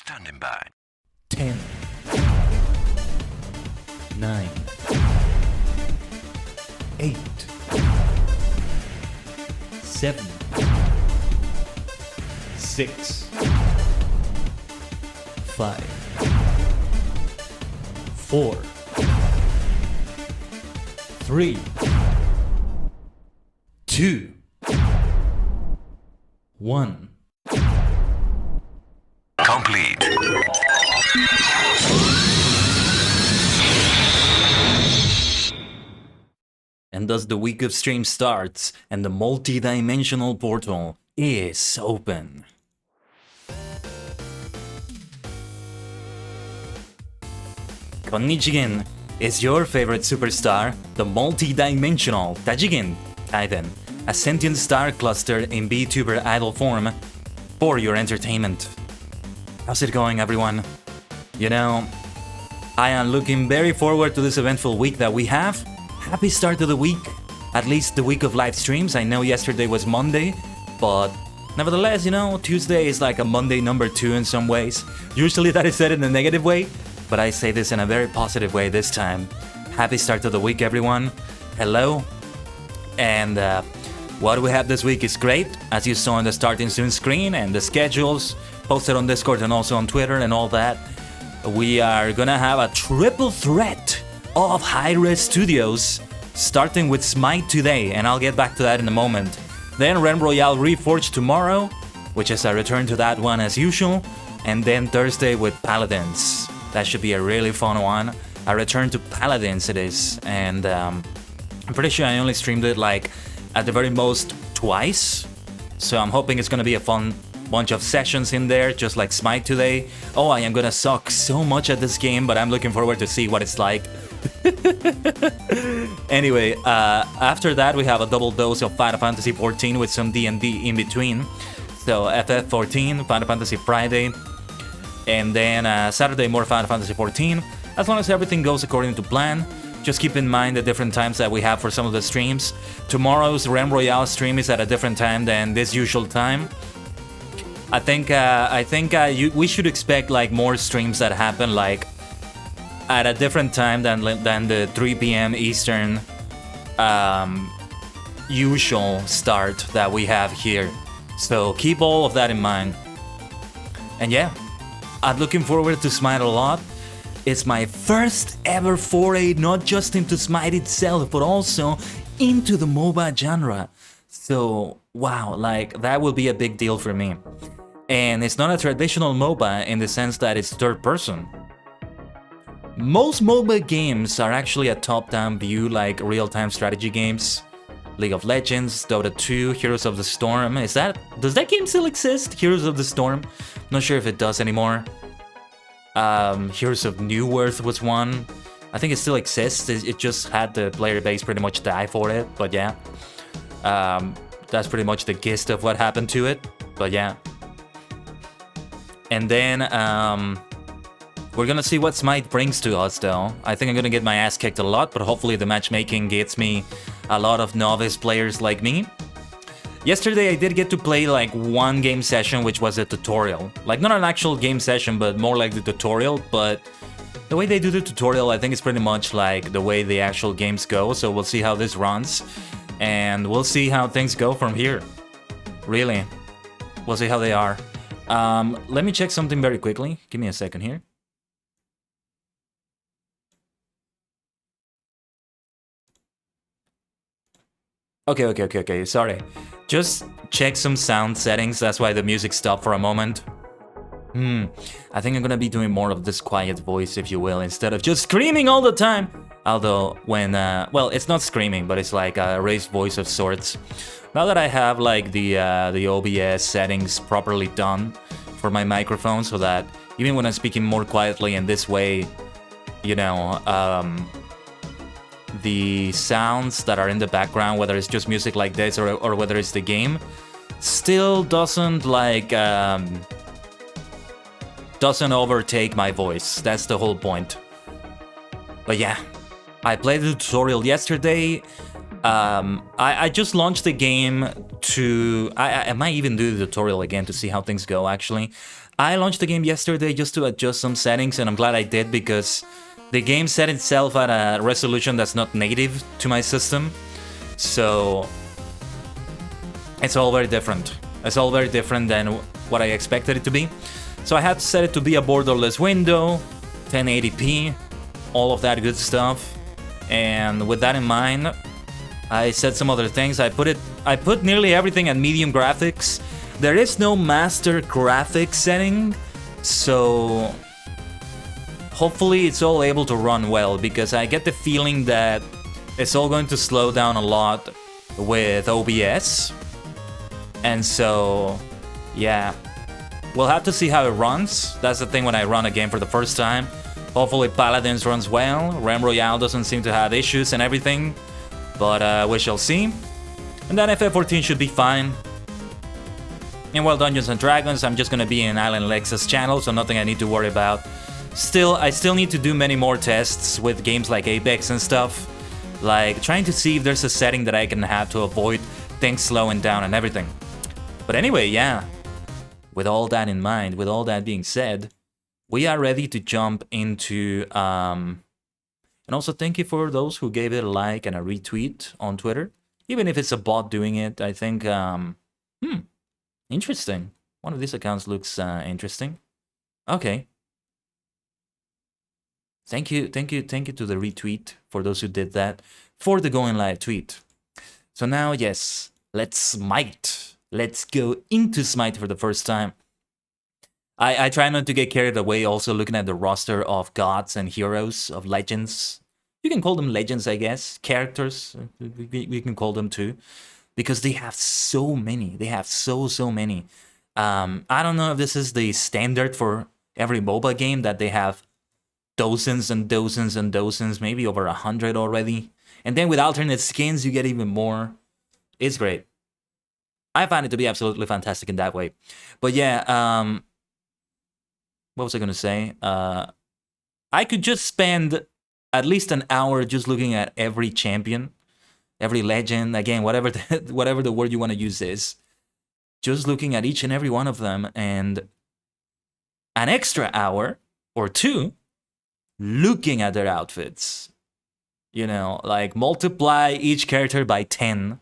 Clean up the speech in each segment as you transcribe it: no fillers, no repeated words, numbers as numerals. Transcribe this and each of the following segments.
Standing by. 10, 9, 8, 7, 6, 5, 4, 3, 2, 1. Complete. And thus the week of stream starts, and the multi-dimensional portal is open. Konnichigen is your favorite superstar, the multi-dimensional Tajigen Titan, a sentient star cluster in VTuber idol form for your entertainment. How's it going, everyone? You know, I am looking very forward to this eventful week that we have. Happy start to the week, at least the week of live streams. I know yesterday was Monday, but nevertheless, you know, Tuesday is like a Monday number 2 in some ways. Usually that is said in a negative way, but I say this in a very positive way this time. Happy start to the week, everyone. Hello. And what we have this week is great, as you saw on the starting soon screen and the schedules posted on Discord and also on Twitter and all that. We are gonna have a triple threat of high-res studios, starting with SMITE today, and I'll get back to that in a moment. Then Realm Royale Reforged tomorrow, which is a return to that one as usual, and then Thursday with Paladins. That should be a really fun one. A return to Paladins it is, and I'm pretty sure I only streamed it like at the very most twice, so I'm hoping it's gonna be a fun bunch of sessions in there, just like SMITE today. Oh, I am gonna suck so much at this game, but I'm looking forward to see what it's like. Anyway, after that we have a double dose of Final Fantasy XIV with some D&D in between. So FF14, Final Fantasy Friday, and then Saturday more Final Fantasy XIV. As long as everything goes according to plan. Just keep in mind the different times that we have for some of the streams. Tomorrow's Realm Royale stream is at a different time than this usual time. I think we should expect like more streams that happen like at a different time than the 3 p.m. Eastern usual start that we have here. So keep all of that in mind. And yeah, I'm looking forward to SMITE a lot. It's my first ever foray not just into SMITE itself, but also into the MOBA genre. So wow, like that will be a big deal for me. And it's not a traditional MOBA in the sense that it's third person. Most MOBA games are actually a top-down view, like real-time strategy games. League of Legends, Dota 2, Heroes of the Storm. Does that game still exist? Heroes of the Storm? Not sure if it does anymore. Heroes of New Earth was one. I think it still exists. It just had the player base pretty much die for it. But yeah, that's pretty much the gist of what happened to it. But yeah. And then we're gonna see what SMITE brings to us though. I think I'm gonna get my ass kicked a lot, but hopefully the matchmaking gets me a lot of novice players like me. Yesterday I did get to play like one game session, which was a tutorial. Like not an actual game session, but more like the tutorial. But the way they do the tutorial, I think it's pretty much like the way the actual games go. So we'll see how this runs. And we'll see how things go from here. Really. We'll see how they are. Let me check something very quickly. Give me a second here. Okay, sorry. Just check some sound settings, that's why the music stopped for a moment. I think I'm gonna be doing more of this quiet voice, if you will, instead of just screaming all the time. Although, when, well, it's not screaming, but it's like a raised voice of sorts. Now that I have like the OBS settings properly done for my microphone, so that even when I'm speaking more quietly in this way, you know, the sounds that are in the background, whether it's just music like this or whether it's the game, still doesn't like doesn't overtake my voice. That's the whole point. But yeah, I played the tutorial yesterday. I just launched the game to... I might even do the tutorial again to see how things go, actually. I launched the game yesterday just to adjust some settings, and I'm glad I did, because the game set itself at a resolution that's not native to my system. So it's all very different. It's all very different than what I expected it to be. So I had to set it to be a borderless window, 1080p, all of that good stuff. And with that in mind, I said some other things. I put nearly everything at medium graphics. There is no master graphics setting, so hopefully it's all able to run well, because I get the feeling that it's all going to slow down a lot with OBS. And so, yeah, we'll have to see how it runs. That's the thing when I run a game for the first time. Hopefully Paladins runs well. Realm Royale doesn't seem to have issues and everything, but we shall see. And then FF14 should be fine. In World Dungeons and Dragons, I'm just gonna be in Island Lex's channel, so nothing I need to worry about. I still need to do many more tests with games like Apex and stuff, like trying to see if there's a setting that I can have to avoid things slowing down and everything. But anyway, yeah, with all that in mind, with all that being said, we are ready to jump into... And also thank you for those who gave it a like and a retweet on Twitter. Even if it's a bot doing it, I think... Interesting. One of these accounts looks interesting. Okay. Thank you to the retweet for those who did that, for the going live tweet. So now, yes, let's smite. Let's go into Smite for the first time. I try not to get carried away also looking at the roster of gods and heroes, of legends. You can call them legends, I guess. Characters, we can call them too. Because they have so many. They have so many. I don't know if this is the standard for every MOBA game, that they have dozens and dozens and dozens, maybe over 100 already. And then with alternate skins, you get even more. It's great. I find it to be absolutely fantastic in that way. But yeah, what was I going to say? I could just spend at least an hour just looking at every champion, every legend, again, whatever the word you want to use is. Just looking at each and every one of them, and an extra hour or two looking at their outfits. You know, like multiply each character by 10,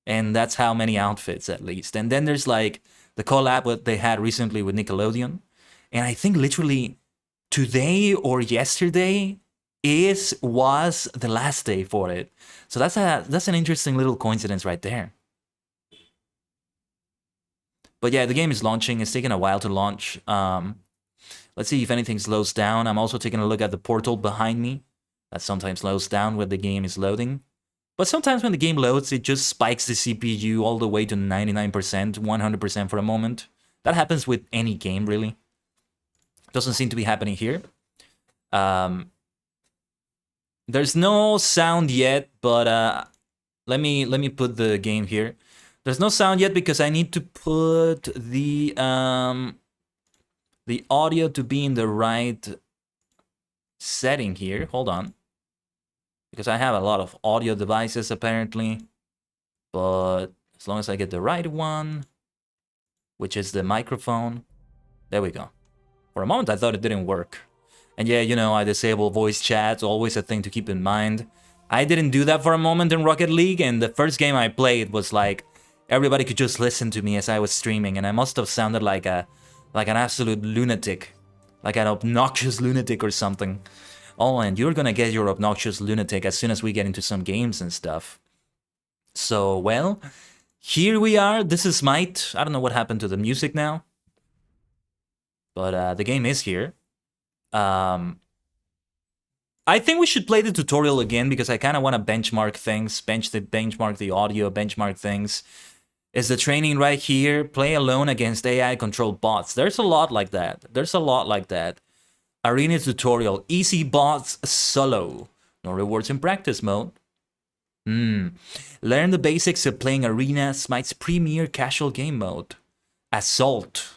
and that's how many outfits at least. And then there's like the collab that they had recently with Nickelodeon. And I think literally today or yesterday was the last day for it. So that's an interesting little coincidence right there. But yeah, the game is launching. It's taking a while to launch. Let's see if anything slows down. I'm also taking a look at the portal behind me. That sometimes slows down when the game is loading. But sometimes when the game loads, it just spikes the CPU all the way to 99%, 100% for a moment. That happens with any game, really. Doesn't seem to be happening here. There's no sound yet, but let me put the game here. There's no sound yet because I need to put the audio to be in the right setting here. Hold on. Because I have a lot of audio devices apparently. But as long as I get the right one, which is the microphone. There we go. For a moment I thought it didn't work. And yeah, you know, I disable voice chat, always a thing to keep in mind. I didn't do that for a moment in Rocket League, and the first game I played was like, everybody could just listen to me as I was streaming, and I must have sounded like an absolute lunatic. Like an obnoxious lunatic or something. Oh, and you're gonna get your obnoxious lunatic as soon as we get into some games and stuff. So, well, here we are. This is Smite. I don't know what happened to the music now. But the game is here. I think we should play the tutorial again because I kind of want to benchmark things, benchmark the audio, benchmark things. Is the training right here? Play alone against AI-controlled bots. There's a lot like that. Arena tutorial. Easy bots solo. No rewards in practice mode. Learn the basics of playing Arena, Smite's premier casual game mode. Assault.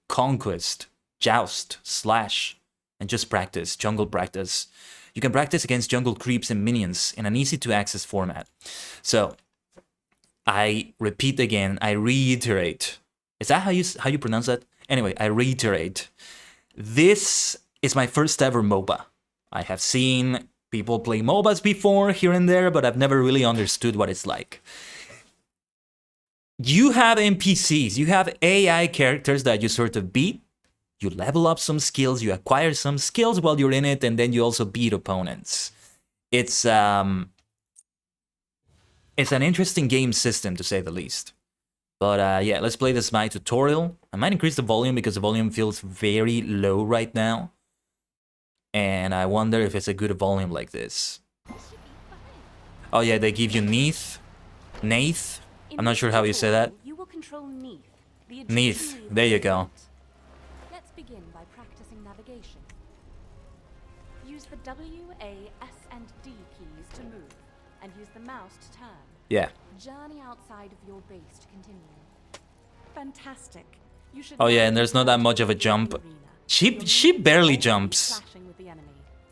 Conquest. Joust. Slash. And just practice. Jungle practice. You can practice against jungle creeps and minions in an easy-to-access format. So, I repeat again, I reiterate. Is that how you pronounce that? Anyway, I reiterate. This is my first ever MOBA. I have seen people play MOBAs before, here and there, but I've never really understood what it's like. You have NPCs, you have AI characters that you sort of beat. You level up some skills, you acquire some skills while you're in it, and then you also beat opponents. It's an interesting game system, to say the least. But yeah, let's play the SMITE tutorial. I might increase the volume because the volume feels very low right now. And I wonder if it's a good volume like this. Oh yeah, they give you Neath. I'm not sure how you say that. Neath, there you go. Let's begin by practicing navigation. Use the W, A, S, and D keys to move, and use the mouse to turn. Yeah. Journey outside of your base to continue. Fantastic. You should Oh yeah, and there's not that much of a jump. She barely jumps.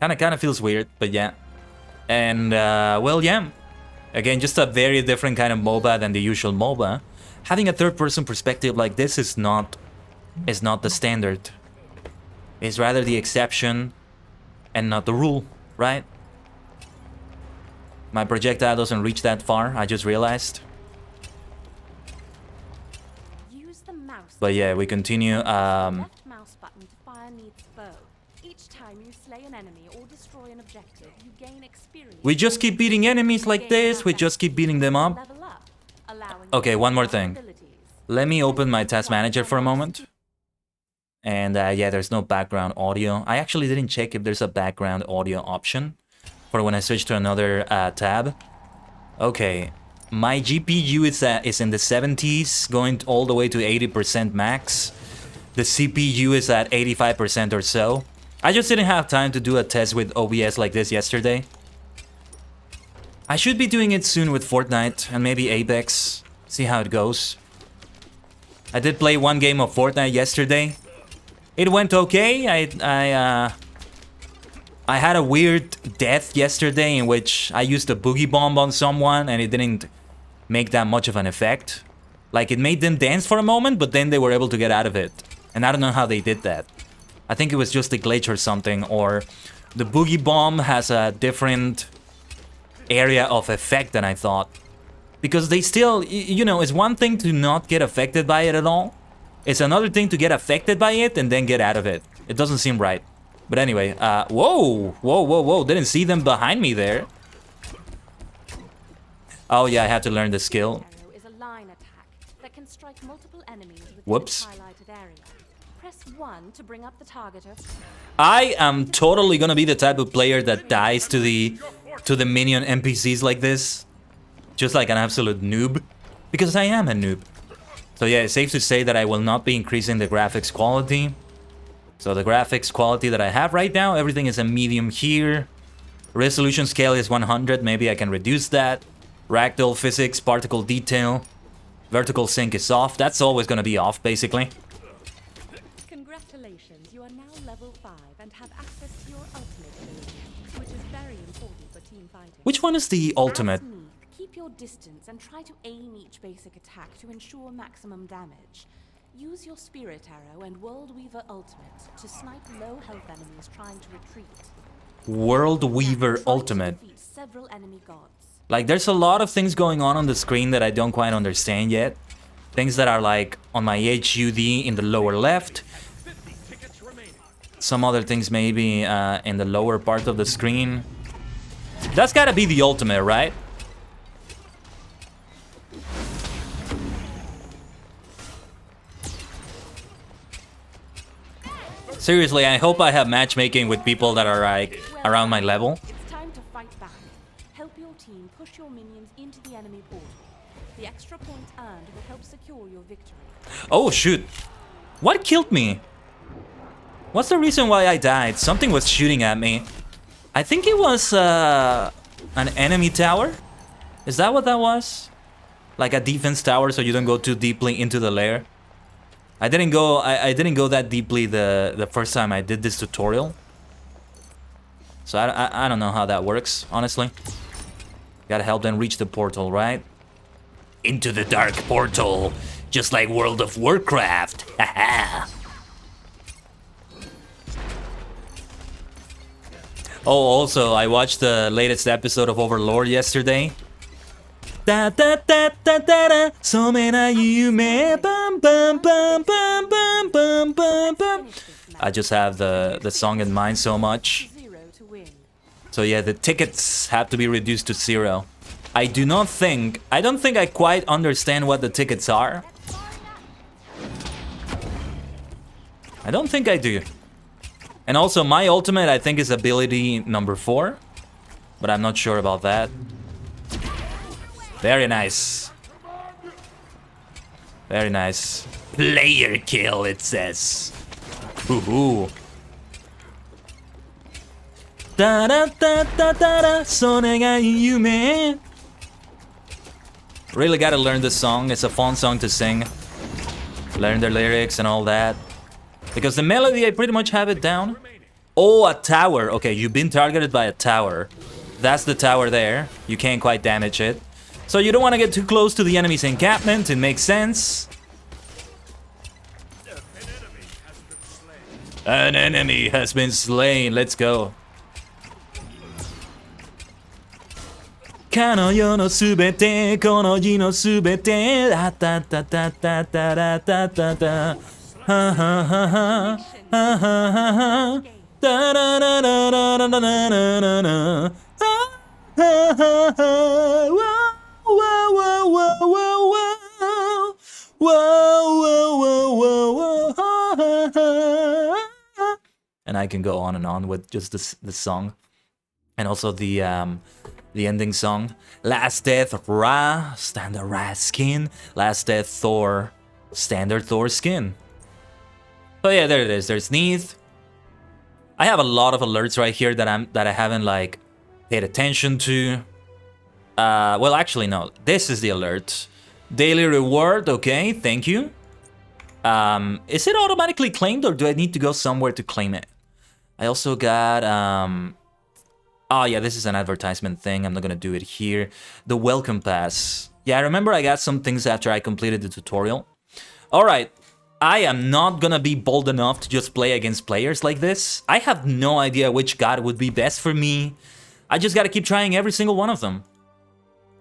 Kinda feels weird, but yeah. And well, yeah. Again, just a very different kind of MOBA than the usual MOBA. Having a third-person perspective like this is not the standard. It's rather the exception and not the rule, right? My projectile doesn't reach that far, I just realized. Use the mouse. But yeah, we continue. Left mouse button to fire Neath's bow. Each time you slay an enemy or destroy an objective, you gain experience. We just keep beating enemies like this, we just keep beating them up. Okay, one more thing. Let me open my task manager for a moment. And yeah, there's no background audio. I actually didn't check if there's a background audio option for when I switch to another tab. Okay, my GPU is in the 70s, going all the way to 80% max. The CPU is at 85% or so. I just didn't have time to do a test with OBS like this yesterday. I should be doing it soon with Fortnite and maybe Apex. See how it goes. I did play one game of Fortnite yesterday. It went okay. I had a weird death yesterday in which I used a boogie bomb on someone and it didn't make that much of an effect. Like, it made them dance for a moment, but then they were able to get out of it. And I don't know how they did that. I think it was just a glitch or something, or the boogie bomb has a different area of effect than I thought. Because they still, you know, it's one thing to not get affected by it at all. It's another thing to get affected by it and then get out of it. It doesn't seem right. But anyway, whoa, didn't see them behind me there. Oh yeah, I have to learn the skill. Whoops. Press 1 to bring up the targeter. I am totally gonna be the type of player that dies to the minion NPCs like this. Just like an absolute noob. Because I am a noob. So yeah, it's safe to say that I will not be increasing the graphics quality. So the graphics quality that I have right now, everything is a medium here. Resolution scale is 100, maybe I can reduce that. Ragdoll physics, particle detail. Vertical sync is off. That's always gonna be off, basically. Congratulations, you are now level 5 and have access to your ultimate ability, which is very important for team fighting. Which one is the ultimate? Keep your distance and try to aim each basic attack to ensure maximum damage. Use your Spirit Arrow and World Weaver Ultimate to snipe low health enemies trying to retreat. World Weaver Ultimate. Several enemy gods. Like, there's a lot of things going on the screen that I don't quite understand yet. Things that are like on my HUD in the lower left. Some other things maybe in the lower part of the screen. That's gotta be the ultimate, right? Seriously, I hope I have matchmaking with people that are like around my level. It's time to fight back. Help your team push your minions into the enemy portal. The extra points earned will help secure your victory. Oh shoot. What killed me? What's the reason why I died? Something was shooting at me. I think it was an enemy tower. Is that what that was? Like a defense tower so you don't go too deeply into the lair. I didn't go that deeply the first time I did this tutorial. So I don't know how that works, honestly. Gotta help them reach the portal, right? Into the dark portal, just like World of Warcraft. Haha. Oh, also, I watched the latest episode of Overlord yesterday. Da da da da da da. So many yume. Bum bum bum bum bum bum bum bum. I just have the song in mind so much. So yeah, the tickets have to be reduced to 0. I don't think I quite understand what the tickets are. I don't think I do. And also my ultimate, I think, is ability number 4. But I'm not sure about that. Very nice. Very nice. Player kill, it says. Hoo-hoo. Da da da da da da, sone ga yume. Really gotta learn this song. It's a fun song to sing. Learn the lyrics and all that. Because the melody, I pretty much have it down. Oh, a tower. Okay, you've been targeted by a tower. That's the tower there. You can't quite damage it. So you don't want to get too close to the enemy's encampment. It makes sense. An enemy has been slain. Let's go. Kanoyo no subete, konoji no subete, da da da da da da da da da. Ha ha ha ha, ha ha ha ha, da da da da da da da da da. Ha ha ha ha, whoa whoa whoa whoa whoa whoa whoa whoa whoa whoa. And I can go on and on with just this song, and also the ending song. Last Death Ra, standard Ra skin. Last Death Thor, standard Thor skin. So yeah, there it is. There's Neath. I have a lot of alerts right here that I haven't like paid attention to. Well, actually no. This is the alert. Daily reward. Okay, thank you. Is it automatically claimed, or do I need to go somewhere to claim it? I also got oh yeah, this is an advertisement thing. I'm not gonna do it here. The welcome pass. Yeah, I remember I got some things after I completed the tutorial. Alright, I am not gonna be bold enough to just play against players like this. I have no idea which god would be best for me. I just gotta keep trying every single one of them.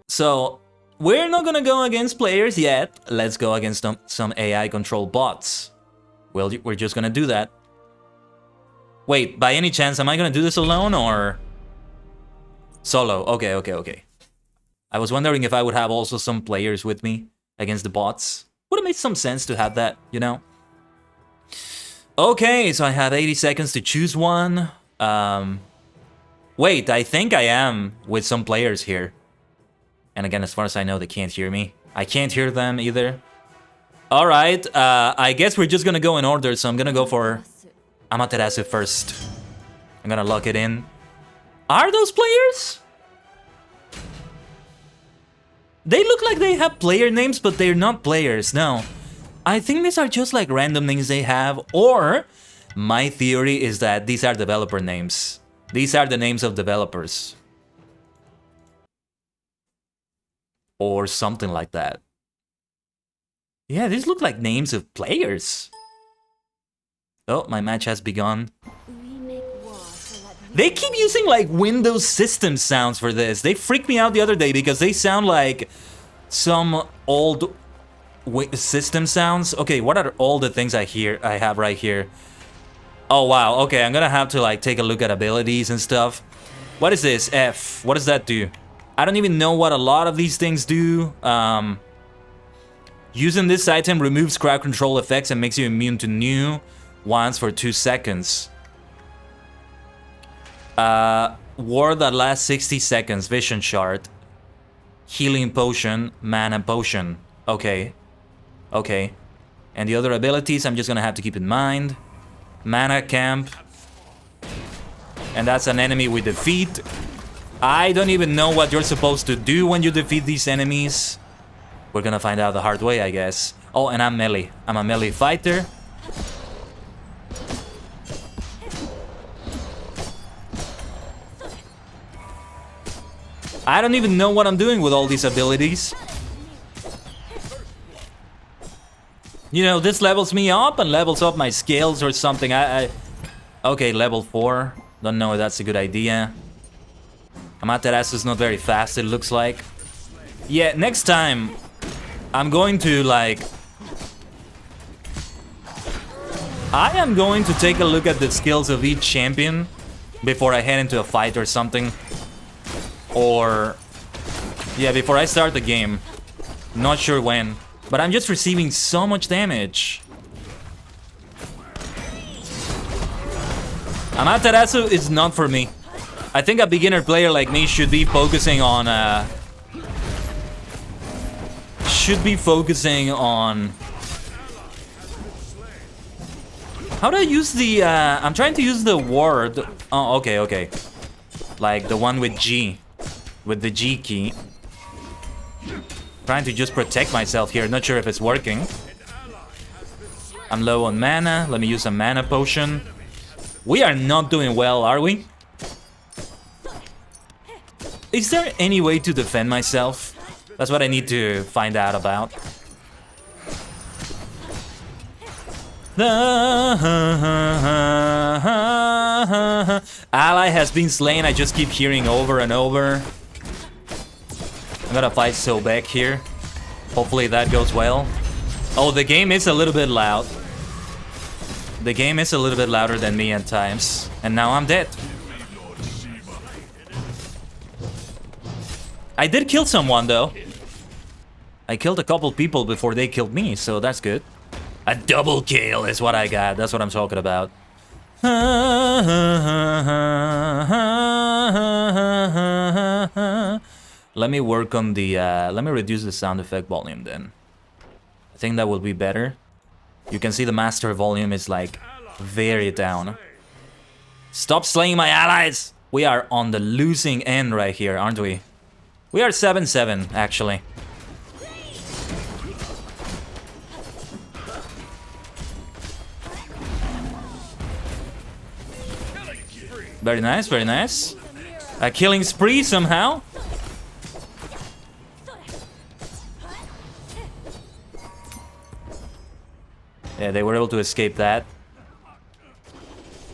So, we're not gonna go against players yet. Let's go against some AI-controlled bots. Well, we're just gonna do that. Wait, by any chance, am I gonna do this alone, or... Solo? Okay. I was wondering if I would have also some players with me against the bots. Would have made some sense to have that, you know? Okay, so I have 80 seconds to choose one. Wait, I think I am with some players here. And again, as far as I know, they can't hear me. I can't hear them either. Alright, I guess we're just gonna go in order, so I'm gonna go for Amaterasu first. I'm gonna lock it in. Are those players? They look like they have player names, but they're not players, no. I think these are just like random names they have, or my theory is that these are developer names. These are the names of developers. Or something like that. Yeah, these look like names of players. Oh, my match has begun. They keep using like Windows system sounds for this. They freaked me out the other day because they sound like some old system sounds. Okay, what are all the things I have right here? Oh wow, okay, I'm gonna have to like take a look at abilities and stuff. What is this? F. What does that do? I don't even know what a lot of these things do. Using this item removes crowd control effects and makes you immune to new ones for 2 seconds. Ward that lasts 60 seconds, vision shard, healing potion, mana potion. Okay. And the other abilities I'm just gonna have to keep in mind. Mana camp. And that's an enemy we defeat. I don't even know what you're supposed to do when you defeat these enemies. We're gonna find out the hard way, I guess. Oh, and I'm melee. I'm a melee fighter. I don't even know what I'm doing with all these abilities. You know, this levels me up and levels up my skills or something. Okay, level 4. Don't know if that's a good idea. Amaterasu is not very fast, it looks like. Yeah, next time I'm going to like... I am going to take a look at the skills of each champion before I head into a fight or something. Or... yeah, before I start the game. Not sure when. But I'm just receiving so much damage. Amaterasu is not for me. I think a beginner player like me should be focusing on... How do I use the... I'm trying to use the ward. Oh, okay, okay. Like the one with G. With the G key. Trying to just protect myself here. Not sure if it's working. I'm low on mana. Let me use a mana potion. We are not doing well, are we? Is there any way to defend myself? That's what I need to find out about. Ally has been slain. I just keep hearing over and over. I'm gonna fight so back here. Hopefully that goes well. Oh, the game is a little bit loud. The game is a little bit louder than me at times. And now I'm dead. I did kill someone though. I killed a couple people before they killed me, so that's good. A double kill is what I got. That's what I'm talking about. Let me work on the... let me reduce the sound effect volume then. I think that will be better. You can see the master volume is like very down. Stop slaying my allies! We are on the losing end right here, aren't we? We are 7-7, actually. Very nice, very nice. A killing spree somehow. Yeah, they were able to escape that.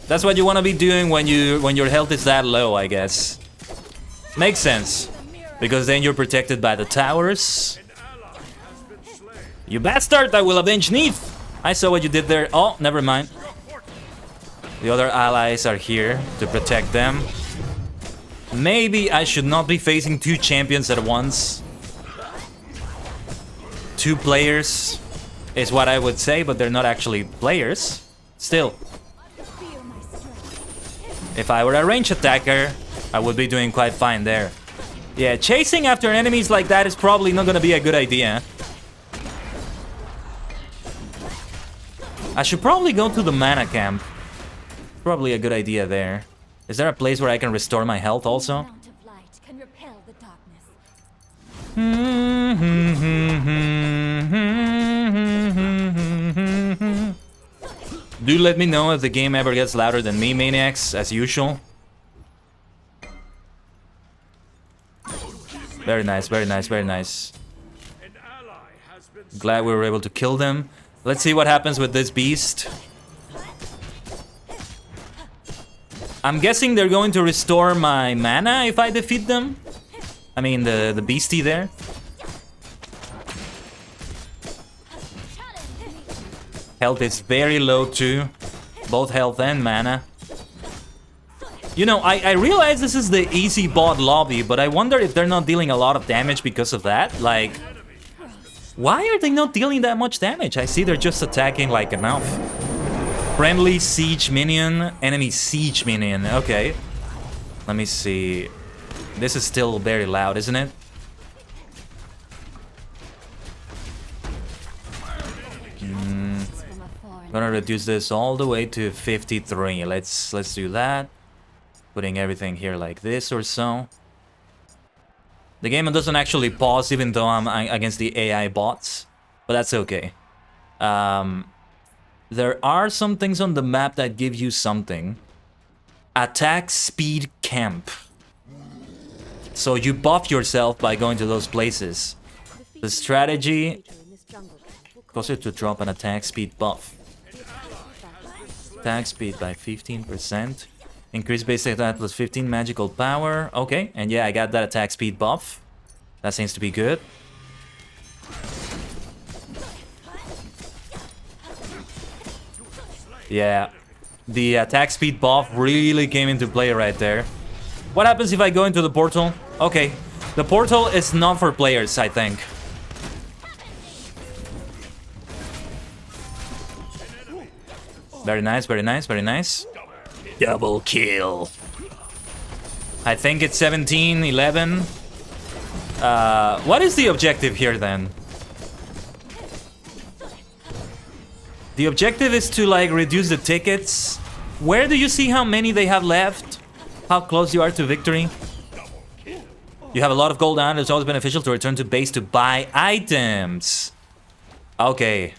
That's what you want to be doing when your health is that low, I guess. Makes sense. Because then you're protected by the towers. You bastard! I will avenge Neith! I saw what you did there. Oh, never mind. The other allies are here to protect them. Maybe I should not be facing two champions at once. Two players is what I would say, but they're not actually players. Still. If I were a ranged attacker, I would be doing quite fine there. Yeah, chasing after enemies like that is probably not gonna be a good idea. I should probably go to the mana camp. Probably a good idea there. Is there a place where I can restore my health also? Do let me know if the game ever gets louder than me, maniacs, as usual. Very nice, very nice, very nice. Glad we were able to kill them. Let's see what happens with this beast. I'm guessing they're going to restore my mana if I defeat them. I mean, the beastie there. Health is very low too. Both health and mana. You know, I realize this is the easy bot lobby, but I wonder if they're not dealing a lot of damage because of that. Like, why are they not dealing that much damage? I see they're just attacking like enough. Friendly siege minion, enemy siege minion. Okay. Let me see. This is still very loud, isn't it? Gonna reduce this all the way to 53. Let's do that. Putting everything here like this or so. The game doesn't actually pause even though I'm against the AI bots, but that's okay. There are some things on the map that give you something. Attack speed camp. So you buff yourself by going to those places. The strategy causes it to drop an attack speed buff. Attack speed by 15%. Increase basic attack plus 15 magical power. Okay, and yeah, I got that attack speed buff. That seems to be good. Yeah, the attack speed buff really came into play right there. What happens if I go into the portal? Okay, the portal is not for players, I think. Very nice, very nice, very nice. Double kill. I think it's 17, 11. What is the objective here then? The objective is to like reduce the tickets. Where do you see how many they have left? How close you are to victory? You have a lot of gold down. It's always beneficial to return to base to buy items. Okay.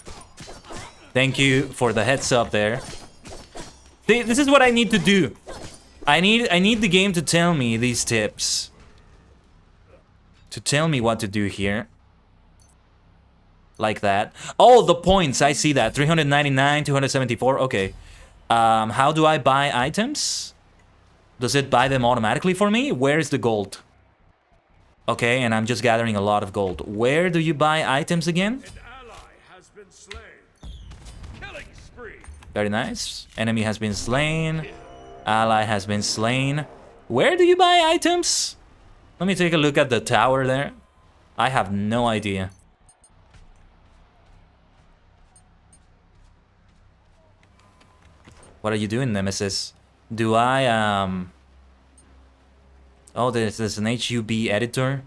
Thank you for the heads up there. This is what I need to do. I need the game to tell me these tips. To tell me what to do here. Like that. Oh, the points. I see that. 399, 274. Okay. How do I buy items? Does it buy them automatically for me? Where is the gold? Okay, and I'm just gathering a lot of gold. Where do you buy items again? An ally has been slain. Killing spree. Very nice. Enemy has been slain. Ally has been slain. Where do you buy items? Let me take a look at the tower there. I have no idea. What are you doing, Nemesis? Do I, Oh, there's an HUB editor.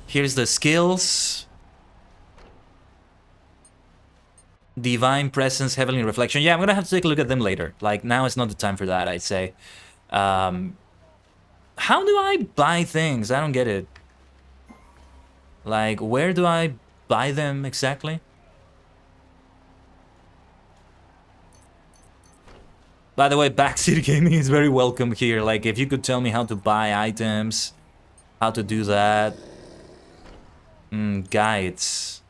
Here's the skills. Divine Presence, Heavenly Reflection. Yeah, I'm gonna have to take a look at them later. Like, now is not the time for that, I'd say. How do I buy things? I don't get it. Like, where do I buy them exactly? By the way, Backseating Gaming is very welcome here. Like, if you could tell me how to buy items, how to do that. Guides.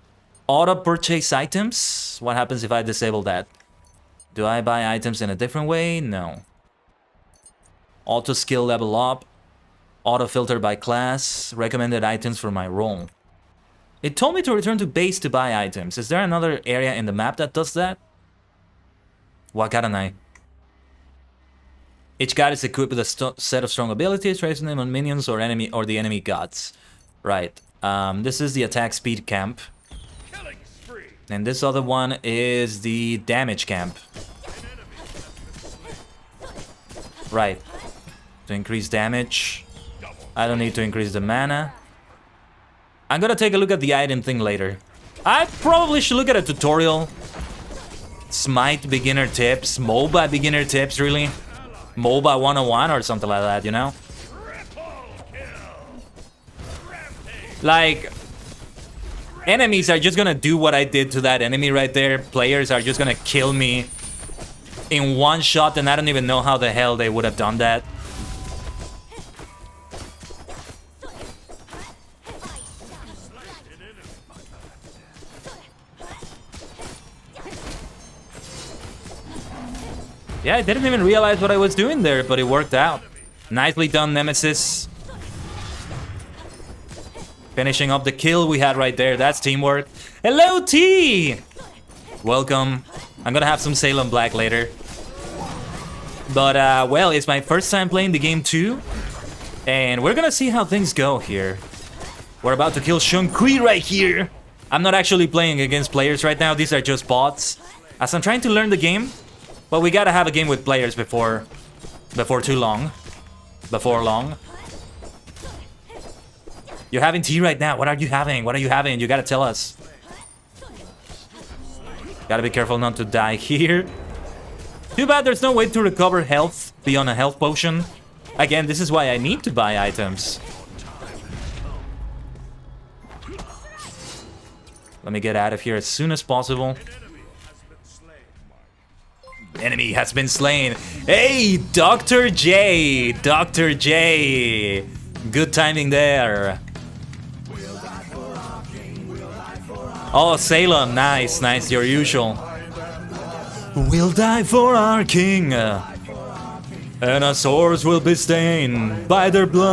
Auto purchase items? What happens if I disable that? Do I buy items in a different way? No. Auto skill level up. Auto filter by class. Recommended items for my role. It told me to return to base to buy items. Is there another area in the map that does that? Wakaranai. Each god is equipped with a set of strong abilities, tracing them on minions or the enemy gods. Right. This is the attack speed camp. And this other one is the damage camp. Right. To increase damage. I don't need to increase the mana. I'm gonna take a look at the item thing later. I probably should look at a tutorial. SMITE beginner tips. MOBA beginner tips, really. MOBA 101 or something like that, you know? Like, enemies are just gonna do what I did to that enemy right there. Players are just gonna kill me in one shot, and I don't even know how the hell they would have done that. Yeah, I didn't even realize what I was doing there, but it worked out. Nicely done, Nemesis. Finishing up the kill we had right there. That's teamwork. Hello, T! Welcome. I'm gonna have some Salem Black later. But, well, it's my first time playing the game too. And we're gonna see how things go here. We're about to kill Shun-Kui right here. I'm not actually playing against players right now. These are just bots. As I'm trying to learn the game. But we gotta have a game with players before too long. Before long. You're having tea right now. What are you having? What are you having? You gotta tell us. Gotta be careful not to die here. Too bad there's no way to recover health beyond a health potion. Again, this is why I need to buy items. Let me get out of here as soon as possible. Enemy has been slain. Hey, Dr. J! Dr. J! Good timing there. Oh, Salem, nice, nice, your usual. We'll die for our king, and our swords will be stained by their blood.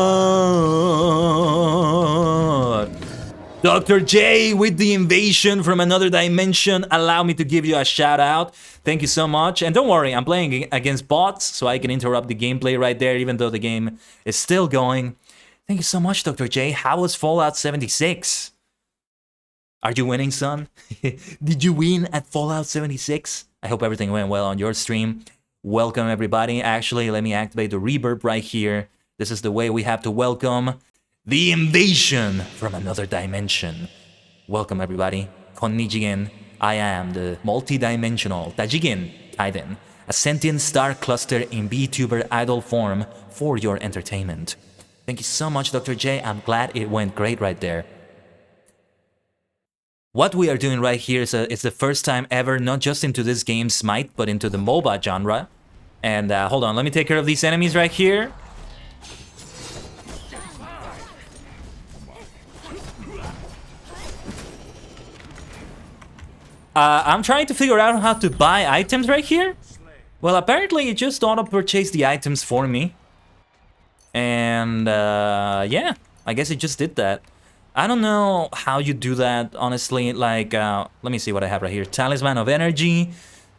Dr. J with the invasion from another dimension. Allow me to give you a shout out. Thank you so much. And don't worry, I'm playing against bots, so I can interrupt the gameplay right there, even though the game is still going. Thank you so much, Dr. J. How was Fallout 76? Are you winning, son? Did you win at Fallout 76? I hope everything went well on your stream. Welcome, everybody. Actually, let me activate the reverb right here. This is the way we have to welcome the invasion from another dimension. Welcome, everybody. Konnichigen. I am the multi-dimensional Tajigin Kaiden, a sentient star cluster in VTuber idol form for your entertainment. Thank you so much, Dr. J. I'm glad it went great right there. What we are doing right here is it's the first time ever, not just into this game SMITE, but into the MOBA genre. And hold on, let me take care of these enemies right here. I'm trying to figure out how to buy items right here. Well, apparently it just auto-purchased the items for me. And yeah, I guess it just did that. I don't know how you do that, honestly. Like, let me see what I have right here. Talisman of Energy,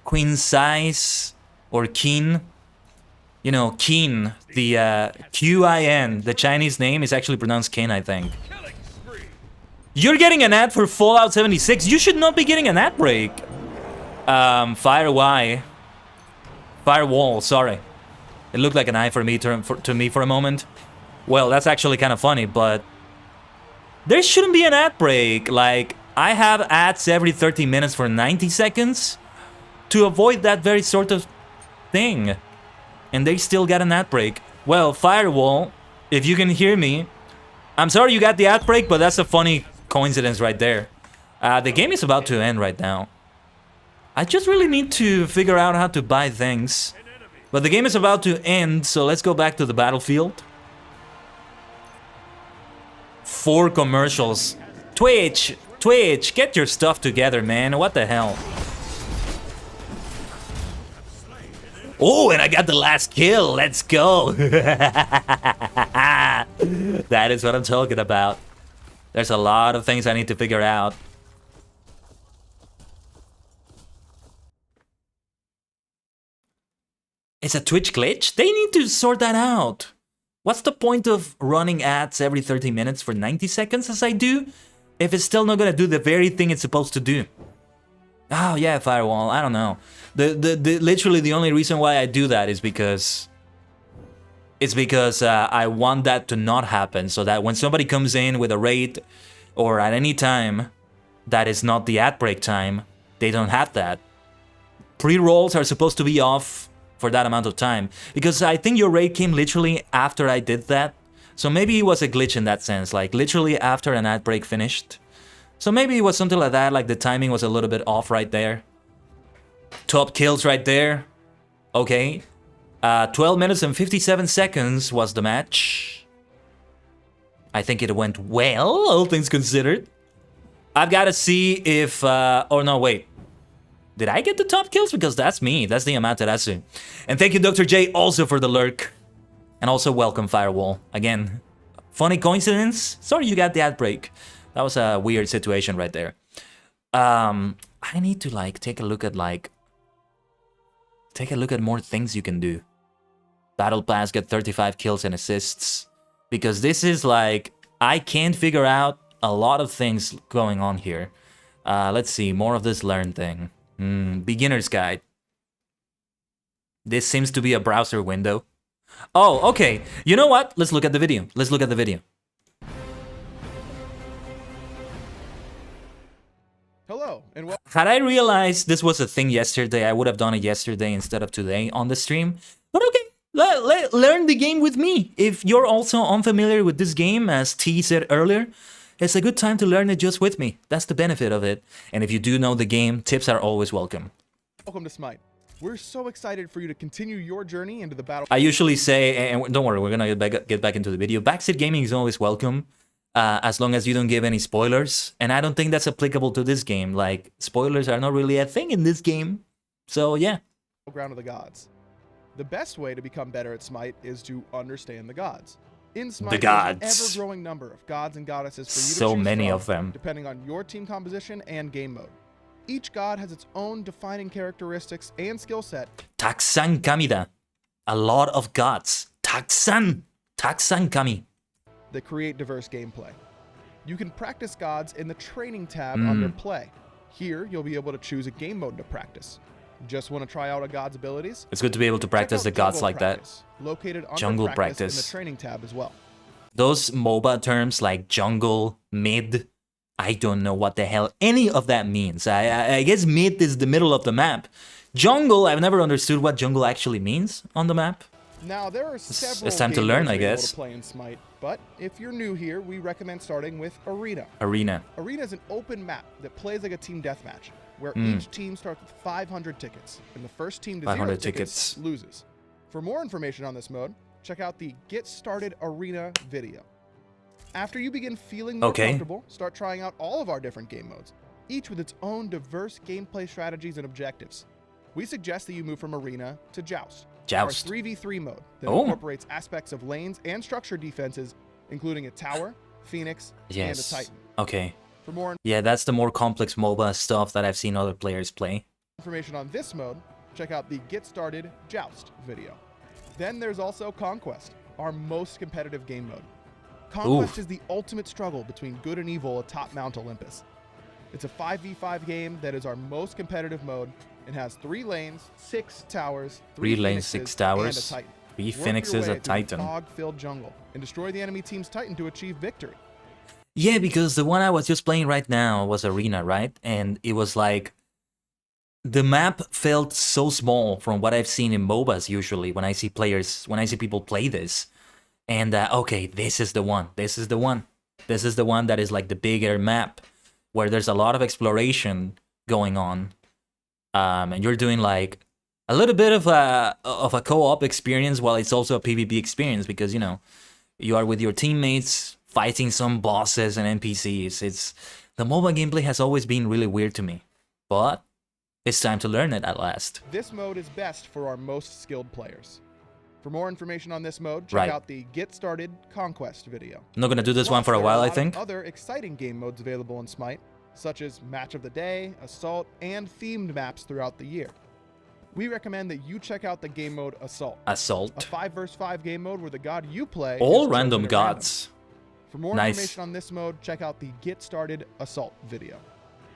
Queen Size, or Qin. You know, Qin, the Q-I-N, the Chinese name is actually pronounced Qin, I think. You're getting an ad for Fallout 76. You should not be getting an ad break. Firewall, sorry. It looked like an eye for me to me for a moment. Well, that's actually kind of funny, but there shouldn't be an ad break. Like, I have ads every 30 minutes for 90 seconds to avoid that very sort of thing. And they still got an ad break. Well, Firewall, if you can hear me, I'm sorry you got the ad break, but that's a funny coincidence right there. The game is about to end right now. I just really need to figure out how to buy things. But the game is about to end, so let's go back to the battlefield. 4 commercials. Twitch, get your stuff together, man. What the hell? Oh, and I got the last kill. Let's go. That is what I'm talking about. There's a lot of things I need to figure out. It's a Twitch glitch? They need to sort that out. What's the point of running ads every 30 minutes for 90 seconds as I do, if it's still not gonna do the very thing it's supposed to do? Oh yeah, Firewall, I don't know. Literally the only reason why I do that is because I want that to not happen, so that when somebody comes in with a raid or at any time that is not the ad break time, they don't have that. Pre-rolls are supposed to be off for that amount of time, because I think your raid came literally after I did that. So maybe it was a glitch in that sense, like literally after an ad break finished. So maybe it was something like that, like the timing was a little bit off right there. Top kills right there. Okay. 12 minutes and 57 seconds was the match. I think it went well, all things considered. I've got to see if... oh no, wait. Did I get the top kills? Because that's me. That's the Amaterasu. And thank you, Dr. J, also for the lurk. And also welcome, Firewall. Again, funny coincidence. Sorry you got the ad break. That was a weird situation right there. I need to, like, take a look at more things you can do. Battle Pass, get 35 kills and assists. Because this is, like, I can't figure out a lot of things going on here. Let's see, more of this learn thing. Beginner's guide. This seems to be a browser window. Oh, okay. You know what? Let's look at the video. Let's look at the video. Hello, and welcome. Had I realized this was a thing yesterday, I would have done it yesterday instead of today on the stream. But okay, learn the game with me. If you're also unfamiliar with this game, as T said earlier, it's a good time to learn it just with me. That's the benefit of it. And if you do know the game, tips are always welcome. Welcome to SMITE. We're so excited for you to continue your journey into the battle. I usually say, and don't worry, we're gonna get back into the video. Backseat gaming is always welcome, as long as you don't give any spoilers. And I don't think that's applicable to this game. Like, spoilers are not really a thing in this game. So yeah. Ground of the gods. The best way to become better at Smite is to understand the gods. In Smite, The there's an gods. ever-growing number of gods and goddesses for you to So choose many from, of them. depending on your team composition and game mode. Each god has its own defining characteristics and skill set. Taksan kamida. A lot of gods. Taksan kami. That create diverse gameplay. You can practice gods in the training tab under play. Here, you'll be able to choose a game mode to practice. Just want to try out a god's abilities? It's good to be able to practice the Check out gods jungle like that. practice, located under Jungle practice practice. in the training tab as well. Those MOBA terms like jungle, mid, I don't know what the hell any of that means. I guess mid is the middle of the map. Jungle, I've never understood what jungle actually means on the map. Now, there are several it's time to game learn, modes I available guess. to play in Smite, but if you're new here, we recommend starting with Arena. Arena. Arena is an open map that plays like a team deathmatch, where each team starts with 500 tickets, and the first team to 500 0 tickets loses. For more information on this mode, check out the Get Started Arena video. After you begin feeling more comfortable, start trying out all of our different game modes, each with its own diverse gameplay strategies and objectives. We suggest that you move from Arena to Joust. Joust. Our 3v3 mode that Oh. incorporates aspects of lanes and structure defenses, including a tower, phoenix, and a titan. Okay. For more Yeah, that's the more complex MOBA stuff that I've seen other players play. information on this mode, check out the Get Started Joust video. Then there's also Conquest, our most competitive game mode. Conquest is the ultimate struggle between good and evil atop Mount Olympus. It's a 5v5 game that is our most competitive mode and has 3 lanes, 6 towers, 3 lanes, phoenixes, 6 towers, and a titan. 3 Work your phoenixes, way a through the titan. fog-filled jungle and destroy the enemy team's titan to achieve victory. Yeah, because the one I was just playing right now was Arena, right? And it was like, the map felt so small from what I've seen in MOBAs usually when I see people play this. And okay, this is the one. This is the one that is like the bigger map where there's a lot of exploration going on. And you're doing like a little bit of a co-op experience while it's also a PvP experience because, you know, you are with your teammates fighting some bosses and NPCs. The MOBA gameplay has always been really weird to me, but it's time to learn it at last. This mode is best for our most skilled players. For more information on this mode, check out the Get Started Conquest video. I'm not gonna do this Plus, one for a there are while, I lot of think. Other exciting game modes available in Smite, such as Match of the Day, Assault, and themed maps throughout the year. We recommend that you check out the game mode Assault. A Assault. 5 vs 5 game mode where the god you play All is random chosen at gods. For more Nice. information on this mode, check out the Get Started Assault video.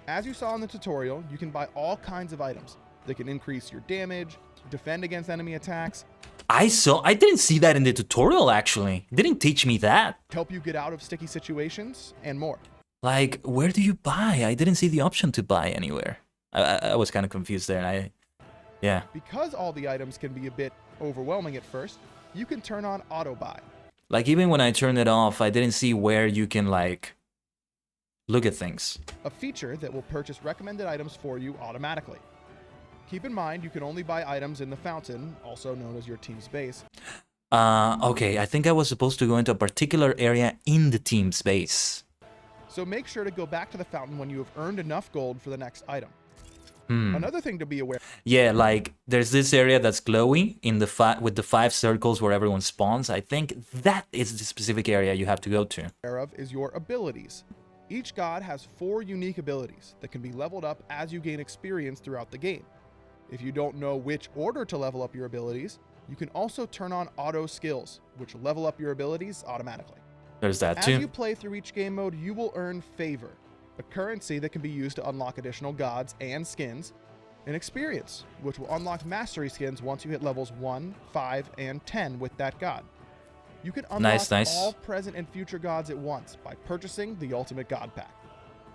As you saw in the tutorial, you can buy all kinds of items that can increase your damage, defend against enemy attacks, I didn't see that in the tutorial actually. It didn't teach me that. help you get out of sticky situations, and more. Like, where do you buy? I didn't see the option to buy anywhere. I was kind of confused there. Yeah. Because all the items can be a bit overwhelming at first, you can turn on auto buy. Like, even when I turned it off, I didn't see where you can, like, look at things. A feature that will purchase recommended items for you automatically. Keep in mind, you can only buy items in the fountain, also known as your team's base. Okay, I think I was supposed to go into a particular area in the team's base. So make sure to go back to the fountain when you have earned enough gold for the next item. Another thing to be aware Yeah, like, there's this area that's glowy in the with the 5 circles where everyone spawns. I think that is the specific area you have to go to. of is your abilities. Each god has 4 unique abilities that can be leveled up as you gain experience throughout the game. If you don't know which order to level up your abilities, you can also turn on auto skills, which level up your abilities automatically. There's that As too. you play through each game mode, you will earn favor, a currency that can be used to unlock additional gods and skins, and experience, which will unlock mastery skins once you hit levels 1, 5, and 10 with that god. You can unlock Nice. all present and future gods at once by purchasing the Ultimate God Pack.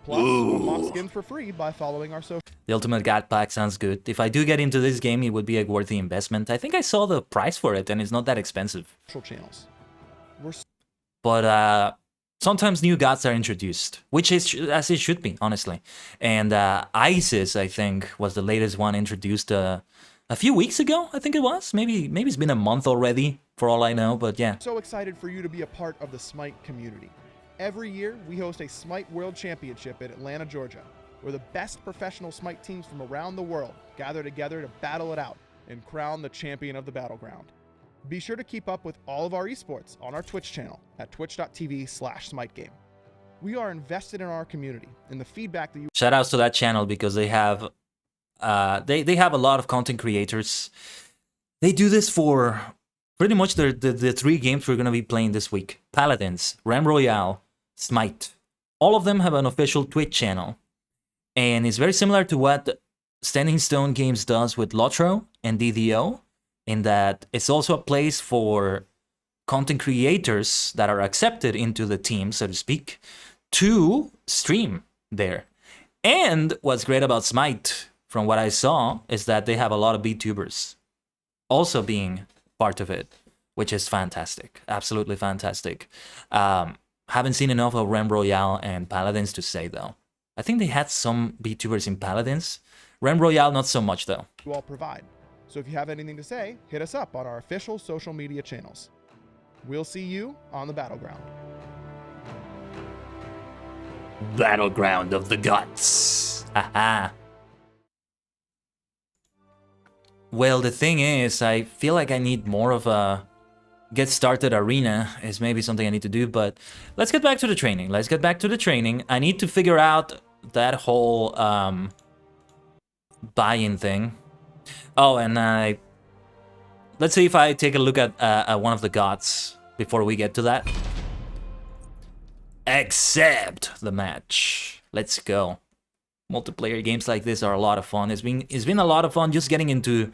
Plus, unlock skins for free by following our social The Ultimate God Pack sounds good. If I do get into this game, it would be a worthy investment. I think I saw the price for it, and it's not that expensive. channels. But sometimes new gods are introduced, which is as it should be, honestly. And Isis, I think, was the latest one introduced a few weeks ago, I think it was. Maybe it's been a month already, for all I know, but yeah. So excited for you to be a part of the SMITE community. Every year, we host a SMITE World Championship in Atlanta, Georgia, where the best professional SMITE teams from around the world gather together to battle it out and crown the champion of the battleground. Be sure to keep up with all of our esports on our Twitch channel at twitch.tv/SmiteGame. We are invested in our community and the feedback that you Shout outs to that channel because they have they have a lot of content creators. They do this for pretty much the 3 games we're going to be playing this week. Paladins, Realm Royale, SMITE. All of them have an official Twitch channel. And it's very similar to what Standing Stone Games does with Lotro and DDO, in that it's also a place for content creators that are accepted into the team, so to speak, to stream there. And what's great about SMITE, from what I saw, is that they have a lot of VTubers also being part of it, which is fantastic. Absolutely fantastic. Haven't seen enough of Realm Royale and Paladins to say, though. I think they had some VTubers in Paladins. Realm Royale, not so much, though. all provide. So if you have anything to say, hit us up on our official social media channels. We'll see you on the battleground. Battleground of the Gods. Haha. Well, the thing is, I feel like I need more of a get started arena is maybe something I need to do, but let's get back to the training. Let's get back to the training. I need to figure out that whole buy-in thing. Oh, and let's see if I take a look at one of the gods before we get to that. Accept the match. Let's go. Multiplayer games like this are a lot of fun. It's been a lot of fun just getting into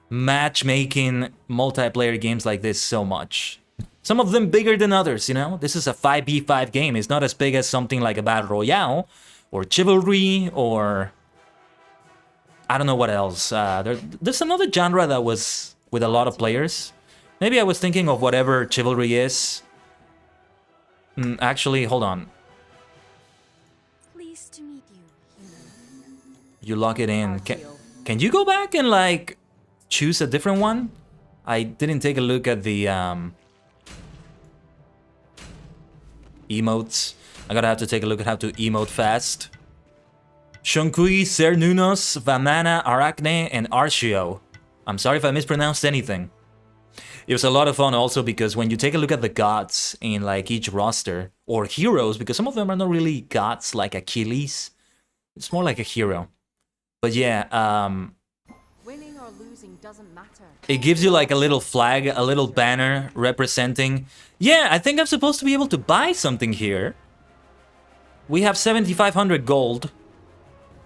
matchmaking multiplayer games like this so much. Some of them bigger than others, you know? This is a 5v5 game. It's not as big as something like a Battle Royale or Chivalry or I don't know what else. There's another genre that was with a lot of players. Maybe I was thinking of whatever Chivalry is. Actually, hold on. Pleased to meet you. You lock it in. Can you go back and like choose a different one? I didn't take a look at the emotes. I'm gonna have to take a look at how to emote fast. Shonkui, Cernunos, Vamana, Arachne, and Archeo. I'm sorry if I mispronounced anything. It was a lot of fun also because when you take a look at the gods in like each roster, or heroes, because some of them are not really gods like Achilles. It's more like a hero. But yeah, Winning or losing doesn't matter. it gives you like a little flag, a little banner representing... Yeah, I think I'm supposed to be able to buy something here. We have 7,500 gold.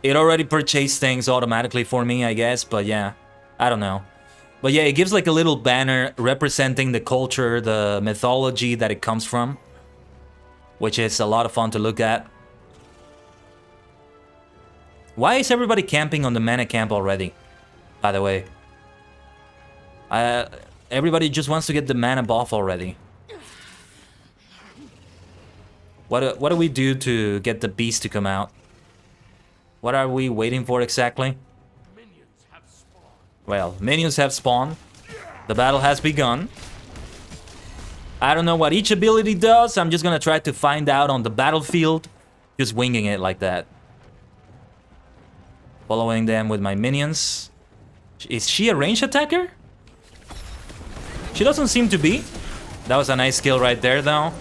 It already purchased things automatically for me, I guess, but yeah, I don't know. But yeah, it gives like a little banner representing the culture, the mythology that it comes from, which is a lot of fun to look at. Why is everybody camping on the mana camp already, by the way? Everybody just wants to get the mana buff already. What do we do to get the beast to come out? What are we waiting for exactly? Well, minions have spawned. The battle has begun. I don't know what each ability does. I'm just gonna try to find out on the battlefield. Just winging it like that. Following them with my minions. Is she a ranged attacker? She doesn't seem to be. That was a nice skill right there, though.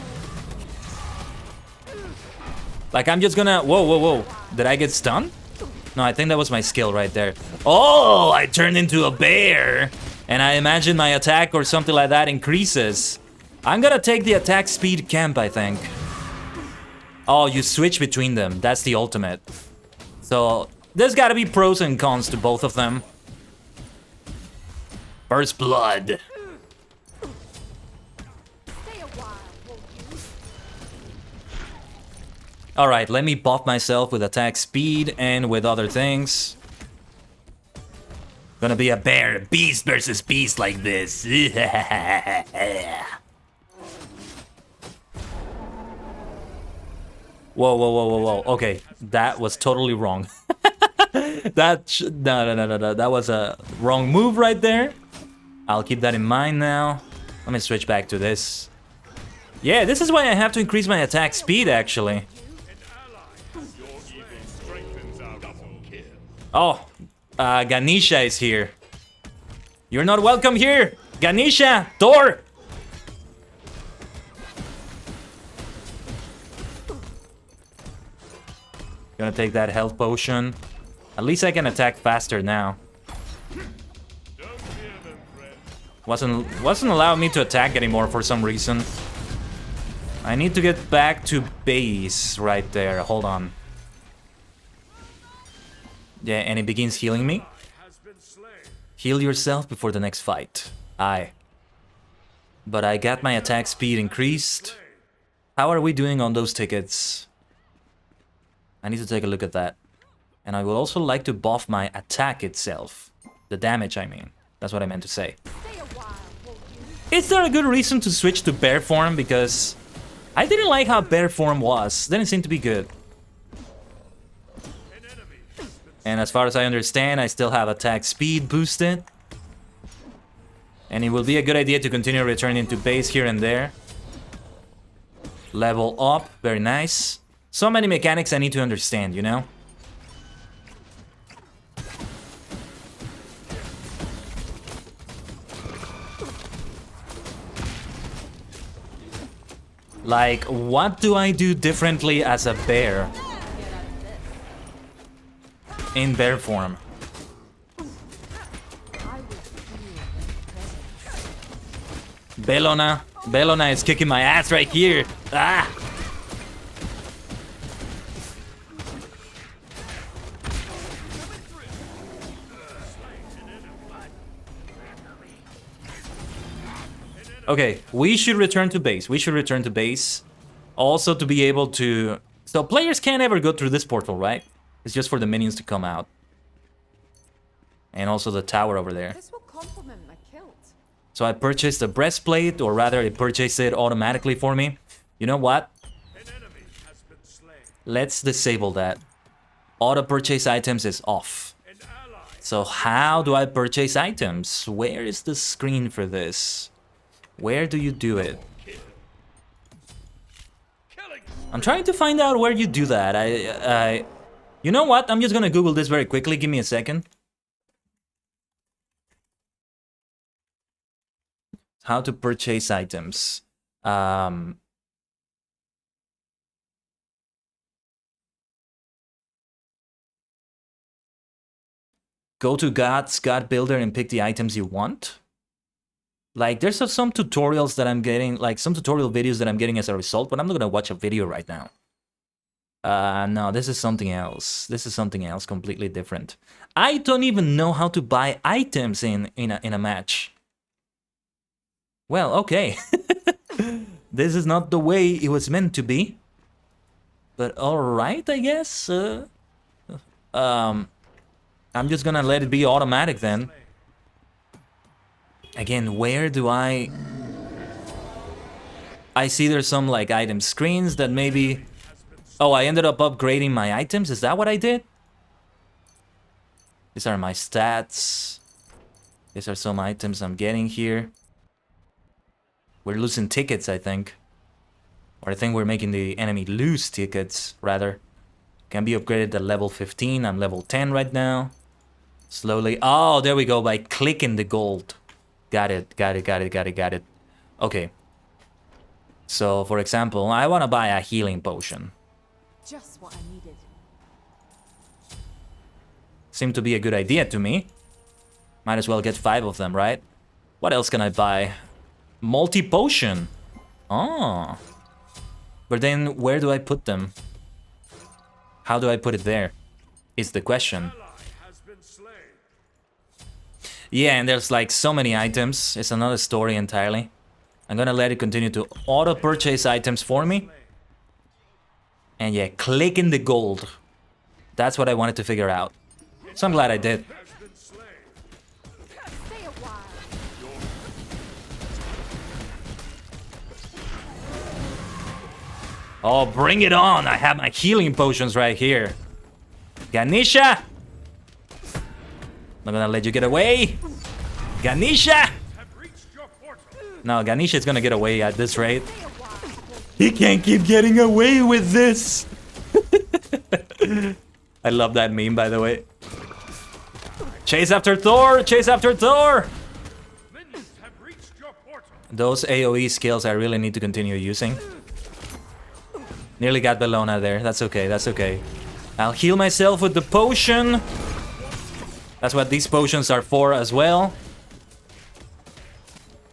Like, I'm just gonna... Whoa, whoa, whoa. Did I get stunned? No, I think that was my skill right there. Oh, I turned into a bear. And I imagine my attack or something like that increases. I'm gonna take the attack speed camp, I think. Oh, you switch between them. That's the ultimate. So, there's gotta be pros and cons to both of them. First blood. Stay a while, won't you? Alright, let me buff myself with attack speed and with other things. Gonna be a bear, beast versus beast like this. Whoa, whoa, whoa, whoa, whoa. Okay, that was totally wrong. That was a wrong move right there. I'll keep that in mind now. Let me switch back to this. Yeah, this is why I have to increase my attack speed, actually. Oh, Ganesha is here. You're not welcome here, Ganesha. Door. Gonna take that health potion. At least I can attack faster now. Wasn't allowing me to attack anymore for some reason. I need to get back to base right there. Hold on. Yeah, and it begins healing me. Heal yourself before the next fight. Aye. But I got my attack speed increased. How are we doing on those tickets? I need to take a look at that. And I would also like to buff my attack itself. The damage, I mean. That's what I meant to say. Is there a good reason to switch to bear form? Because I didn't like how bear form was. Didn't seem to be good. And as far as I understand, I still have attack speed boosted. And it will be a good idea to continue returning to base here and there. Level up, very nice. So many mechanics I need to understand, you know? Like, what do I do differently as a bear? In bear form. Bellona is kicking my ass right here. Ah! Okay, we should return to base. We should return to base. Also to be able to... So players can't ever go through this portal, right? It's just for the minions to come out. And also the tower over there. This will complement my kilt. So I purchased a breastplate, or rather it purchased it automatically for me. You know what? Let's disable that. Auto purchase items is off. So how do I purchase items? Where is the screen for this? Where do you do it? I'm trying to find out where you do that. You know what? I'm just gonna Google this very quickly. Give me a second. How to purchase items. Go to God Builder and pick the items you want. Like, there's some tutorials that I'm getting, like some tutorial videos that I'm getting as a result, but I'm not gonna watch a video right now. No, this is something else. This is something else completely different. I don't even know how to buy items in a match. Well, okay. This is not the way it was meant to be. But alright, I guess. I'm just gonna let it be automatic then. Again, where do I see there's some like item screens that maybe... Oh, I ended up upgrading my items. Is that what I did? These are my stats. These are some items I'm getting here. We're losing tickets, I think. Or I think we're making the enemy lose tickets, rather. Can be upgraded at level 15. I'm level 10 right now. Slowly. Oh, there we go, by clicking the gold. Got it. Okay. So, for example, I want to buy a healing potion. Just what I needed. Seemed to be a good idea to me. Might as well get 5 of them, right? What else can I buy? Multi-potion. Oh. But then, where do I put them? How do I put it there? Is the question. Yeah, and there's like so many items. It's another story entirely. I'm gonna let it continue to auto-purchase items for me. And yeah, click in the gold. That's what I wanted to figure out. So I'm glad I did. Stay a while. Oh, bring it on! I have my healing potions right here. Ganesha! Not gonna let you get away. Ganesha! Have reached your portal. No, Ganesha is gonna get away at this rate. He can't keep getting away with this. I love that meme, by the way. Chase after Thor! Chase after Thor! Minions have reached your portal. Those AoE skills I really need to continue using. Nearly got Bellona there. That's okay, that's okay. I'll heal myself with the potion. That's what these potions are for as well.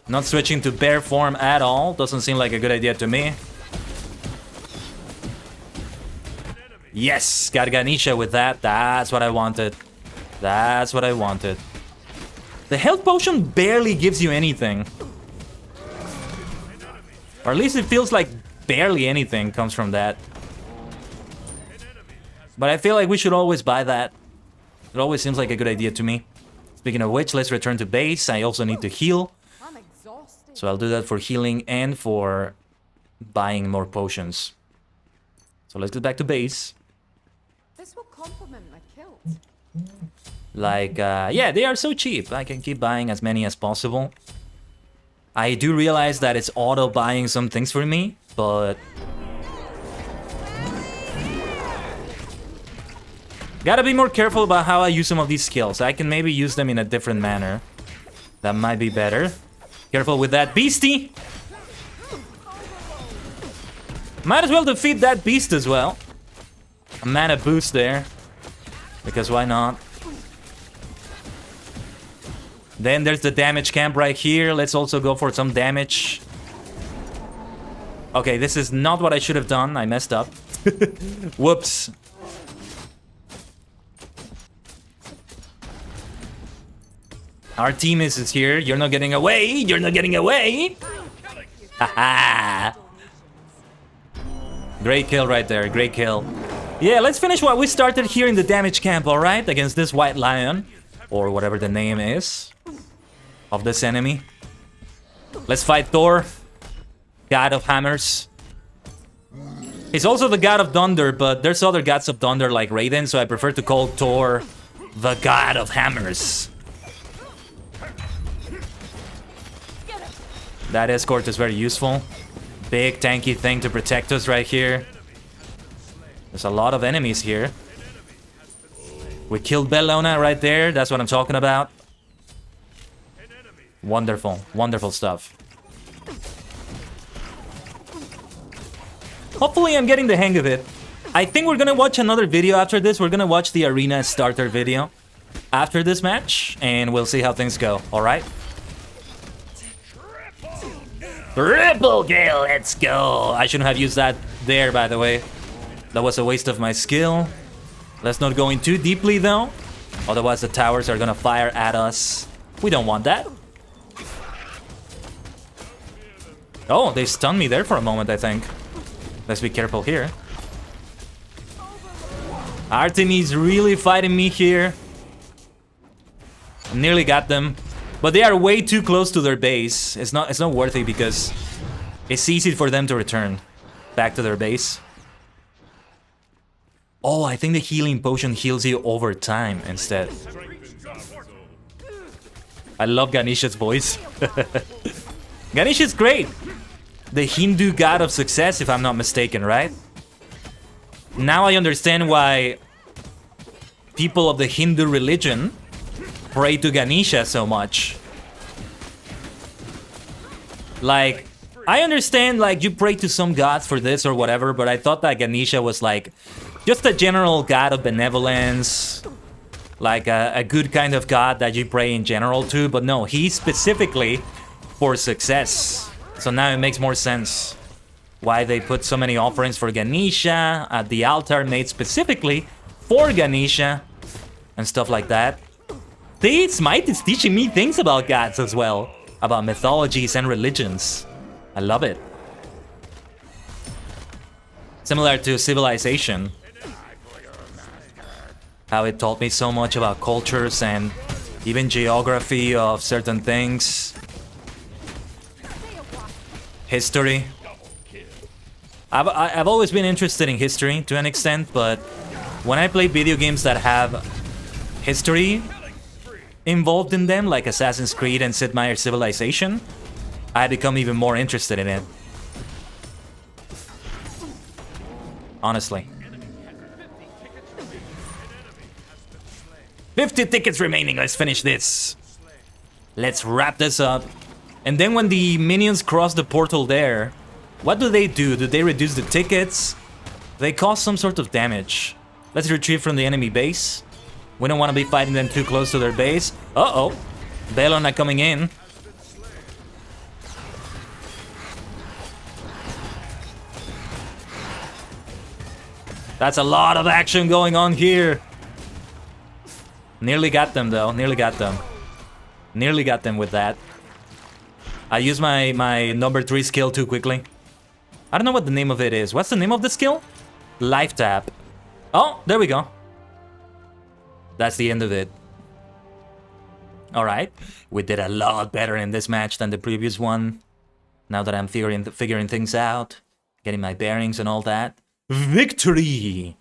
Not switching to bear form at all. Doesn't seem like a good idea to me. Yes! Got Ganesha with that. That's what I wanted. That's what I wanted. The health potion barely gives you anything. Or at least it feels like barely anything comes from that. But I feel like we should always buy that. It always seems like a good idea to me. Speaking of which, let's return to base. I also need to heal. I'm exhausted. So I'll do that for healing and for buying more potions. So let's get back to base. This will complement my kilt. Like, yeah, they are so cheap. I can keep buying as many as possible. I do realize that it's auto-buying some things for me, but... Gotta be more careful about how I use some of these skills. I can maybe use them in a different manner. That might be better. Careful with that beastie! Might as well defeat that beast as well. A mana boost there. Because why not? Then there's the damage camp right here. Let's also go for some damage. Okay, this is not what I should have done. I messed up. Whoops. Our team is here. You're not getting away. You're not getting away. Haha. Great kill right there. Great kill. Yeah, let's finish what we started here in the damage camp, alright? Against this white lion. Or whatever the name is of this enemy. Let's fight Thor. God of Hammers. He's also the God of Thunder, but there's other gods of Thunder like Raiden, so I prefer to call Thor the God of Hammers. That escort is very useful. Big tanky thing to protect us right here. There's a lot of enemies here. We killed Bellona right there. That's what I'm talking about. Wonderful. Wonderful stuff. Hopefully I'm getting the hang of it. I think we're gonna watch another video after this. We're gonna watch the arena starter video after this match, and we'll see how things go. Alright? Triple kill, let's go! I shouldn't have used that there, by the way. That was a waste of my skill. Let's not go in too deeply, though. Otherwise, the towers are gonna fire at us. We don't want that. Oh, they stunned me there for a moment, I think. Let's be careful here. Artemis really fighting me here. Nearly got them. But they are way too close to their base. It's not worthy because it's easy for them to return back to their base. Oh, I think the healing potion heals you over time instead. I love Ganesha's voice. Ganesha's great. The Hindu god of success, if I'm not mistaken, right? Now I understand why people of the Hindu religion pray to Ganesha so much. Like, I understand, like, you pray to some gods for this or whatever, but I thought that Ganesha was, like, just a general god of benevolence. Like, a good kind of god that you pray in general to. But no, he's specifically for success. So now it makes more sense why they put so many offerings for Ganesha at the altar made specifically for Ganesha and stuff like that. SMITE is teaching me things about gods as well, about mythologies and religions. I love it. Similar to Civilization, how it taught me so much about cultures and even geography of certain things. History. I've always been interested in history to an extent, but when I play video games that have history, involved in them, like Assassin's Creed and Sid Meier's Civilization, I become even more interested in it. Honestly. 50 tickets remaining. Let's finish this. Let's wrap this up. And then when the minions cross the portal there, what do? Do they reduce the tickets? They cause some sort of damage. Let's retrieve from the enemy base. We don't want to be fighting them too close to their base. Uh-oh. Bellona coming in. That's a lot of action going on here. Nearly got them, though. Nearly got them. Nearly got them with that. I used my number 3 skill too quickly. I don't know what the name of it is. What's the name of the skill? Life tap. Oh, there we go. That's the end of it. Alright. We did a lot better in this match than the previous one. Now that I'm figuring things out. Getting my bearings and all that. Victory!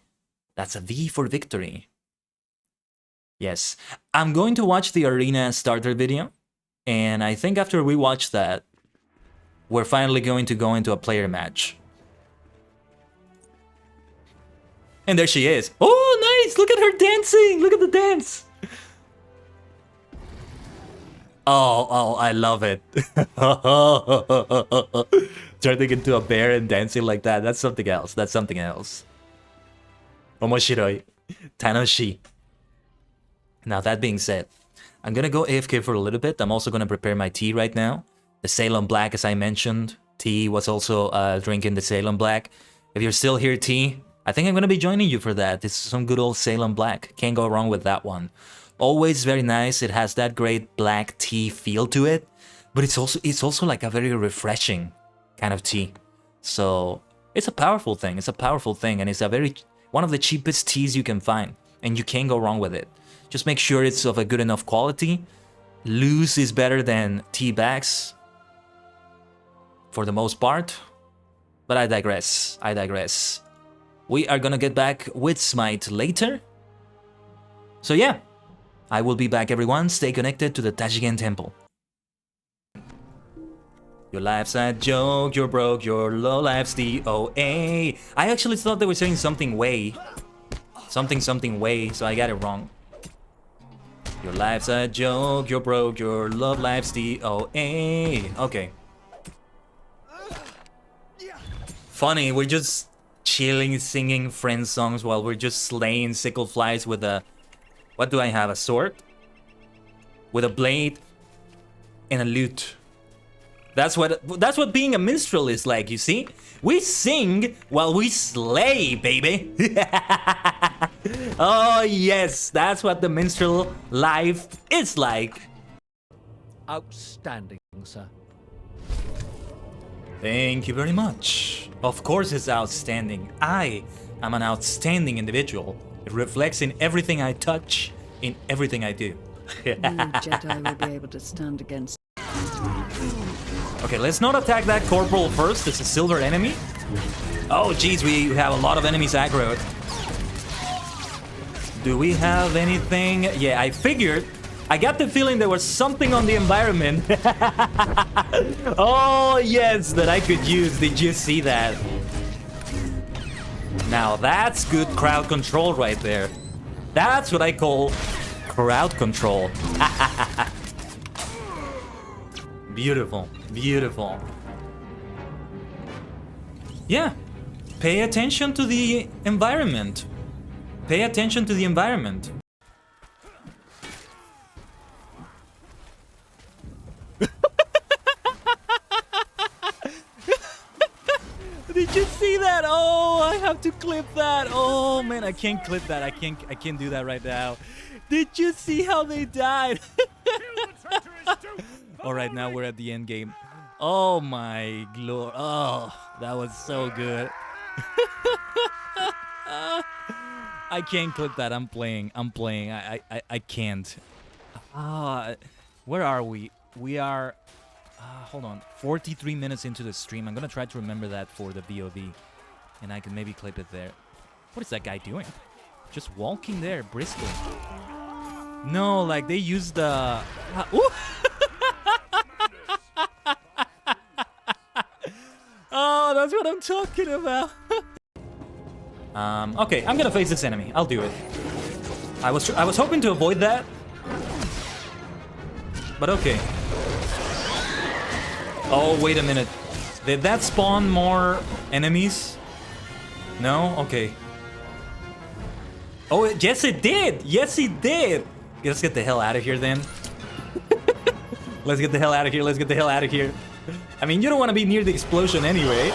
That's a V for victory. Yes. I'm going to watch the arena starter video. And I think after we watch that, we're finally going to go into a player match. And there she is. Oh, nice! Look at her dancing! Look at the dance! Oh, I love it. Turning into a bear and dancing like that. That's something else. That's something else. Omoshiroi. Tanoshii. Now, that being said, I'm gonna go AFK for a little bit. I'm also gonna prepare my tea right now. The Ceylon Black, as I mentioned. Tea was also drinking the Ceylon Black. If you're still here, Tea, I think I'm gonna be joining you for that. It's some good old Ceylon Black. Can't go wrong with that one. Always very nice. It has that great black tea feel to it, but it's also like a very refreshing kind of tea. So it's a powerful thing. It's a powerful thing, and it's one of the cheapest teas you can find, and you can't go wrong with it. Just make sure it's of a good enough quality. Loose is better than tea bags for the most part, but I digress. I digress. We are gonna get back with Smite later. So yeah. I will be back, everyone. Stay connected to the Tajigen Temple. Your life's a joke, you're broke, your low life's DOA. I actually thought they were saying something way. Something way, so I got it wrong. Your life's a joke, you're broke, your love life's DOA. Okay. Funny, we're just chilling, singing friend songs while we're just slaying sickle flies with a... What do I have? A sword? With a blade and a lute. That's what being a minstrel is like, you see? We sing while we slay, baby. Oh yes, that's what the minstrel life is like. Outstanding, sir. Thank you very much. Of course it's outstanding. I am an outstanding individual. It reflects in everything I touch, in everything I do. No Jedi will be able to stand against. Okay, let's not attack that corporal first. It's a silver enemy. Oh, geez, we have a lot of enemies aggroed. Do we have anything? Yeah, I figured. I got the feeling there was something on the environment. Oh, yes, that I could use. Did you see that? Now that's good crowd control right there. That's what I call crowd control. Beautiful, beautiful. Yeah, pay attention to the environment. Pay attention to the environment. Did you see that? Oh, I have to clip that. Oh man, I can't clip that. I can't do that right now. Did you see how they died? All right, now we're at the end game. Oh my glory. Oh, that was so good. I can't clip that. I'm playing. I can't. Where are we? We are hold on, 43 minutes into the stream. I'm gonna try to remember that for the VOD, and I can maybe clip it there. What is that guy doing? Just walking there briskly. No, like they used the... Ooh! Oh, that's what I'm talking about. Okay, I'm gonna face this enemy. I'll do it. I was hoping to avoid that, but okay. Oh, wait a minute. Did that spawn more enemies? No? Okay. Oh, yes it did! Yes it did! Let's get the hell out of here then. Let's get the hell out of here. Let's get the hell out of here. I mean, you don't want to be near the explosion anyway.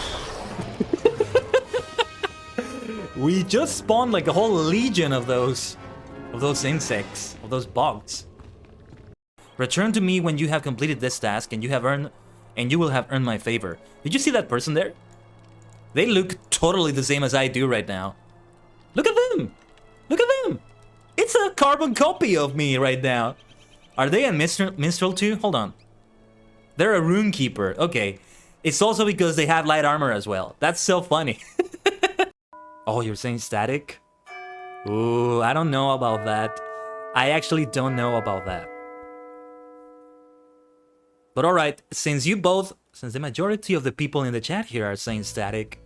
We just spawned like a whole legion of those insects, of those bugs. Return to me when you have completed this task and you will have earned my favor. Did you see that person there? They look totally the same as I do right now. Look at them! Look at them! It's a carbon copy of me right now. Are they a minstrel too? Hold on. They're a rune keeper. Okay. It's also because they have light armor as well. That's so funny. Oh, you're saying static? Ooh, I don't know about that. I actually don't know about that. But alright, since the majority of the people in the chat here are saying static.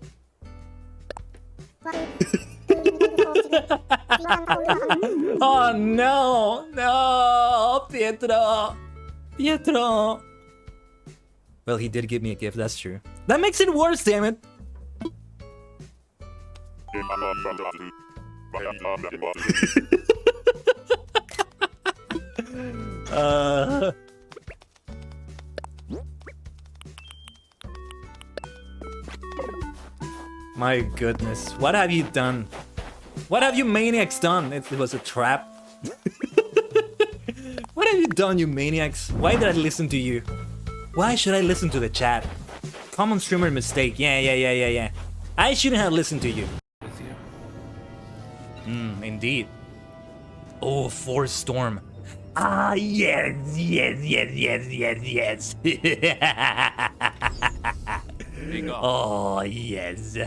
Oh no, no, Pietro. Pietro. Well, he did give me a gift, that's true. That makes it worse, damn it. My goodness, what have you done? What have you maniacs done? It was a trap. What have you done, you maniacs? Why did I listen to you? Why should I listen to the chat? Common streamer mistake. Yeah. I shouldn't have listened to you. Indeed. Oh, Force Storm. Ah, yes. Oh, yes.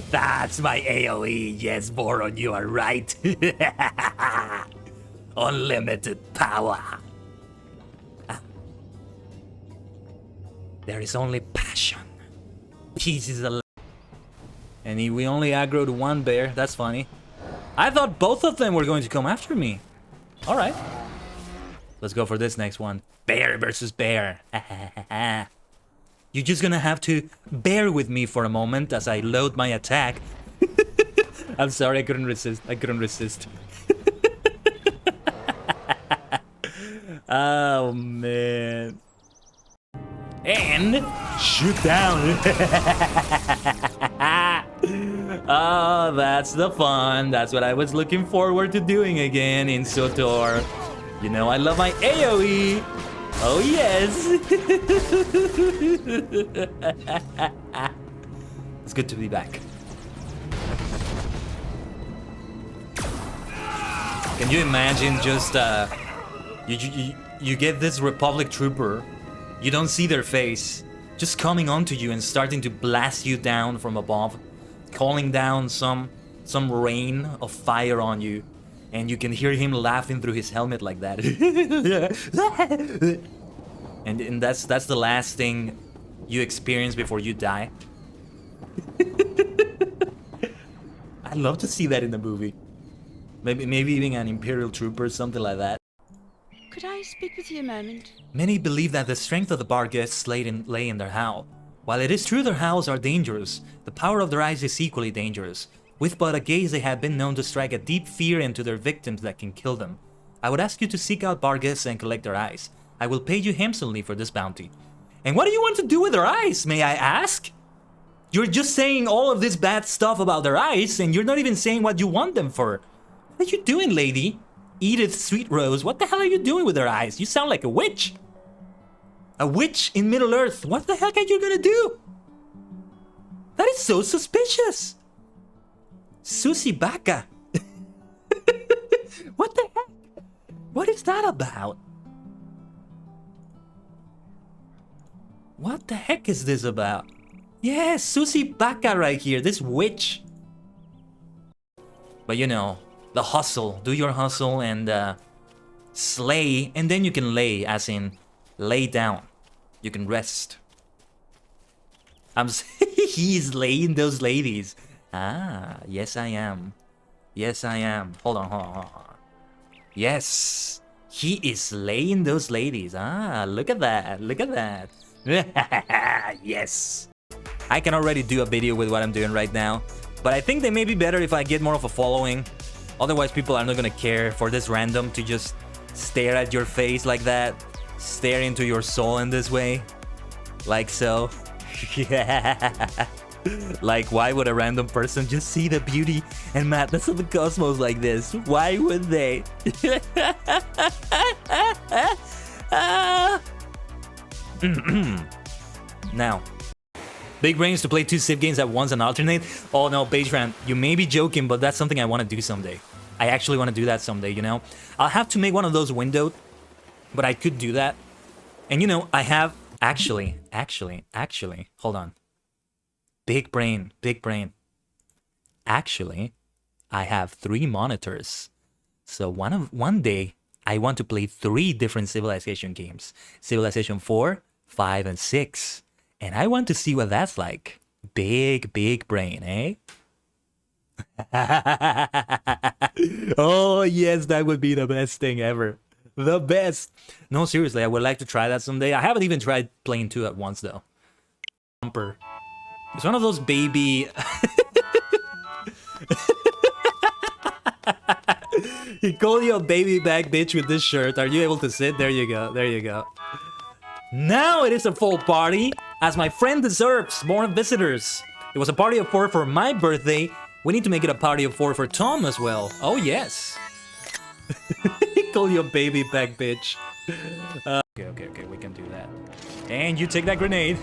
That's my AoE. Yes, Boron, you are right. Unlimited power. There is only passion. Peace is alive. And we only aggroed one bear. That's funny. I thought both of them were going to come after me. Alright. Let's go for this next one. Bear versus bear. You're just gonna have to bear with me for a moment as I load my attack. I'm sorry, I couldn't resist. Oh, man. And shoot down. Oh, that's the fun. That's what I was looking forward to doing again in SWTOR. You know I love my AoE. Oh yes. It's good to be back. Can you imagine just you get this Republic trooper, you don't see their face, just coming onto you and starting to blast you down from above, calling down some rain of fire on you, and you can hear him laughing through his helmet like that. and that's the last thing you experience before you die. I'd love to see that in the movie. Maybe even an Imperial trooper, something like that. Could I speak with you a moment? Many believe that the strength of the Barghest lay in their howl. While it is true their howls are dangerous, the power of their eyes is equally dangerous. With but a gaze, they have been known to strike a deep fear into their victims that can kill them. I would ask you to seek out Barghests and collect their eyes. I will pay you handsomely for this bounty. And what do you want to do with their eyes, may I ask? You're just saying all of this bad stuff about their eyes, and you're not even saying what you want them for. What are you doing, lady? Edith Sweet Rose, what the hell are you doing with her eyes? You sound like a witch. A witch in Middle-earth. What the heck are you gonna do? That is so suspicious. Susie Baka. What the heck? What is that about? What the heck is this about? Yes, Susie Baka right here, this witch. But you know, the hustle. Do your hustle and slay, and then you can lay, as in lay down. You can rest. He's laying those ladies. Ah, yes I am. Yes I am. Hold on. Yes, he is laying those ladies. Ah, look at that. Look at that. Yes. I can already do a video with what I'm doing right now, but I think they may be better if I get more of a following. Otherwise, people are not gonna care for this random to just stare at your face like that, stare into your soul in this way, like so. Like, why would a random person just see the beauty and madness of the cosmos like this? Why would they? Now, big brains to play 2 Civ games at once and alternate? Oh no, Beijran, you may be joking, but that's something I want to do someday. I actually want to do that someday, you know? I'll have to make one of those windowed, but I could do that. And you know, I have actually, hold on. Big brain. Actually, I have 3 monitors. So one day, I want to play 3 different Civilization games. Civilization 4, 5, and 6. And I want to see what that's like. Big brain, eh? Oh, yes, that would be the best thing ever. The best. No, seriously, I would like to try that someday. I haven't even tried playing 2 at once, though. Bumper. It's one of those baby... He called you a baby back bitch with this shirt. Are you able to sit? There you go. There you go. Now it is a full party, as my friend deserves. More visitors. It was a party of 4 for my birthday. We need to make it a party of 4 for Tom as well. Oh, yes. He called you a baby back bitch. Okay, we can do that. And you take that grenade.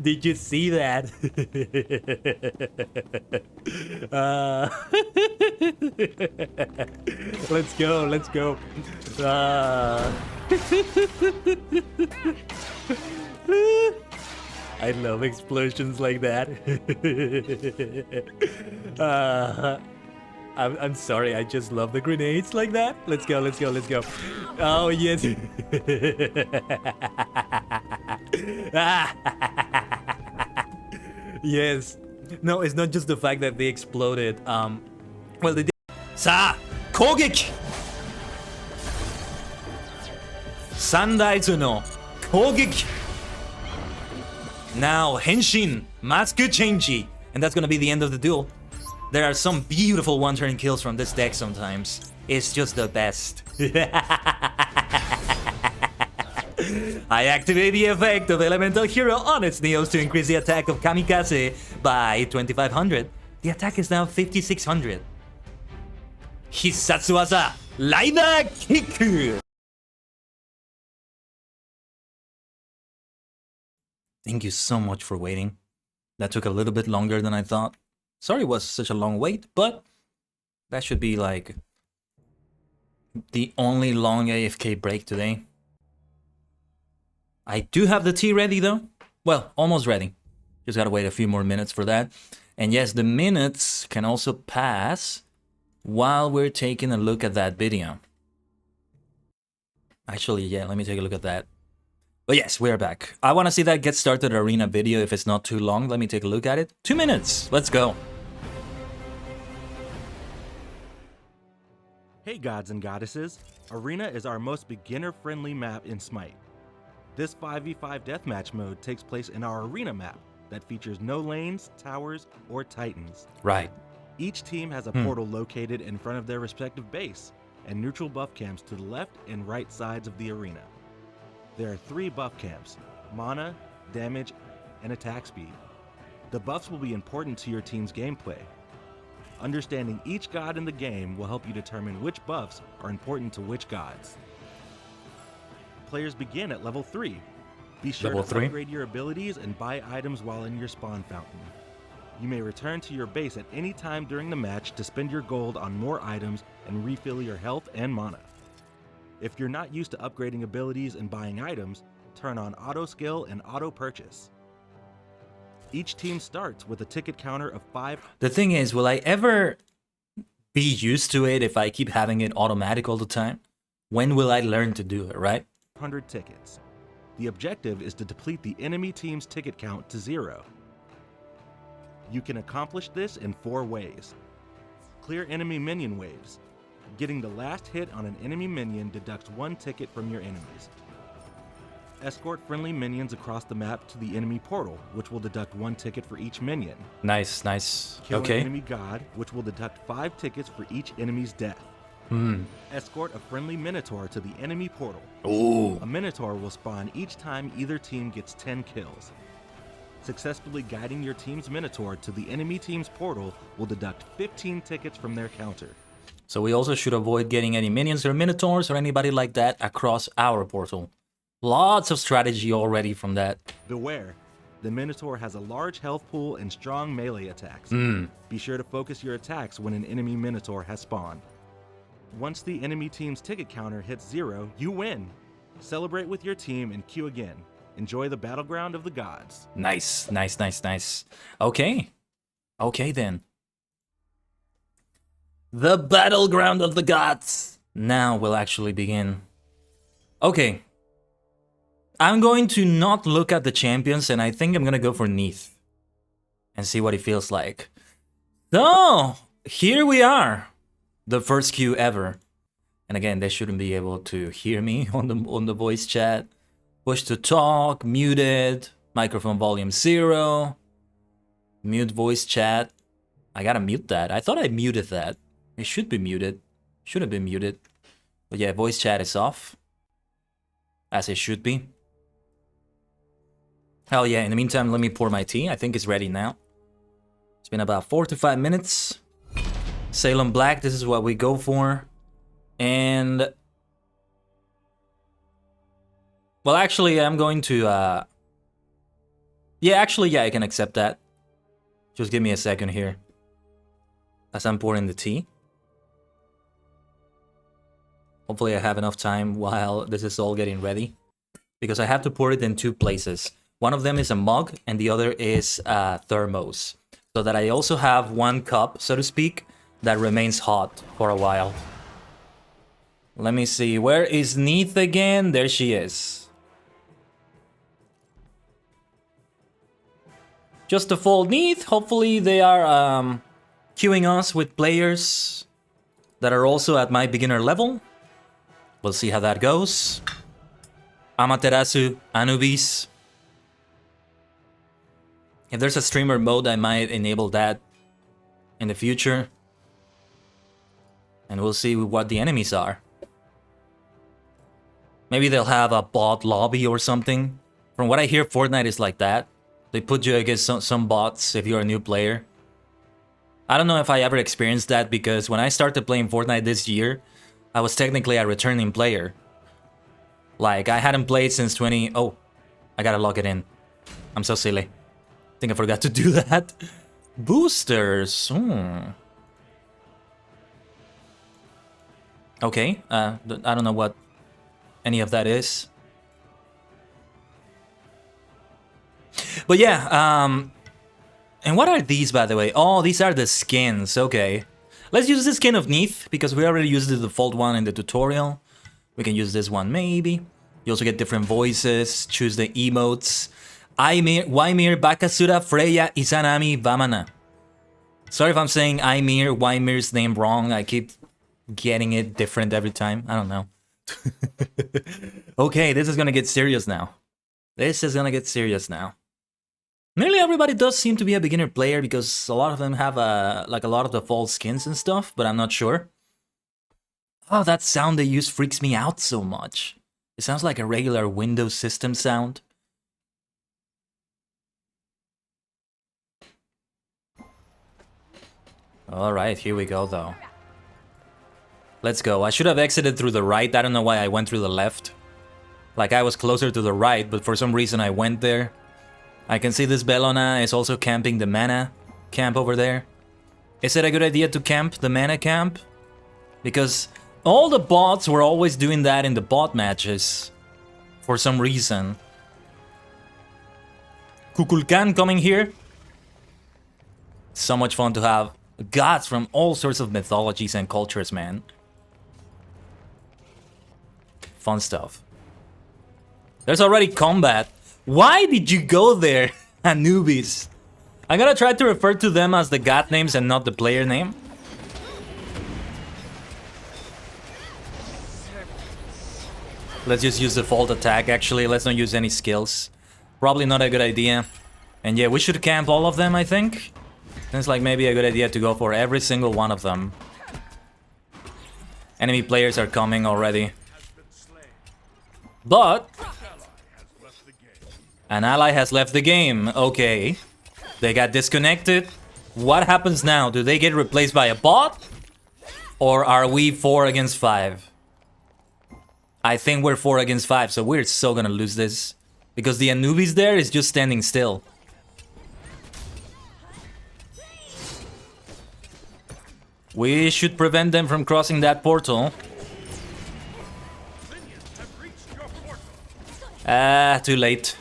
Did you see that? Let's go. I love explosions like that. I'm sorry, I just love the grenades like that. Let's go. Oh, yes. Yes. No, it's not just the fact that they exploded. Well, they did. Sa! Kogeki! Sandaitsu no Kogeki! Now, Henshin, Mask Change. And that's gonna be the end of the duel. There are some beautiful one-turn kills from this deck sometimes. It's just the best. I activate the effect of Elemental Hero on its Neos to increase the attack of Kamikaze by 2500. The attack is now 5600. Hissatsu Waza, Rider Kick! Thank you so much for waiting. That took a little bit longer than I thought. Sorry it was such a long wait, but that should be like the only long AFK break today. I do have the tea ready though. Well, almost ready. Just gotta wait a few more minutes for that. And yes, the minutes can also pass while we're taking a look at that video. Actually, yeah, let me take a look at that. But yes, we're back. I want to see that Get Started Arena video if it's not too long. Let me take a look at it. 2 minutes. Let's go. Hey gods and goddesses. Arena is our most beginner-friendly map in SMITE. This 5v5 deathmatch mode takes place in our arena map that features no lanes, towers, or titans. Right. Each team has a portal located in front of their respective base, and neutral buff camps to the left and right sides of the arena. There are 3 buff camps: mana, damage, and attack speed. The buffs will be important to your team's gameplay. Understanding each god in the game will help you determine which buffs are important to which gods. Players begin at level 3. Be sure to upgrade your abilities and buy items while in your spawn fountain. You may return to your base at any time during the match to spend your gold on more items and refill your health and mana. If you're not used to upgrading abilities and buying items, turn on auto skill and auto purchase. Each team starts with a ticket counter of 5. The thing is, will I ever be used to it if I keep having it automatic all the time? When will I learn to do it, right? 100 tickets. The objective is to deplete the enemy team's ticket count to 0. You can accomplish this in 4 ways. Clear enemy minion waves. Getting the last hit on an enemy minion deducts 1 ticket from your enemies. Escort friendly minions across the map to the enemy portal, which will deduct 1 ticket for each minion. Nice, nice. Kill Okay. an enemy god, which will deduct 5 tickets for each enemy's death. Escort a friendly minotaur to the enemy portal. Ooh. A minotaur will spawn each time either team gets 10 kills. Successfully guiding your team's minotaur to the enemy team's portal will deduct 15 tickets from their counter. So we also should avoid getting any minions or minotaurs or anybody like that across our portal. Lots of strategy already from that. Beware, the minotaur has a large health pool and strong melee attacks. Be sure to focus your attacks when an enemy minotaur has spawned. Once the enemy team's ticket counter hits 0, you win. Celebrate with your team and queue again. Enjoy the battleground of the gods. Nice, nice, nice, nice. Okay. Okay then. The battleground of the gods. Now will actually begin. Okay. I'm going to not look at the champions, and I think I'm gonna go for Neath. And see what it feels like. So, here we are. The first queue ever. And again, they shouldn't be able to hear me on the voice chat. Push to talk, muted, microphone volume 0. Mute voice chat. I gotta mute that. I thought I muted that. It should be muted. Should have been muted. But yeah, voice chat is off. As it should be. Hell yeah, in the meantime, let me pour my tea. I think it's ready now. It's been about 4 to 5 minutes. Salem Black, this is what we go for. And... well, actually, I'm going to... yeah, actually, yeah, I can accept that. Just give me a second here. As I'm pouring the tea. Hopefully I have enough time while this is all getting ready. Because I have to pour it in 2 places. One of them is a mug, and the other is thermos. So that I also have 1 cup, so to speak, that remains hot for a while. Let me see, where is Neath again? There she is. Just a full Neath. Hopefully they are queuing us with players that are also at my beginner level. We'll see how that goes. Amaterasu, Anubis. If there's a streamer mode, I might enable that in the future. And we'll see what the enemies are. Maybe they'll have a bot lobby or something. From what I hear, Fortnite is like that. They put you against some bots if you're a new player. I don't know if I ever experienced that because when I started playing Fortnite this year, I was technically a returning player. Like, I hadn't played since 20... oh, I gotta log it in. I'm so silly. I think I forgot to do that. Boosters. Okay, I don't know what any of that is. But yeah, and what are these, by the way? Oh, these are the skins, okay. Let's use the skin of Neath, because we already used the default one in the tutorial. We can use this one, maybe. You also get different voices, choose the emotes. Ymir, Bakasura, Freya, Izanami, Vamana. Sorry if I'm saying Ymir's name wrong. I keep getting it different every time. I don't know. Okay, this is gonna get serious now. This is gonna get serious now. Nearly everybody does seem to be a beginner player because a lot of them have like a lot of default skins and stuff, but I'm not sure. Oh, that sound they use freaks me out so much. It sounds like a regular Windows system sound. Alright, here we go though. Let's go. I should have exited through the right. I don't know why I went through the left. Like I was closer to the right, but for some reason I went there. I can see this Bellona is also camping the mana camp over there. Is it a good idea to camp the mana camp? Because all the bots were always doing that in the bot matches. For some reason. Kukulkan coming here. so much fun to have gods from all sorts of mythologies and cultures, man. Fun stuff. There's already combat. Why did you go there, Anubis? I'm gonna try to refer to them as the god names and not the player name. Let's just use default attack, actually. Let's not use any skills. Probably not a good idea. And yeah, we should camp all of them, I think. Seems like maybe a good idea to go for every single one of them. Enemy players are coming already. But an ally has left the game. Okay. They got disconnected. What happens now? Do they get replaced by a bot? Or are we 4 against 5? I think we're 4 against 5, so we're so gonna lose this. Because the Anubis there is just standing still. We should prevent them from crossing that portal. Too late.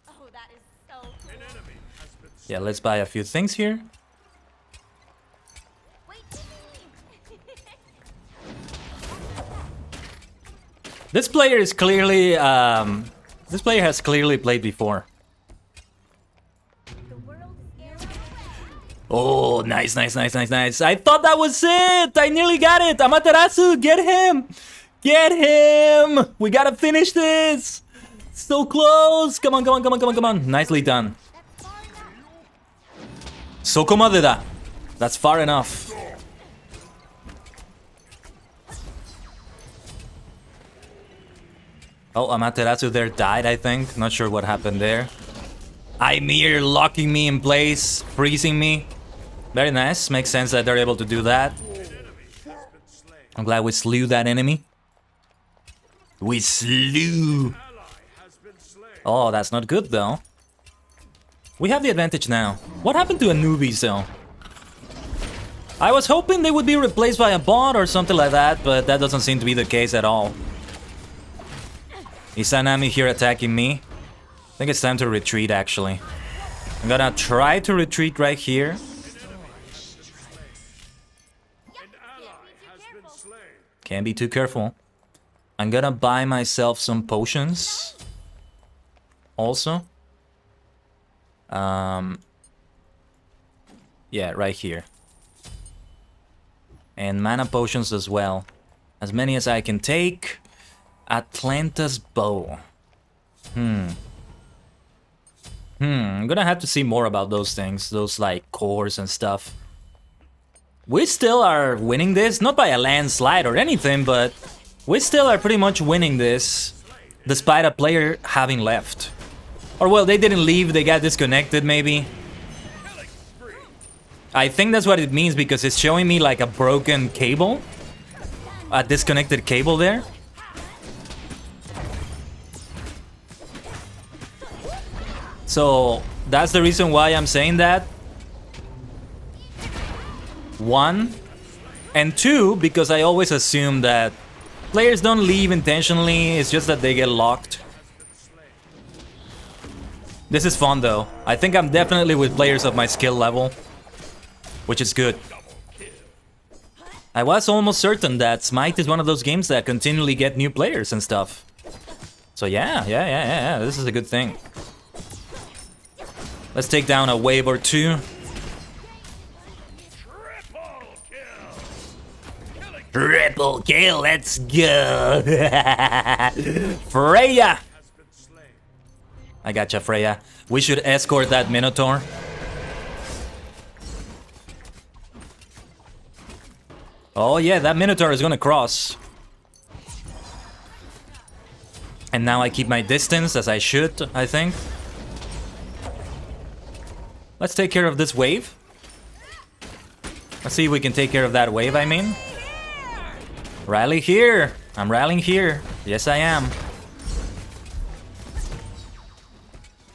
Oh, that is so cool. Yeah, let's buy a few things here. This player is clearly, this player has clearly played before. Oh, nice, nice, nice, nice, nice. I thought that was it. I nearly got it. Amaterasu, get him. Get him. We gotta finish this. So close. Come on, come on, come on, come on, come on. Nicely done. Sokomadeda. That's far enough. Oh, Amaterasu there died, I think. Not sure what happened there. Ymir locking me in place, freezing me. Very nice. Makes sense that they're able to do that. I'm glad we slew that enemy. We slew. Oh, that's not good though. We have the advantage now. What happened to Anubis though? I was hoping they would be replaced by a bot or something like that, but that doesn't seem to be the case at all. Izanami here attacking me. I think it's time to retreat actually. I'm gonna try to retreat right here. Can't be too careful. I'm gonna buy myself some potions. Also. Yeah, right here. And mana potions as well. As many as I can take. Atlanta's bow. I'm gonna have to see more about those things. Those like cores and stuff. We still are winning this, not by a landslide or anything, but we still are pretty much winning this, despite a player having left. Or well, they didn't leave, they got disconnected maybe. I think that's what it means because it's showing me like a broken cable. A disconnected cable there. So that's the reason why I'm saying that. 1 and 2, because I always assume that players don't leave intentionally, it's just that they get locked. This is fun though. I think I'm definitely with players of my skill level, which is good. I was almost certain that Smite is one of those games that continually get new players and stuff. So yeah, this is a good thing. Let's take down a wave or 2. Triple kill, let's go! Freya! I gotcha, Freya. We should escort that Minotaur. Oh yeah, that Minotaur is gonna cross. And now I keep my distance, as I should, I think. Let's take care of this wave. Let's see if we can take care of that wave, I mean. Rally here! I'm rallying here. Yes, I am.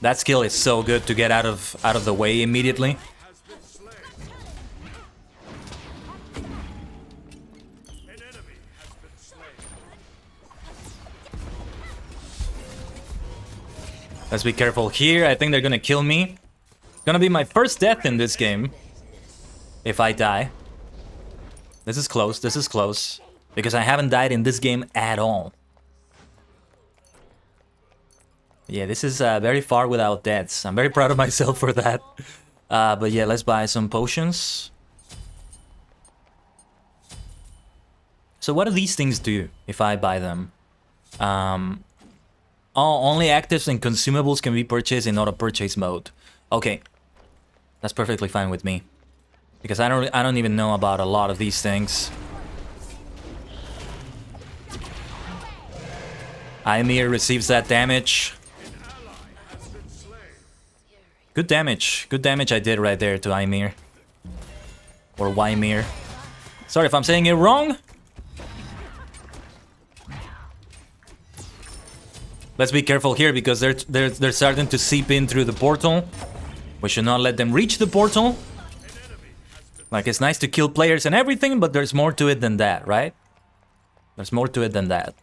That skill is so good to get out of the way immediately. Let's be careful here. I think they're gonna kill me. Gonna be my first death in this game. If I die. This is close, this is close. Because I haven't died in this game at all. Yeah, this is very far without deaths. I'm very proud of myself for that. But yeah, let's buy some potions. So what do these things do if I buy them? Oh, only actives and consumables can be purchased in auto purchase mode. Okay, that's perfectly fine with me, because I don't even know about a lot of these things. Ymir receives that damage. Good damage I did right there to Ymir. Or Ymir. Sorry if I'm saying it wrong. Let's be careful here because they're starting to seep in through the portal. We should not let them reach the portal. Like, it's nice to kill players and everything, but there's more to it than that, right? There's more to it than that.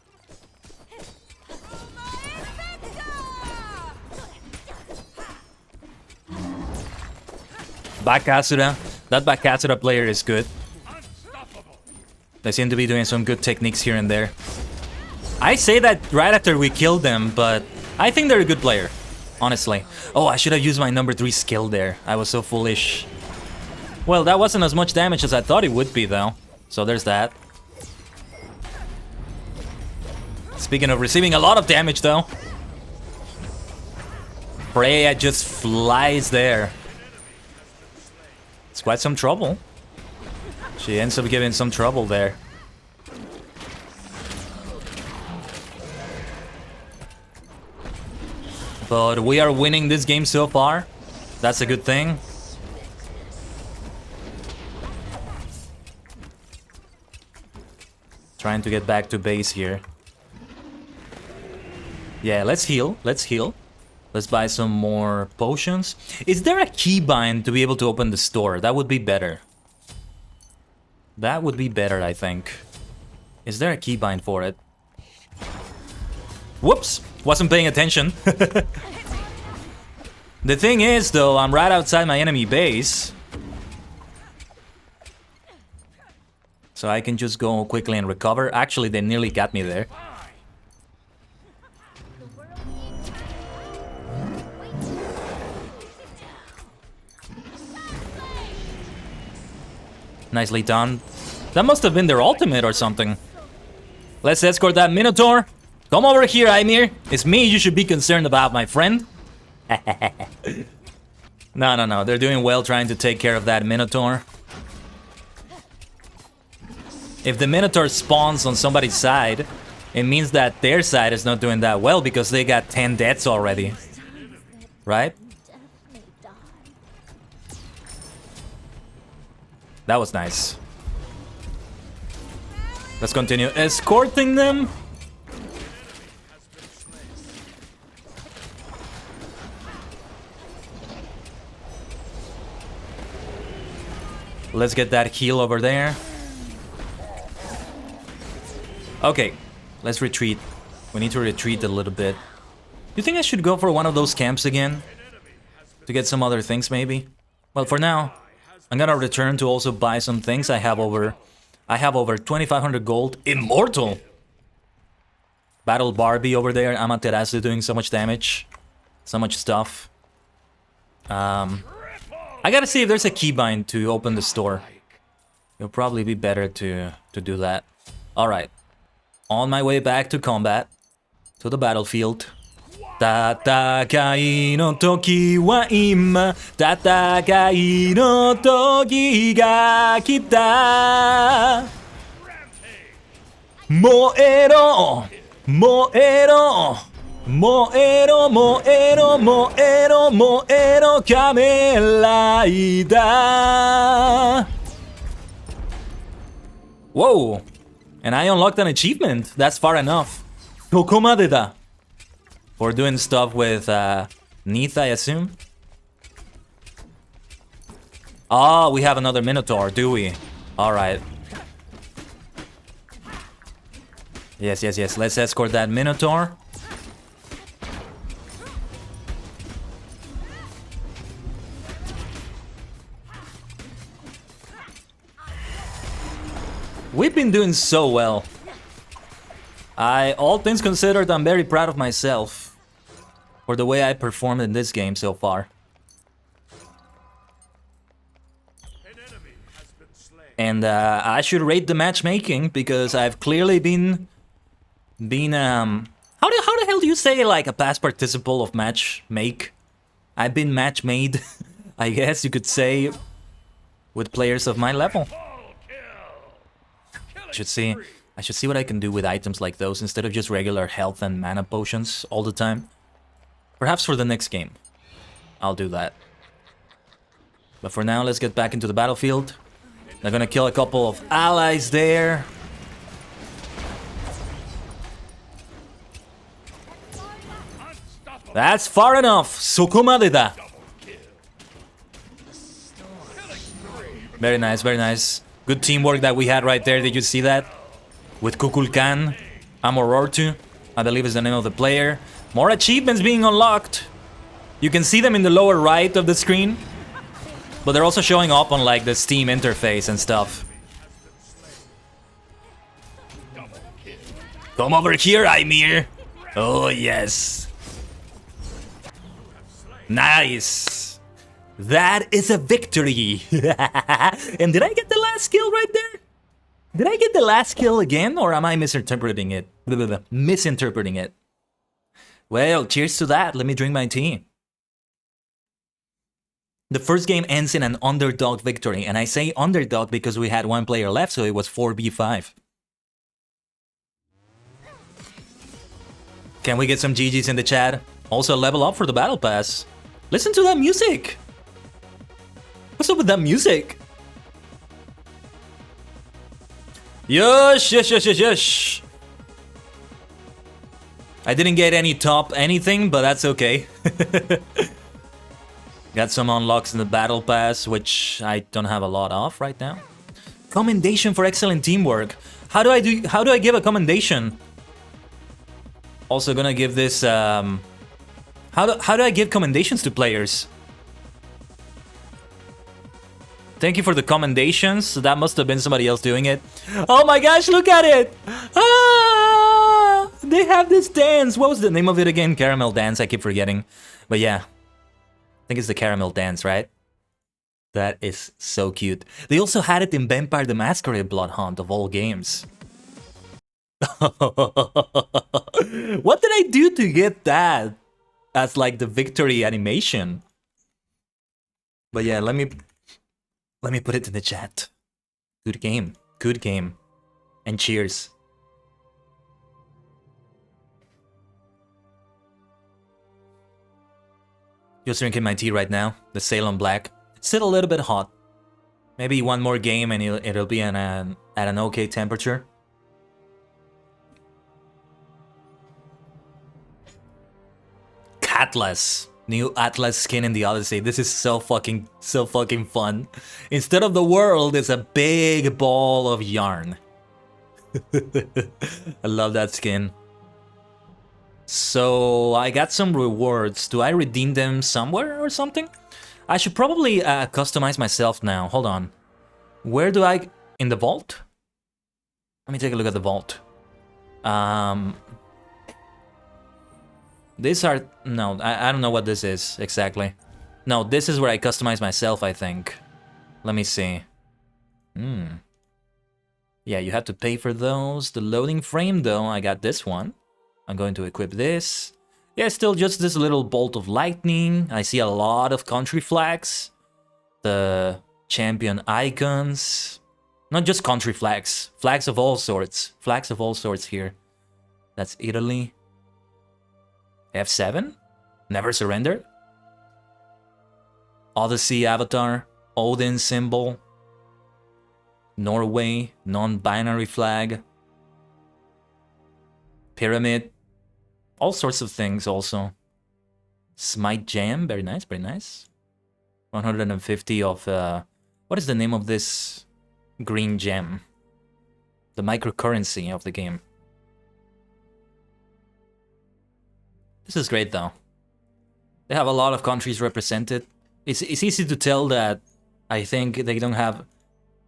Backseating. That Backseating player is good. They seem to be doing some good techniques here and there. I say that right after we killed them, but I think they're a good player, honestly. Oh, I should have used my number 3 skill there. I was so foolish. Well, that wasn't as much damage as I thought it would be, though. So there's that. Speaking of receiving a lot of damage, though. Freya just flies there. It's quite some trouble. She ends up giving some trouble there. But we are winning this game so far. That's a good thing. Trying to get back to base here. Yeah, let's heal. Let's heal. Let's buy some more potions. Is there a keybind to be able to open the store? That would be better. That would be better, I think. Is there a keybind for it? Whoops! Wasn't paying attention. The thing is, though, I'm right outside my enemy base. So I can just go quickly and recover. Actually, they nearly got me there. Nicely done. That must have been their ultimate or something. Let's escort that Minotaur. Come over here, Ymir. It's me you should be concerned about, my friend. No. They're doing well trying to take care of that Minotaur. If the Minotaur spawns on somebody's side, it means that their side is not doing that well because they got 10 deaths already. Right? That was nice. Let's continue escorting them. Let's get that heal over there. Okay, let's retreat. We need to retreat a little bit. You think I should go for one of those camps again? To get some other things, maybe? Well, for now, I'm gonna return to also buy some things. I have over 2,500 gold. Immortal! Battle Barbie over there. Amaterasu doing so much damage. So much stuff. I gotta see if there's a keybind to open the store. It'll probably be better to do that. Alright. On my way back to combat. To the battlefield. Tatakai no toki wa imma. Tatakai no toki ga kita. Moero! Moero! Moero, moero, moero, moero, Kamen Rider. Whoa! And I unlocked an achievement. That's far enough. Tokomade da. For doing stuff with Neath, I assume. Oh, we have another Minotaur, do we? Alright. Yes. Let's escort that Minotaur. We've been doing so well. All things considered, I'm very proud of myself for the way I performed in this game so far. And I should rate the matchmaking because I've clearly been how the hell do you say like a past participle of match make? I've been match made, I guess you could say, with players of my level. I should see what I can do with items like those instead of just regular health and mana potions all the time. Perhaps for the next game, I'll do that. But for now, let's get back into the battlefield. They're gonna kill a couple of allies there. That's far enough. Sukuma dida. Very nice, very nice. Good teamwork that we had right there. Did you see that? With Kukulkan, Amorortu, I believe is the name of the player. More achievements being unlocked. You can see them in the lower right of the screen. But they're also showing up on like the Steam interface and stuff. Come over here, Ymir. Oh, yes. Nice. That is a victory. And did I get the last kill right there? Did I get the last kill again, or am I misinterpreting it? Misinterpreting it. Well, cheers to that. Let me drink my tea. The first game ends in an underdog victory, and I say underdog because we had one player left, so it was 4v5. Can we get some GGs in the chat? Also level up for the battle pass. Listen to that music! What's up with that music? Yush, yush, yush, yush, yush. I didn't get any top anything, but that's okay. Got some unlocks in the battle pass, which I don't have a lot of right now. Commendation for excellent teamwork. How do I give a commendation? Also gonna give this how do I give commendations to players? Thank you for the commendations. That must have been somebody else doing it. Oh my gosh, look at it! Ah! They have this dance. What was the name of it again? Caramel dance, I keep forgetting. But yeah. I think it's the caramel dance, right? That is so cute. They also had it in Vampire the Masquerade Blood Hunt of all games. What did I do to get that as like the victory animation? But yeah, let me put it in the chat. Good game. Good game. And cheers. Just drinking my tea right now. The Ceylon Black. It's still a little bit hot. Maybe one more game and it'll be at an okay temperature. Atlas. New Atlas skin in the Odyssey. This is so fucking fun. Instead of the world, it's a big ball of yarn. I love that skin. So I got some rewards. Do I redeem them somewhere or something? I should probably customize myself now. Hold on. Where do I... In the vault? Let me take a look at the vault. These are... No, I don't know what this is exactly. No, this is where I customize myself, I think. Let me see. Yeah, you have to pay for those. The loading frame, though, I got this one. I'm going to equip this. Yeah, still just this little bolt of lightning. I see a lot of country flags. The champion icons. Not just country flags. Flags of all sorts. Flags of all sorts here. That's Italy. F7? Never surrender? Odyssey avatar. Odin symbol. Norway. Non-binary flag. Pyramid. All sorts of things also. Smite Jam. Very nice, very nice. 150 of... what is the name of this green gem? The microcurrency of the game. This is great though. They have a lot of countries represented. It's easy to tell that I think they don't have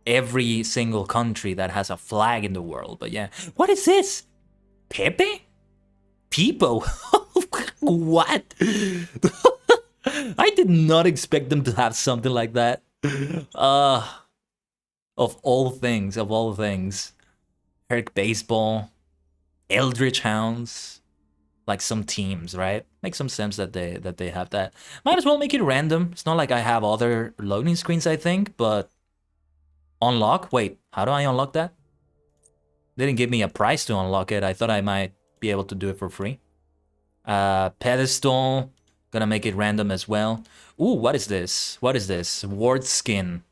every single country that has a flag in the world. But yeah, what is this? Pepe? Peepo? What? I did not expect them to have something like that. Of all things, of all things. Herc Baseball, Eldritch Hounds, like some teams, right? Makes some sense that they have that. Might as well make it random. It's not like I have other loading screens, I think, but unlock? Wait, how do I unlock that? They didn't give me a price to unlock it. I thought I might be able to do it for free. Pedestal, gonna make it random as well. Ooh, what is this? What is this? Ward skin.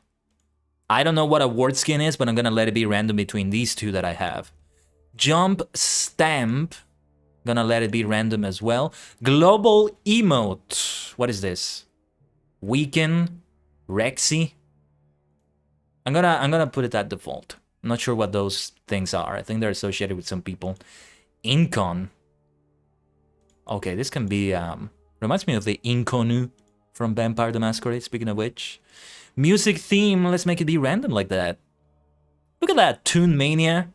I don't know what a ward skin is, but I'm gonna let it be random between these two that I have. Jump stamp, gonna let it be random as well. Global emote. What is this? Weaken, Rexy. I'm gonna put it at default. I'm not sure what those things are. I think they're associated with some people. Incon. Okay, this can be reminds me of the Inconu from Vampire the Masquerade, speaking of which. Music theme, let's make it be random like that. Look at that, Toon Mania.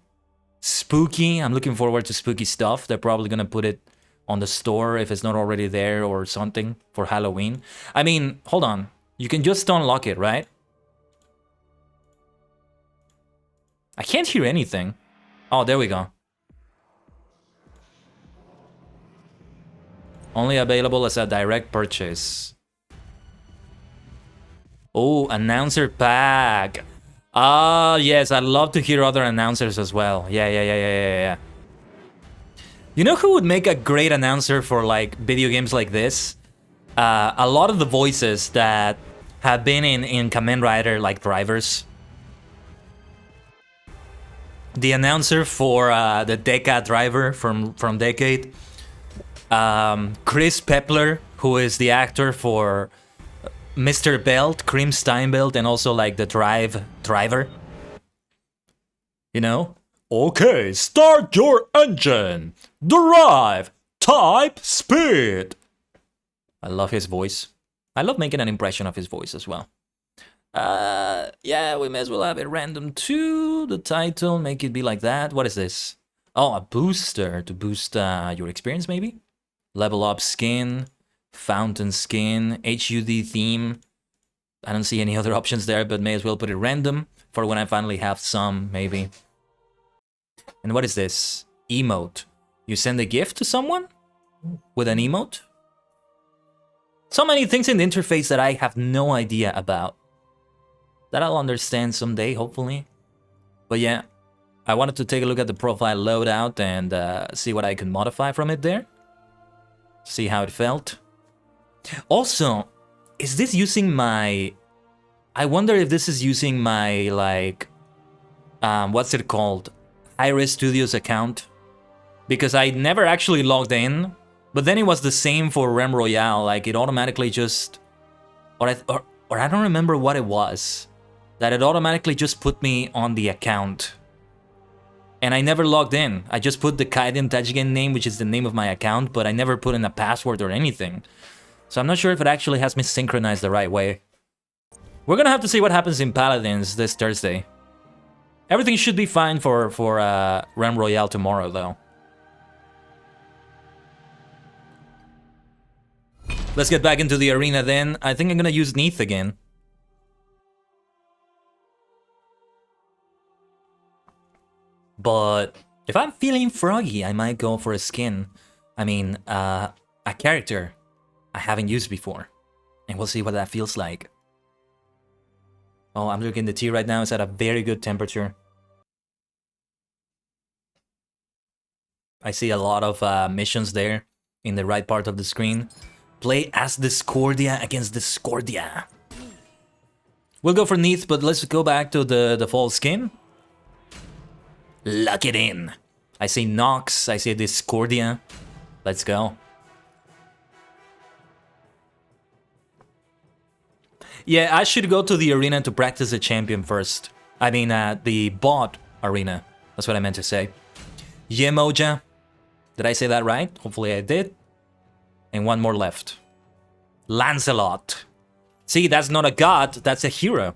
Spooky, I'm looking forward to spooky stuff. They're probably gonna put it on the store if it's not already there or something for Halloween. I mean, hold on. You can just unlock it, right? I can't hear anything. Oh, there we go. Only available as a direct purchase. Oh, announcer pack. Ah, yes, I'd love to hear other announcers as well. Yeah. You know who would make a great announcer for like video games like this? A lot of the voices that have been in Kamen Rider like drivers. The announcer for the Deca driver from Decade. Chris Pepler, who is the actor for Mr. Belt, Cream Steinbelt, and also like the driver. You know? Okay, start your engine. Drive. Type speed. I love his voice. I love making an impression of his voice as well. Yeah, we may as well have it random too. The title, make it be like that. What is this? Oh, a booster to boost your experience, maybe? Level up skin, fountain skin, HUD theme. I don't see any other options there, but may as well put it random for when I finally have some, maybe. And what is this? Emote. You send a gift to someone with an emote? So many things in the interface that I have no idea about. That I'll understand someday, hopefully. But yeah, I wanted to take a look at the profile loadout and see what I can modify from it there. See how it felt. Also, is this using my... I wonder if this is using my, like... what's it called? Hi-Res Studios account. Because I never actually logged in. But then it was the same for Realm Royale. Like, it automatically just... Or I don't remember what it was. That it automatically just put me on the account. And I never logged in. I just put the Kaiden Tajigen name, which is the name of my account, but I never put in a password or anything. So I'm not sure if it actually has me synchronized the right way. We're gonna have to see what happens in Paladins this Thursday. Everything should be fine for Realm Royale tomorrow, though. Let's get back into the arena then. I think I'm gonna use Neath again. But if I'm feeling froggy, I might go for a skin. I mean, a character I haven't used before. And we'll see what that feels like. Oh, I'm drinking the tea right now. It's at a very good temperature. I see a lot of missions there in the right part of the screen. Play as Discordia against Discordia. We'll go for Neath, but let's go back to the default skin. Lock it in. I see Nox, I see Discordia. Let's go. Yeah, I should go to the arena to practice the champion first. I mean, the bot arena. That's what I meant to say. Yemoja. Did I say that right? Hopefully I did. And one more left. Lancelot. See, that's not a god, that's a hero.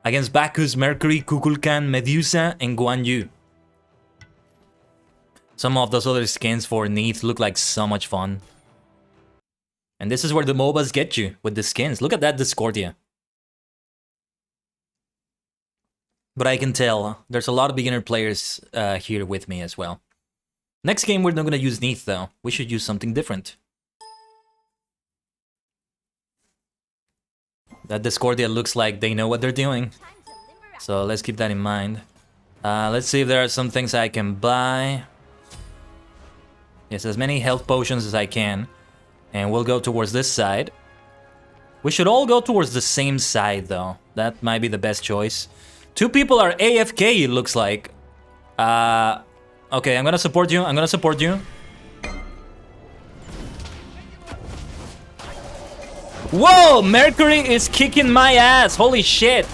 Against Bacchus, Mercury, Kukulkan, Medusa, and Guan Yu. Some of those other skins for Neath look like so much fun. And this is where the MOBAs get you, with the skins. Look at that Discordia. But I can tell, there's a lot of beginner players here with me as well. Next game, we're not gonna use Neath though. We should use something different. That Discordia looks like they know what they're doing. So let's keep that in mind. Let's see if there are some things I can buy. Yes, as many health potions as I can. And we'll go towards this side. We should all go towards the same side though. That might be the best choice. 2 people are AFK, it looks like. Okay, I'm gonna support you. I'm gonna support you. Whoa! Mercury is kicking my ass. Holy shit.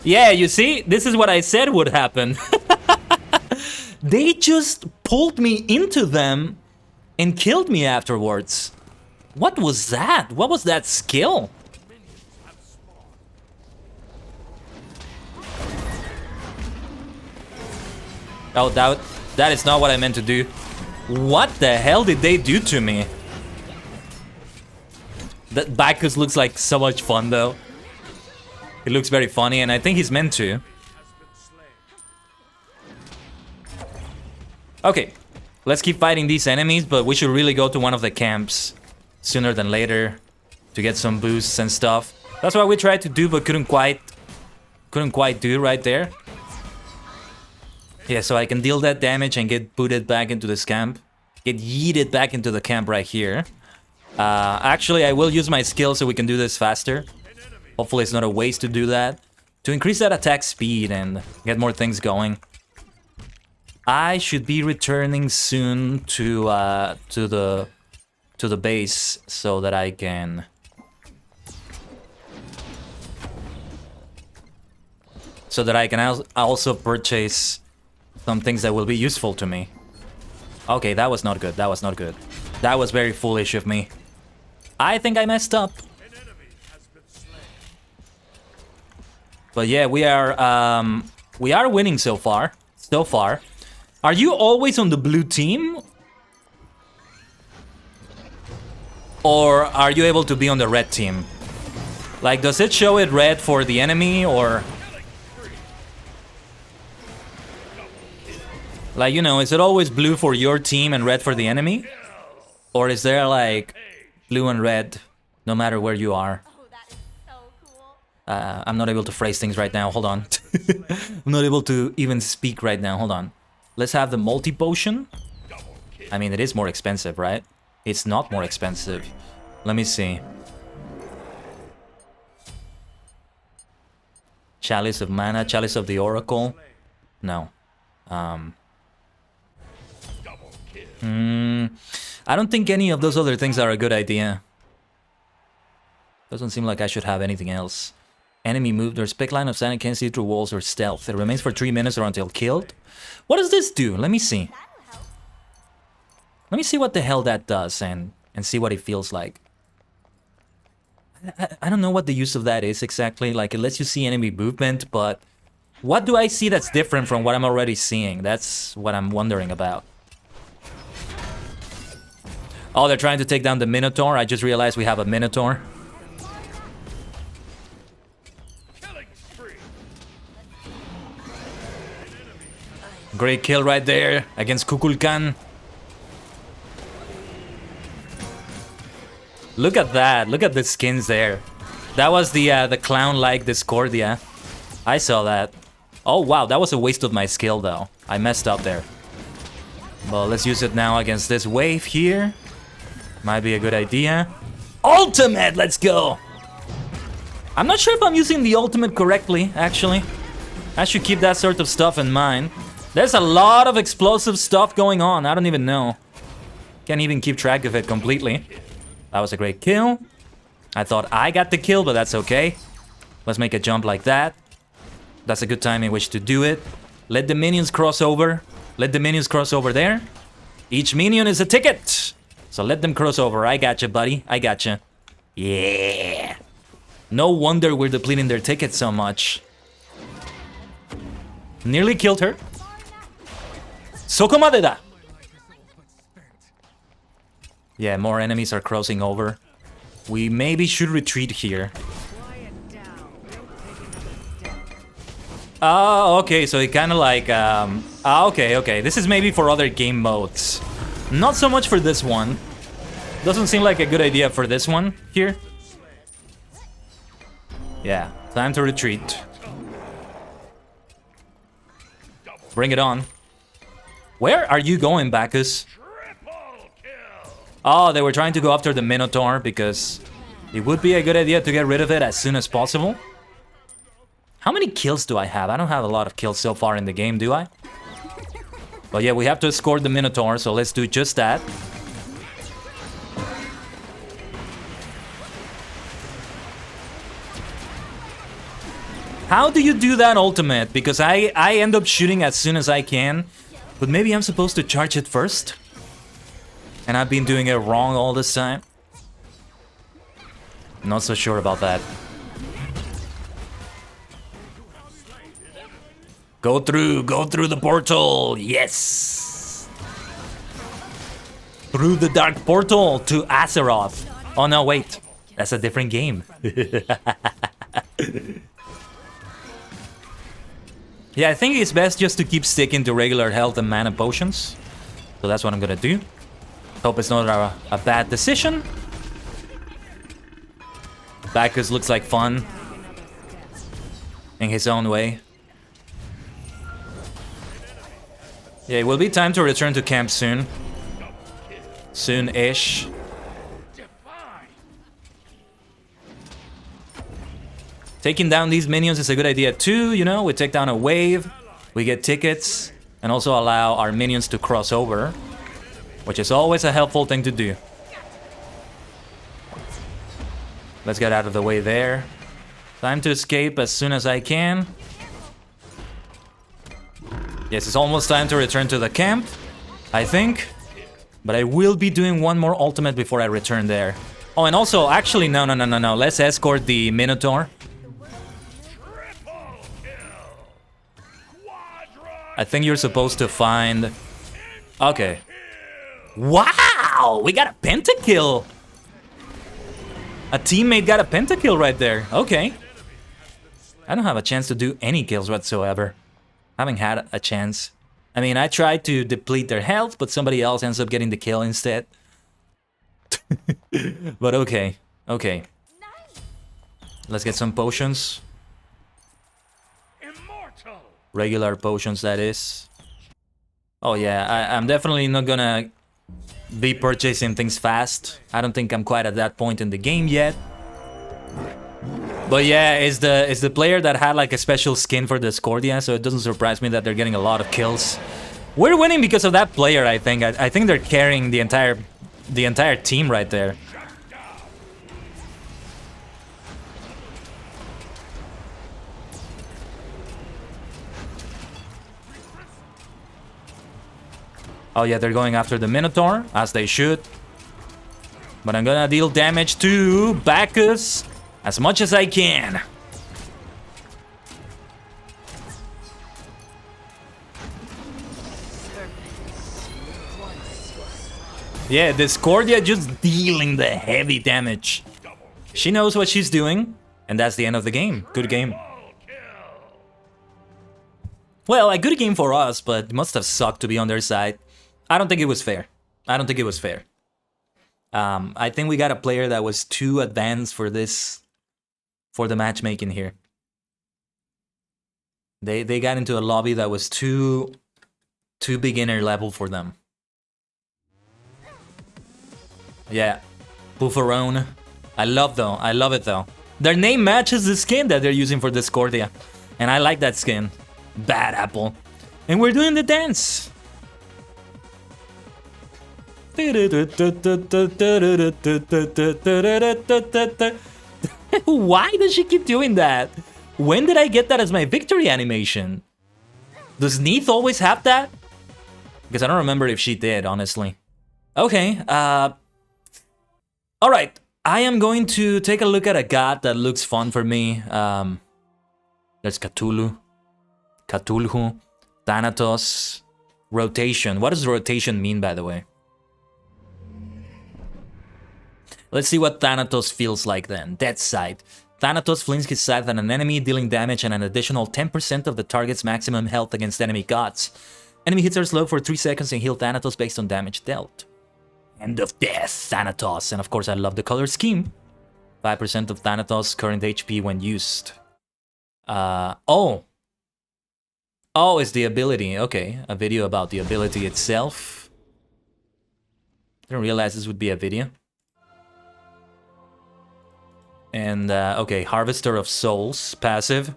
Yeah, you see? This is what I said would happen. They just pulled me into them and killed me afterwards. What was that? What was that skill? Oh, that is not what I meant to do. What the hell did they do to me? That Bacchus looks like so much fun though. He looks very funny and I think he's meant to. Okay, let's keep fighting these enemies, but we should really go to one of the camps sooner than later to get some boosts and stuff. That's what we tried to do but couldn't quite do right there. Yeah, so I can deal that damage and get booted back into this camp. Get yeeted back into the camp right here. Actually, I will use my skill so we can do this faster. Hopefully it's not a waste to do that. To increase that attack speed and get more things going. I should be returning soon to the base so that I can also purchase some things that will be useful to me. Okay, that was not good. That was not good. That was very foolish of me. I think I messed up. But yeah, we are winning so far. So far. Are you always on the blue team? Or are you able to be on the red team? Like, does it show it red for the enemy or... Like, you know, is it always blue for your team and red for the enemy? Or is there like blue and red no matter where you are? I'm not able to phrase things right now, hold on. I'm not able to even speak right now, hold on. Let's have the multi-potion. I mean, it is more expensive, right? It's not more expensive. Let me see. Chalice of Mana, Chalice of the Oracle. No. I don't think any of those other things are a good idea. Doesn't seem like I should have anything else. Enemy move. Their spec line of sight and can see through walls or stealth. It remains for 3 minutes or until killed. What does this do? Let me see. Let me see what the hell that does and see what it feels like. I don't know what the use of that is exactly. Like, it lets you see enemy movement, but what do I see that's different from what I'm already seeing? That's what I'm wondering about. Oh, they're trying to take down the Minotaur. I just realized we have a Minotaur. Great kill right there against Kukulkan. Look at that. Look at the skins there. That was the clown-like Discordia. I saw that. Oh, wow. That was a waste of my skill, though. I messed up there. Well, let's use it now against this wave here. Might be a good idea. Ultimate! Let's go! I'm not sure if I'm using the ultimate correctly, actually. I should keep that sort of stuff in mind. There's a lot of explosive stuff going on. I don't even know. Can't even keep track of it completely. That was a great kill. I thought I got the kill, but that's okay. Let's make a jump like that. That's a good time in which to do it. Let the minions cross over. Let the minions cross over there. Each minion is a ticket. So let them cross over. I gotcha, buddy. I gotcha. Yeah. No wonder we're depleting their tickets so much. Nearly killed her. Sokomade da! Yeah, more enemies are crossing over. We maybe should retreat here. Oh, okay, so it kind of like... okay. This is maybe for other game modes. Not so much for this one. Doesn't seem like a good idea for this one here. Yeah, time to retreat. Bring it on. Where are you going, Bacchus? Oh, they were trying to go after the Minotaur because it would be a good idea to get rid of it as soon as possible. How many kills do I have? I don't have a lot of kills so far in the game, do I? But yeah, we have to escort the Minotaur, so let's do just that. How do you do that ultimate? Because I end up shooting as soon as I can, but maybe I'm supposed to charge it first? And I've been doing it wrong all this time? Not so sure about that. Go through the portal, yes! Through the dark portal to Azeroth. Oh no, wait, that's a different game. Yeah, I think it's best just to keep sticking to regular health and mana potions. So that's what I'm gonna do. Hope it's not a bad decision. Bacchus looks like fun. In his own way. Yeah, it will be time to return to camp soon. Soon-ish. Taking down these minions is a good idea too, you know? We take down a wave, we get tickets, and also allow our minions to cross over, which is always a helpful thing to do. Let's get out of the way there. Time to escape as soon as I can. Yes, it's almost time to return to the camp, I think. But I will be doing one more ultimate before I return there. Oh, and also, actually, no. Let's escort the Minotaur. I think you're supposed to find... Okay. Wow! We got a pentakill! A teammate got a pentakill right there. Okay. I don't have a chance to do any kills whatsoever. Haven't had a chance. I mean, I tried to deplete their health, but somebody else ends up getting the kill instead. But okay. Okay. Let's get some potions. Regular potions, that is. Oh yeah, I'm definitely not gonna be purchasing things fast. I don't think I'm quite at that point in the game yet. But yeah, it's the player that had like a special skin for Discordia, so it doesn't surprise me that they're getting a lot of kills. We're winning because of that player, I think. I think they're carrying the entire team right there. Oh yeah, they're going after the Minotaur, as they should. But I'm gonna deal damage to Bacchus as much as I can. Yeah, Discordia just dealing the heavy damage. She knows what she's doing, and that's the end of the game. Good game. Well, a good game for us, but it must have sucked to be on their side. I don't think it was fair. I don't think it was fair. I think we got a player that was too advanced for this, for the matchmaking here. They got into a lobby that was too beginner level for them. Yeah, Pufferone. I love it though. Their name matches the skin that they're using for Discordia, and I like that skin. Bad apple. And we're doing the dance. Why does she keep doing that? When did I get that as my victory animation? Does Neith always have that? Because I don't remember if she did, honestly. Okay, alright, I am going to take a look at a god that looks fun for me. There's Cthulhu. Cthulhu, Thanatos, rotation. What does rotation mean, by the way? Let's see what Thanatos feels like then. Dead Sight. Thanatos flings his scythe at an enemy, dealing damage and an additional 10% of the target's maximum health against enemy gods. Enemy hits are slow for 3 seconds and heal Thanatos based on damage dealt. End of Death, Thanatos. And of course I love the color scheme. 5% of Thanatos' current HP when used. Oh, it's the ability. Okay, a video about the ability itself. Didn't realize this would be a video. And, okay, Harvester of Souls, passive.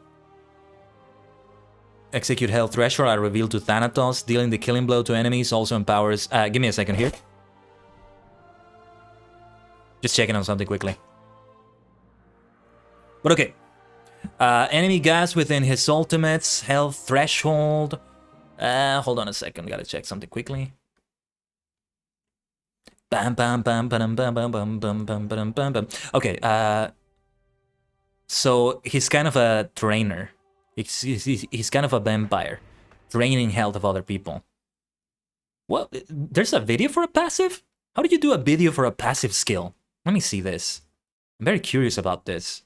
Execute Health Threshold, I reveal to Thanatos. Dealing the killing blow to enemies also empowers... give me a second here. Just checking on something quickly. But okay. Enemy gas within his ultimates, Health Threshold. Hold on a second, gotta check something quickly. Bam bam bam bam bam bam bam bam bam bam bam bam. Okay, so he's kind of a trainer. He's kind of a vampire, draining health of other people. What? There's a video for a passive? How do you do a video for a passive skill? Let me see this. I'm very curious about this.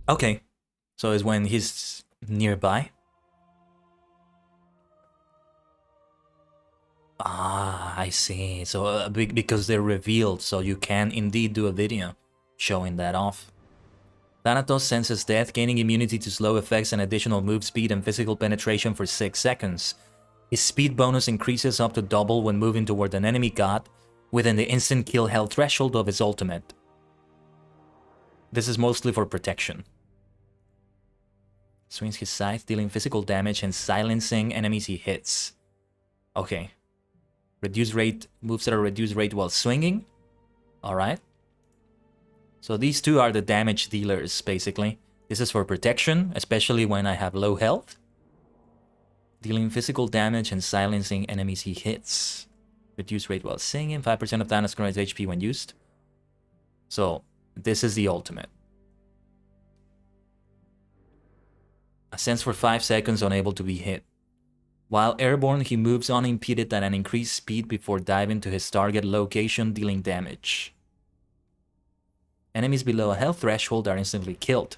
Okay, so it's when he's nearby. Ah, I see. So because they're revealed, so you can indeed do a video showing that off. Thanatos senses death, gaining immunity to slow effects and additional move speed and physical penetration for 6 seconds. His speed bonus increases up to double when moving toward an enemy god within the instant kill health threshold of his ultimate. This is mostly for protection. Swings his scythe, dealing physical damage and silencing enemies he hits. Okay. Reduce rate, moves at a reduced rate while swinging. Alright. So these two are the damage dealers, basically. This is for protection, especially when I have low health. Dealing physical damage and silencing enemies he hits. Reduce rate while singing, 5% of Thanos' current HP when used. So, this is the ultimate. Ascends for 5 seconds, unable to be hit. While airborne, he moves unimpeded at an increased speed before diving to his target location, dealing damage. Enemies below a health threshold are instantly killed.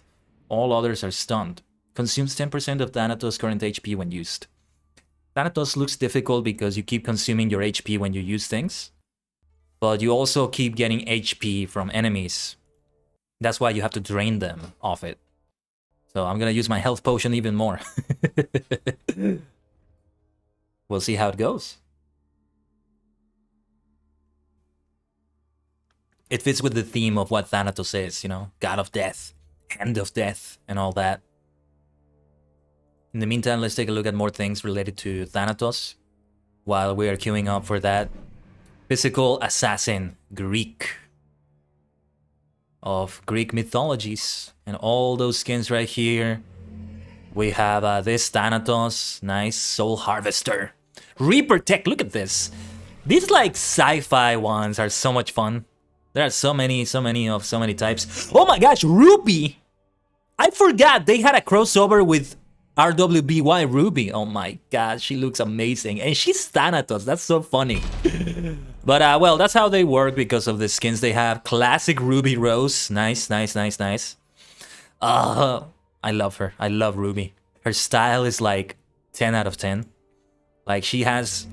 All others are stunned. Consumes 10% of Thanatos' current HP when used. Thanatos looks difficult because you keep consuming your HP when you use things. But you also keep getting HP from enemies. That's why you have to drain them off it. So I'm gonna use my health potion even more. We'll see how it goes. It fits with the theme of what Thanatos is, you know, God of Death, Hand of Death, and all that. In the meantime, let's take a look at more things related to Thanatos while we are queuing up for that physical assassin, Greek, of Greek mythologies, and all those skins right here. We have this Thanatos, nice Soul Harvester. Reaper Tech, look at this. These like sci-fi ones are so much fun. There are so many types. Oh my gosh, Ruby! I forgot they had a crossover with RWBY Ruby. Oh my god, she looks amazing. And she's Thanatos, that's so funny. But well, that's how they work because of the skins they have. Classic Ruby Rose, nice. I love her, I love Ruby. Her style is like 10 out of 10. Like she has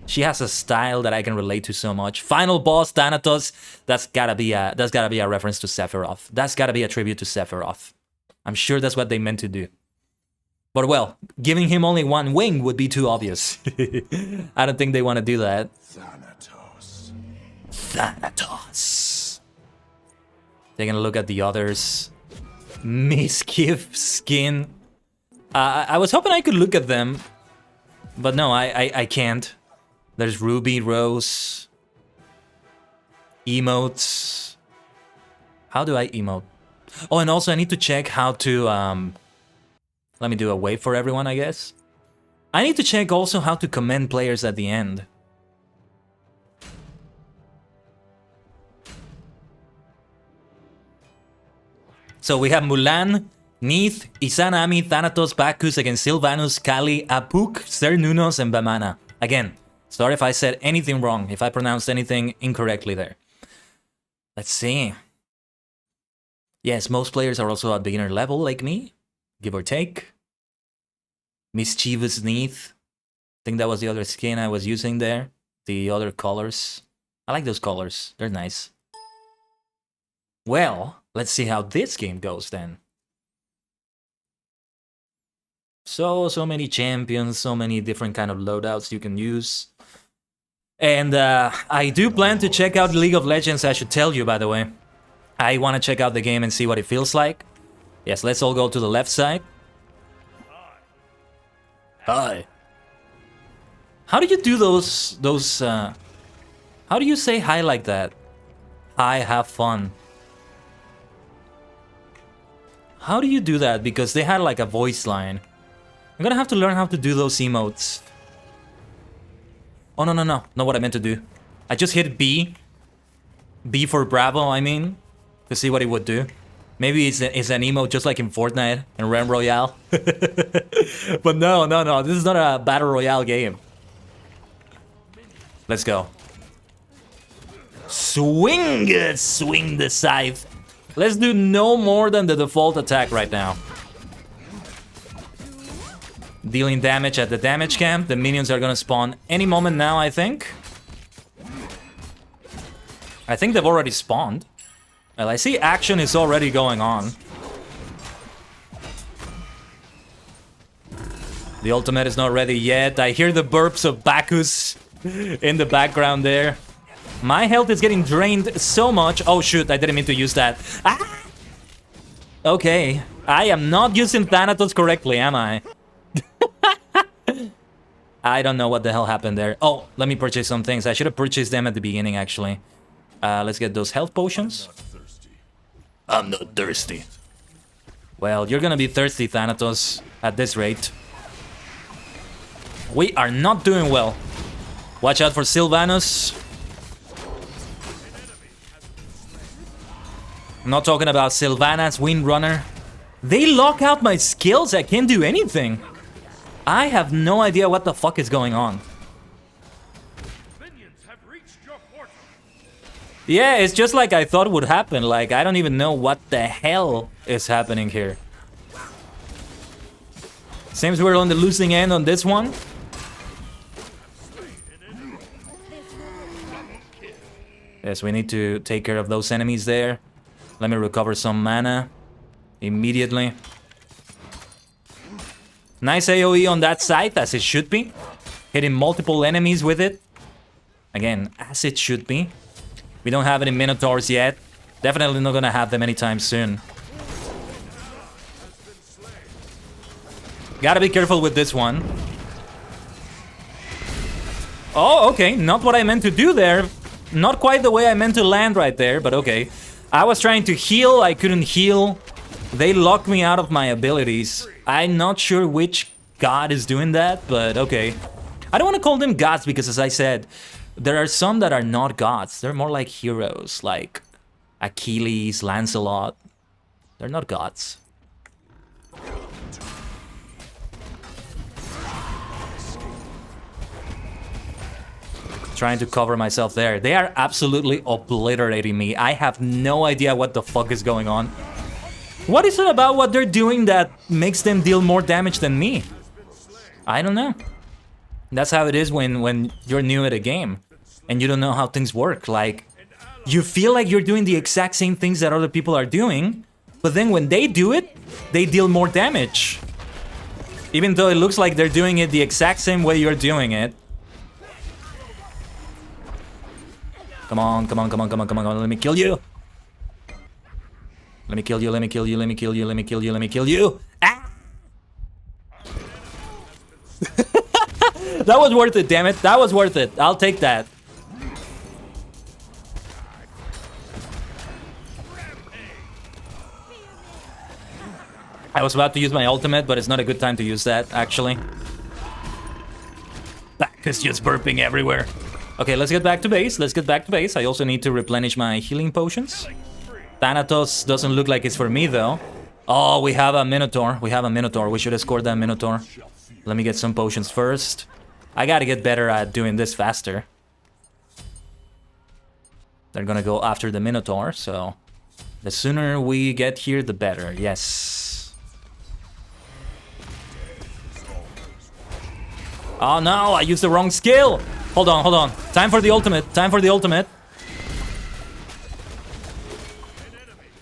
a style that I can relate to so much. Final boss Thanatos, that's gotta be a reference to Sephiroth. That's gotta be a tribute to Sephiroth. I'm sure that's what they meant to do. But well, giving him only one wing would be too obvious. I don't think they want to do that. Thanatos. Taking a look at the others. Mischief skin. I was hoping I could look at them, but no, I can't. There's Ruby, Rose, emotes. How do I emote? Oh, and also I need to check how to let me do a wave for everyone, I guess. I need to check also how to commend players at the end. So we have Mulan, Neith, Izanami, Thanatos, Bacchus against Sylvanus, Kali, Apuk, Cernunos, and Bamana. Again, sorry if I said anything wrong, if I pronounced anything incorrectly there. Let's see. Yes, most players are also at beginner level like me, give or take. Mischievous Neith. I think that was the other skin I was using there. The other colors. I like those colors. They're nice. Well, let's see how this game goes then. So many champions, so many different kind of loadouts you can use. And I do plan to check out League of Legends, I should tell you, by the way. I want to check out the game and see what it feels like. Yes, let's all go to the left side. Hi. How do you do those how do you say hi like that? Hi, have fun. How do you do that? Because they had like a voice line. I'm gonna have to learn how to do those emotes. Oh, no, not what I meant to do. I just hit B. B for Bravo, I mean. To see what it would do. Maybe it's an emote just like in Fortnite and Realm Royale. But no. This is not a Battle Royale game. Let's go. Swing it! Swing the scythe. Let's do no more than the default attack right now. Dealing damage at the damage camp. The minions are gonna spawn any moment now, I think. I think they've already spawned. Well, I see action is already going on. The ultimate is not ready yet. I hear the burps of Bacchus in the background there. My health is getting drained so much. Oh shoot, I didn't mean to use that. Ah! Okay, I am not using Thanatos correctly, am I? I don't know what the hell happened there. Oh, let me purchase some things. I should have purchased them at the beginning, actually. Let's get those health potions. I'm not thirsty. Well, you're gonna be thirsty, Thanatos, at this rate. We are not doing well. Watch out for Sylvanus. I'm not talking about Sylvanas, Windrunner. They lock out my skills, I can't do anything. I have no idea what the fuck is going on. Minions have reached your portal. Yeah, it's just like I thought would happen. Like, I don't even know what the hell is happening here. Seems we're on the losing end on this one. Yes, we need to take care of those enemies there. Let me recover some mana immediately. Nice AoE on that side, as it should be. Hitting multiple enemies with it. Again, as it should be. We don't have any Minotaurs yet. Definitely not gonna have them anytime soon. Gotta be careful with this one. Oh, okay. Not what I meant to do there. Not quite the way I meant to land right there, but okay. I was trying to heal, I couldn't heal. They locked me out of my abilities. I'm not sure which god is doing that, but okay. I don't want to call them gods because, as I said, there are some that are not gods. They're more like heroes, like Achilles, Lancelot. They're not gods. Trying to cover myself there. They are absolutely obliterating me. I have no idea what the fuck is going on. What is it about what they're doing that makes them deal more damage than me? I don't know. That's how it is when you're new at a game and you don't know how things work. Like, you feel like you're doing the exact same things that other people are doing, but then when they do it, they deal more damage. Even though it looks like they're doing it the exact same way you're doing it. Come on, come on, come on, come on, come on, come on, let me kill you. Let me kill you, let me kill you, let me kill you, let me kill you, let me kill you. Ah! That was worth it, damn it. That was worth it. I'll take that. I was about to use my ultimate, but it's not a good time to use that, actually. Bacchus just burping everywhere. Okay, let's get back to base. Let's get back to base. I also need to replenish my healing potions. Thanatos doesn't look like it's for me, though. Oh, we have a Minotaur. We have a Minotaur. We should escort that Minotaur. Let me get some potions first. I gotta get better at doing this faster. They're gonna go after the Minotaur, so... the sooner we get here, the better. Yes. Oh no, I used the wrong skill! Hold on, hold on. Time for the ultimate. Time for the ultimate.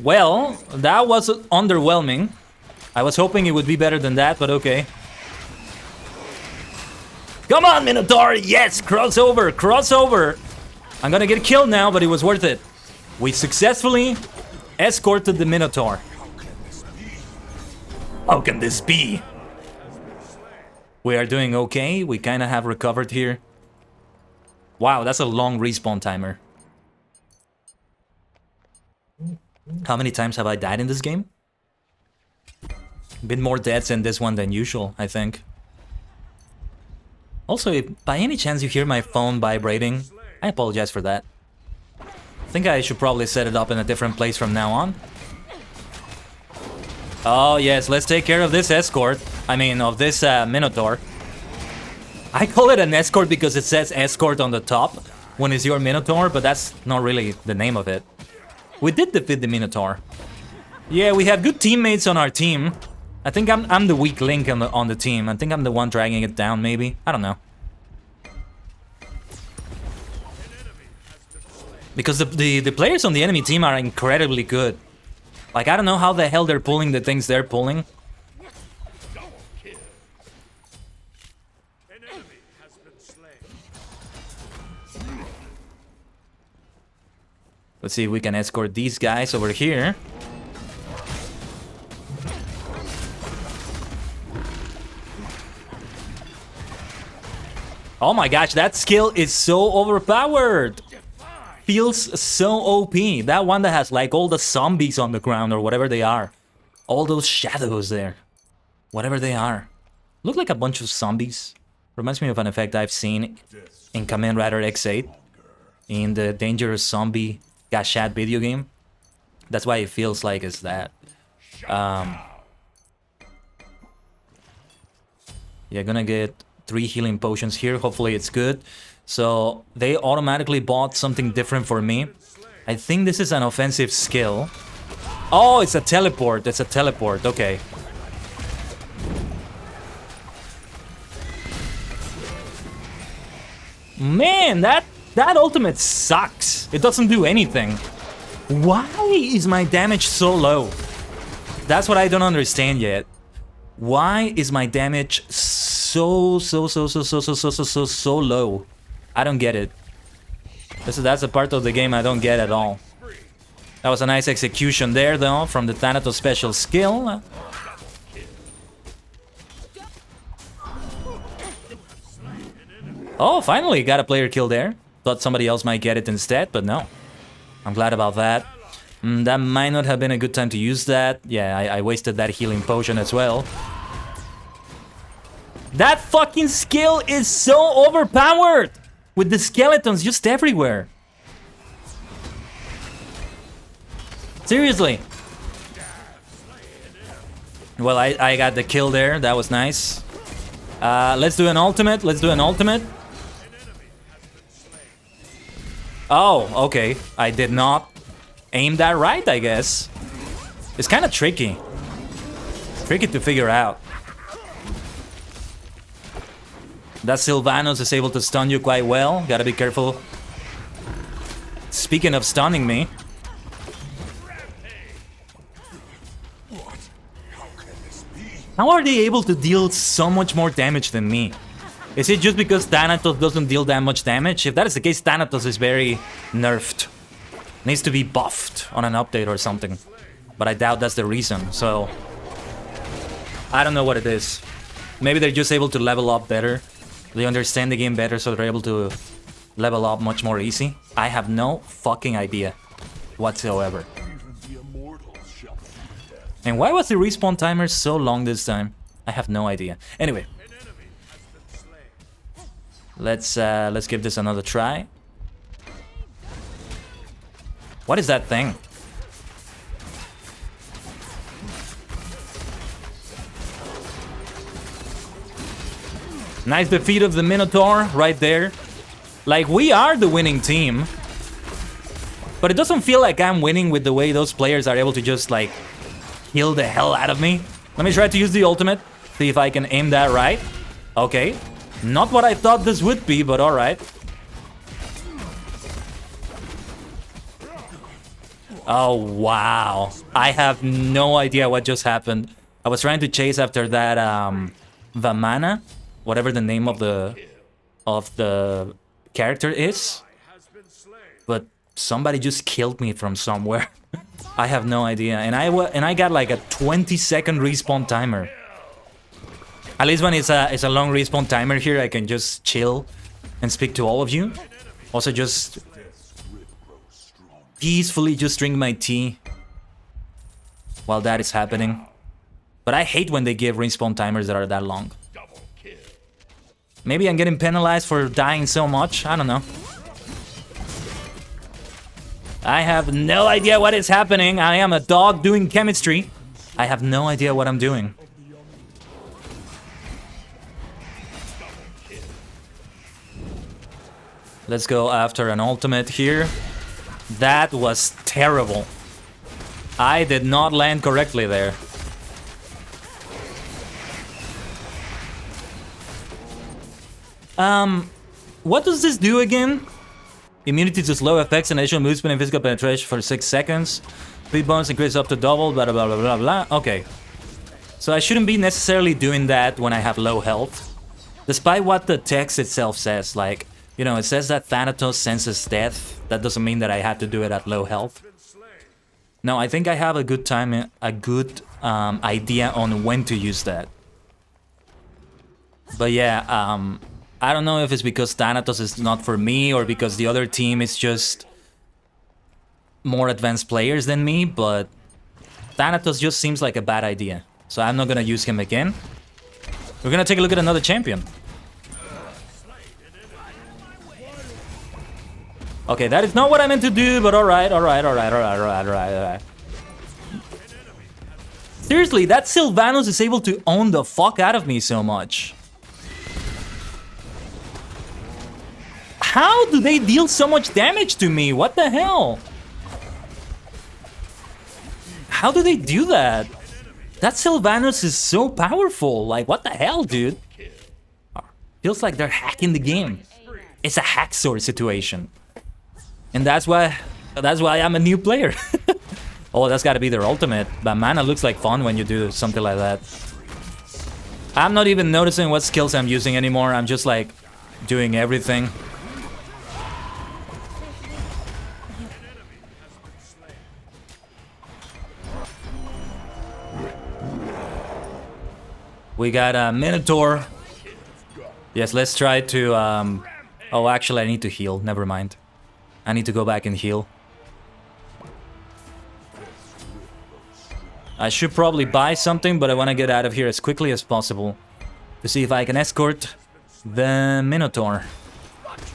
Well, that was underwhelming. I was hoping it would be better than that, but okay. Come on, Minotaur! Yes! Crossover! Crossover! I'm gonna get killed now, but it was worth it. We successfully escorted the Minotaur. How can this be? We are doing okay. We kind of have recovered here. Wow, that's a long respawn timer. How many times have I died in this game? Been more deaths in this one than usual, I think. Also, if by any chance you hear my phone vibrating, I apologize for that. I think I should probably set it up in a different place from now on. Oh yes, let's take care of this escort. I mean, of this Minotaur. I call it an escort because it says escort on the top when it's your Minotaur, but that's not really the name of it. We did defeat the Minotaur. Yeah, we have good teammates on our team. I think I'm the weak link on the team. I think I'm the one dragging it down, maybe. I don't know. Because the players on the enemy team are incredibly good. Like, I don't know how the hell they're pulling the things they're pulling. Let's see if we can escort these guys over here. Oh my gosh, that skill is so overpowered. Feels so OP. That one that has like all the zombies on the ground or whatever they are. All those shadows there. Whatever they are. Look like a bunch of zombies. Reminds me of an effect I've seen in Kamen Rider X8. In the Dangerous Zombie Gashat video game. That's why it feels like it's that. Yeah, gonna get 3 healing potions here. Hopefully it's good. So they automatically bought something different for me. I think this is an offensive skill. Oh, it's a teleport. It's a teleport. Okay. Man, that ultimate sucks. It doesn't do anything. Why is my damage so low? That's what I don't understand yet. Why is my damage so low? I don't get it. That's a part of the game I don't get at all. That was a nice execution there, though, from the Thanatos special skill. Oh, finally got a player kill there. Thought somebody else might get it instead, but no. I'm glad about that. That might not have been a good time to use that. Yeah, I wasted that healing potion as well. That fucking skill is so overpowered! With the skeletons just everywhere. Seriously. Well, I got the kill there. That was nice. Let's do an ultimate. Let's do an ultimate. Oh, okay. I did not aim that right, I guess. It's kind of tricky. Tricky to figure out. That Sylvanos is able to stun you quite well. Gotta be careful. Speaking of stunning me. How are they able to deal so much more damage than me? Is it just because Thanatos doesn't deal that much damage? If that is the case, Thanatos is very nerfed. Needs to be buffed on an update or something. But I doubt that's the reason, so... I don't know what it is. Maybe they're just able to level up better. They understand the game better, so they're able to level up much more easy. I have no fucking idea whatsoever. And why was the respawn timer so long this time? I have no idea. Anyway, let's give this another try. What is that thing? Nice defeat of the Minotaur right there. Like, we are the winning team. But it doesn't feel like I'm winning with the way those players are able to just, like, kill the hell out of me. Let me try to use the ultimate. See if I can aim that right. Okay. Not what I thought this would be, but alright. Oh, wow. I have no idea what just happened. I was trying to chase after that, Vamana. Whatever the name of the character is. But somebody just killed me from somewhere. I have no idea. And I got like a 20-second respawn timer. At least when it's a long respawn timer here, I can just chill and speak to all of you. Also just peacefully just drink my tea while that is happening. But I hate when they give respawn timers that are that long. Maybe I'm getting penalized for dying so much. I don't know. I have no idea what is happening. I am a dog doing chemistry. I have no idea what I'm doing. Let's go after an ultimate here. That was terrible. I did not land correctly there. What does this do again? Immunity to slow effects and additional movement and physical penetration for 6 seconds. Speed bonus increase up to double, blah, blah, blah, blah, blah. Okay. So I shouldn't be necessarily doing that when I have low health. Despite what the text itself says, like, you know, it says that Thanatos senses death. That doesn't mean that I have to do it at low health. No, I think I have a good time, a good idea on when to use that. But yeah, I don't know if it's because Thanatos is not for me or because the other team is just more advanced players than me, but Thanatos just seems like a bad idea. So I'm not gonna use him again. We're gonna take a look at another champion. Okay, that is not what I meant to do, but alright. Seriously, that Sylvanos is able to own the fuck out of me so much. How do they deal so much damage to me? What the hell? How do they do that? That Sylvanos is so powerful. Like, what the hell, dude? Feels like they're hacking the game. It's a hacksaw situation. And that's why I'm a new player. Oh, that's gotta be their ultimate. But mana looks like fun when you do something like that. I'm not even noticing what skills I'm using anymore. I'm just like doing everything. We got a Minotaur. Yes, let's try to... Oh, actually, I need to heal. Never mind. I need to go back and heal. I should probably buy something, but I want to get out of here as quickly as possible to see if I can escort the Minotaur.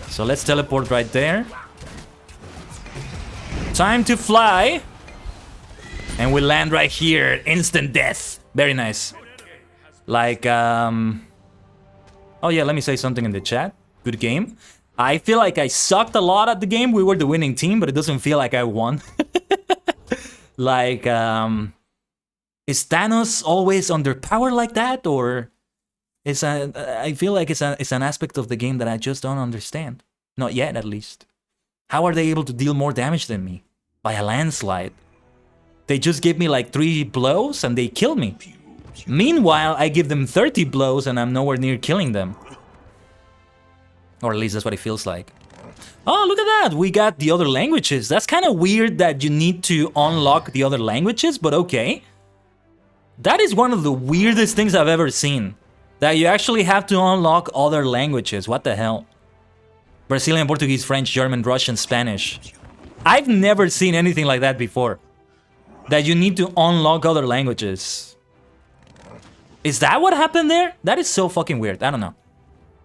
So let's teleport right there. Time to fly. And we land right here. Instant death. Very nice. Like, oh yeah, let me say something in the chat. Good game. I feel like I sucked a lot at the game. We were the winning team, but it doesn't feel like I won. Like, is Thanos always underpowered like that? Or is I feel like it's an aspect of the game that I just don't understand. Not yet, at least. How are they able to deal more damage than me? By a landslide. They just give me like 3 blows and they kill me. Meanwhile, I give them 30 blows and I'm nowhere near killing them. Or at least that's what it feels like. Oh, look at that! We got the other languages. That's kind of weird that you need to unlock the other languages, but okay. That is one of the weirdest things I've ever seen. That you actually have to unlock other languages. What the hell? Brazilian, Portuguese, French, German, Russian, Spanish. I've never seen anything like that before. That you need to unlock other languages. Is that what happened there? That is so fucking weird. I don't know.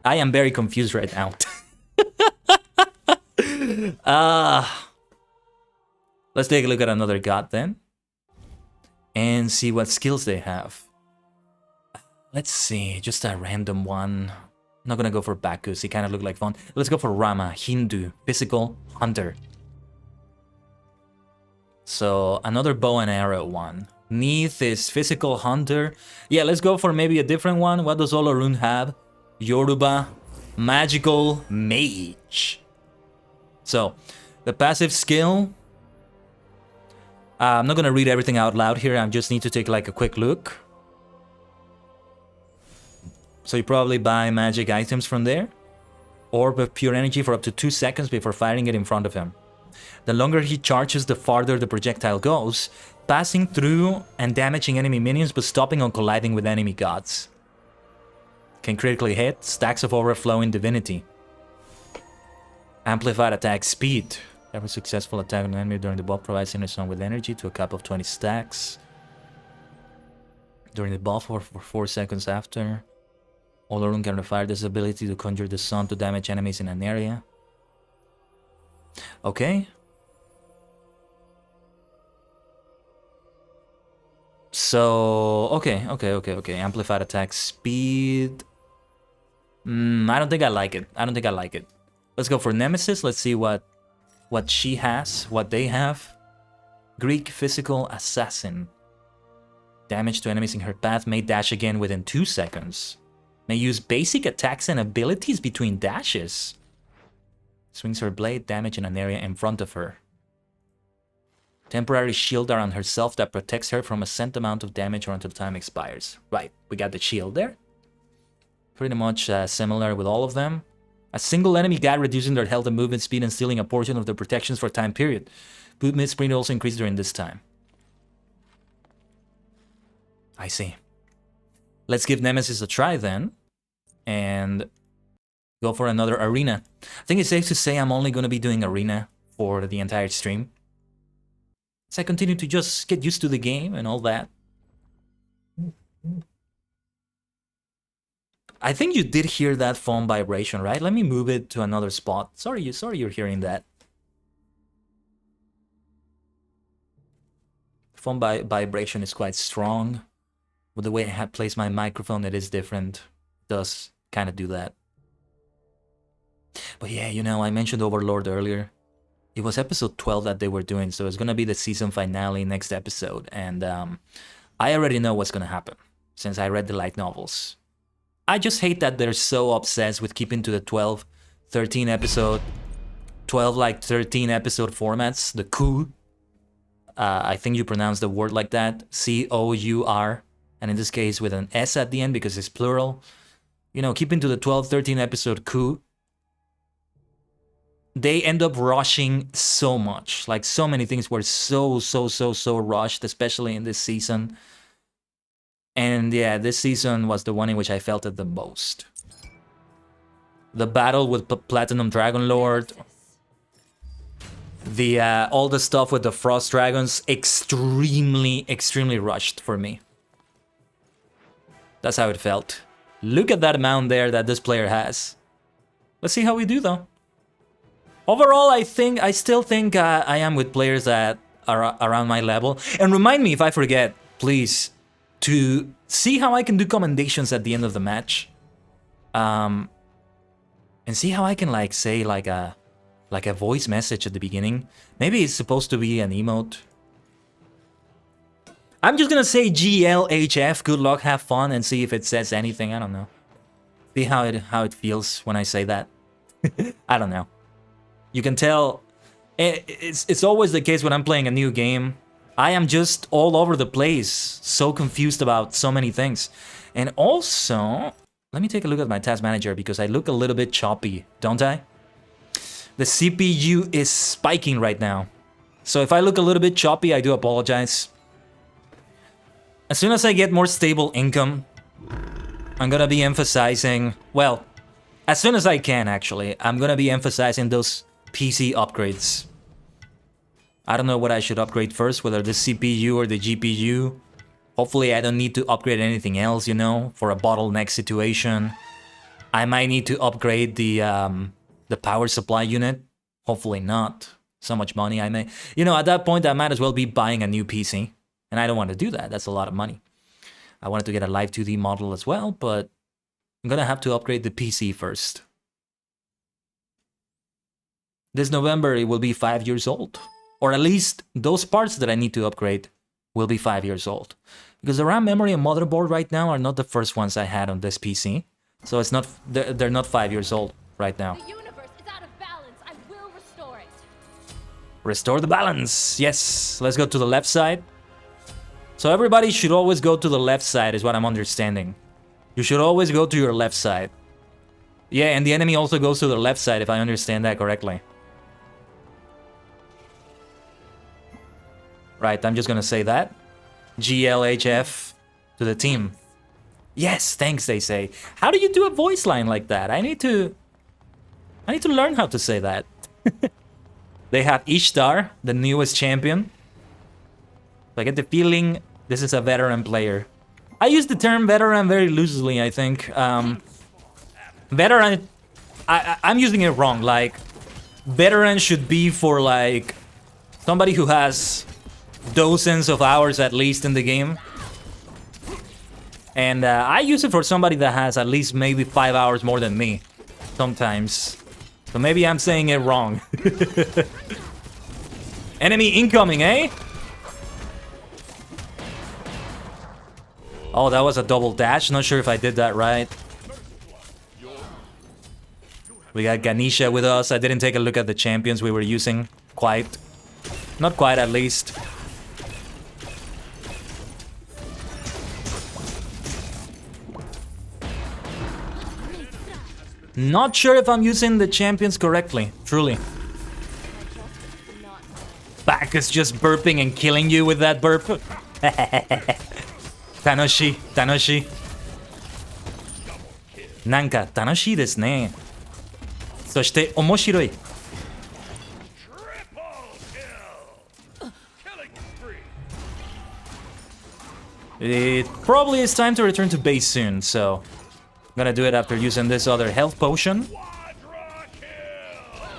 I am very confused right now. Let's take a look at another god then. And see what skills they have. Let's see, just a random one. not gonna go for Bacchus, he kind of looked like fun. Let's go for Rama, Hindu, physical, hunter. So another bow and arrow one. Neath is physical, hunter. Yeah, let's go for maybe a different one. What does Olorun have? Yoruba, magical, mage. So the passive skill. I'm not gonna read everything out loud here. I just need to take like a quick look. So you probably buy magic items from there. Orb of pure energy for up to 2 seconds before firing it in front of him. The longer he charges, the farther the projectile goes, passing through and damaging enemy minions but stopping on colliding with enemy gods. Can critically hit, stacks of overflowing divinity. Amplified attack speed. Every successful attack on an enemy during the buff provides inner zone with energy to a cap of 20 stacks. During the buff or for 4 seconds after. Olorun can refire this ability to conjure the sun to damage enemies in an area. Okay. So, okay. Amplified attack speed. I don't think I like it. Let's go for Nemesis. Let's see what she has, what they have. Greek physical assassin. Damage to enemies in her path. May dash again within 2 seconds. May use basic attacks and abilities between dashes. Swings her blade, damage in an area in front of her. Temporary shield around herself that protects her from a set amount of damage or until time expires. Right, we got the shield there. Pretty much similar with all of them. A single enemy guy reducing their health and movement speed and stealing a portion of their protections for a time period. Movement speed also increased during this time. I see. Let's give Nemesis a try then. And go for another arena. I think it's safe to say I'm only going to be doing arena for the entire stream. As I continue to just get used to the game and all that. I think you did hear that phone vibration, right? Let me move it to another spot. Sorry you're hearing that. Phone vibration is quite strong. With the way I had placed my microphone, it is different. It does kind of do that. But yeah, you know, I mentioned Overlord earlier. It was episode 12 that they were doing, so it's gonna be the season finale next episode. And I already know what's gonna happen, since I read the light novels. I just hate that they're so obsessed with keeping to the 12, 13 episode, 12 like 13 episode formats, the coup. I think you pronounce the word like that, C-O-U-R, and in this case with an S at the end because it's plural. You know, keeping to the 12, 13 episode coup. They end up rushing so much. Like, so many things were so rushed, especially in this season. And yeah, this season was the one in which I felt it the most. The battle with Platinum Dragon Lord. The all the stuff with the Frost Dragons, extremely rushed for me. That's how it felt. Look at that amount there that this player has. Let's see how we do though. Overall, I still think I am with players that are around my level. And remind me if I forget, please, to see how I can do commendations at the end of the match. And see how I can like say like a voice message at the beginning. Maybe it's supposed to be an emote. I'm just gonna say GLHF, good luck, have fun, and see if it says anything. I don't know. See how it feels when I say that. I don't know. You can tell, it's always the case when I'm playing a new game. I am just all over the place, so confused about so many things. And also, let me take a look at my task manager because I look a little bit choppy, don't I? The CPU is spiking right now. So if I look a little bit choppy, I do apologize. As soon as I get more stable income, I'm gonna be emphasizing, well, as soon as I can actually, I'm gonna be emphasizing those PC upgrades. I don't know what I should upgrade first, whether the CPU or the GPU. Hopefully I don't need to upgrade anything else, you know, for a bottleneck situation. I might need to upgrade the power supply unit. Hopefully not. So much money I may... You know, at that point I might as well be buying a new PC. And I don't want to do that. That's a lot of money. I wanted to get a live 2D model as well, but I'm gonna have to upgrade the PC first. This November it will be 5 years old. Or at least those parts that I need to upgrade will be 5 years old. Because the RAM memory and motherboard right now are not the first ones I had on this PC. So it's not, they're not 5 years old right now. The universe is out of balance. I will restore it. Restore the balance. Yes, let's go to the left side. So everybody should always go to the left side is what I'm understanding. You should always go to your left side. Yeah, and the enemy also goes to the left side if I understand that correctly. Right, I'm just gonna say that. GLHF to the team. Yes, thanks, they say. How do you do a voice line like that? I need to learn how to say that. They have Ishtar, the newest champion. So I get the feeling this is a veteran player. I use the term veteran very loosely, I think. Veteran, I'm using it wrong. Like, veteran should be for like somebody who has dozens of hours at least in the game. And I use it for somebody that has at least maybe 5 hours more than me sometimes. So maybe I'm saying it wrong. Enemy incoming, eh? Oh, that was a double dash. Not sure if I did that right. We got Ganesha with us. I didn't take a look at the champions we were using. Quite. Not quite, at least. Not sure if I'm using the champions correctly, truly. Bacchus just burping and killing you with that burp. Tanoshi, Tanoshi. Nanka, Tanoshi desu ne. Soshite, omoshiroi. It probably is time to return to base soon, so I'm gonna do it after using this other health potion.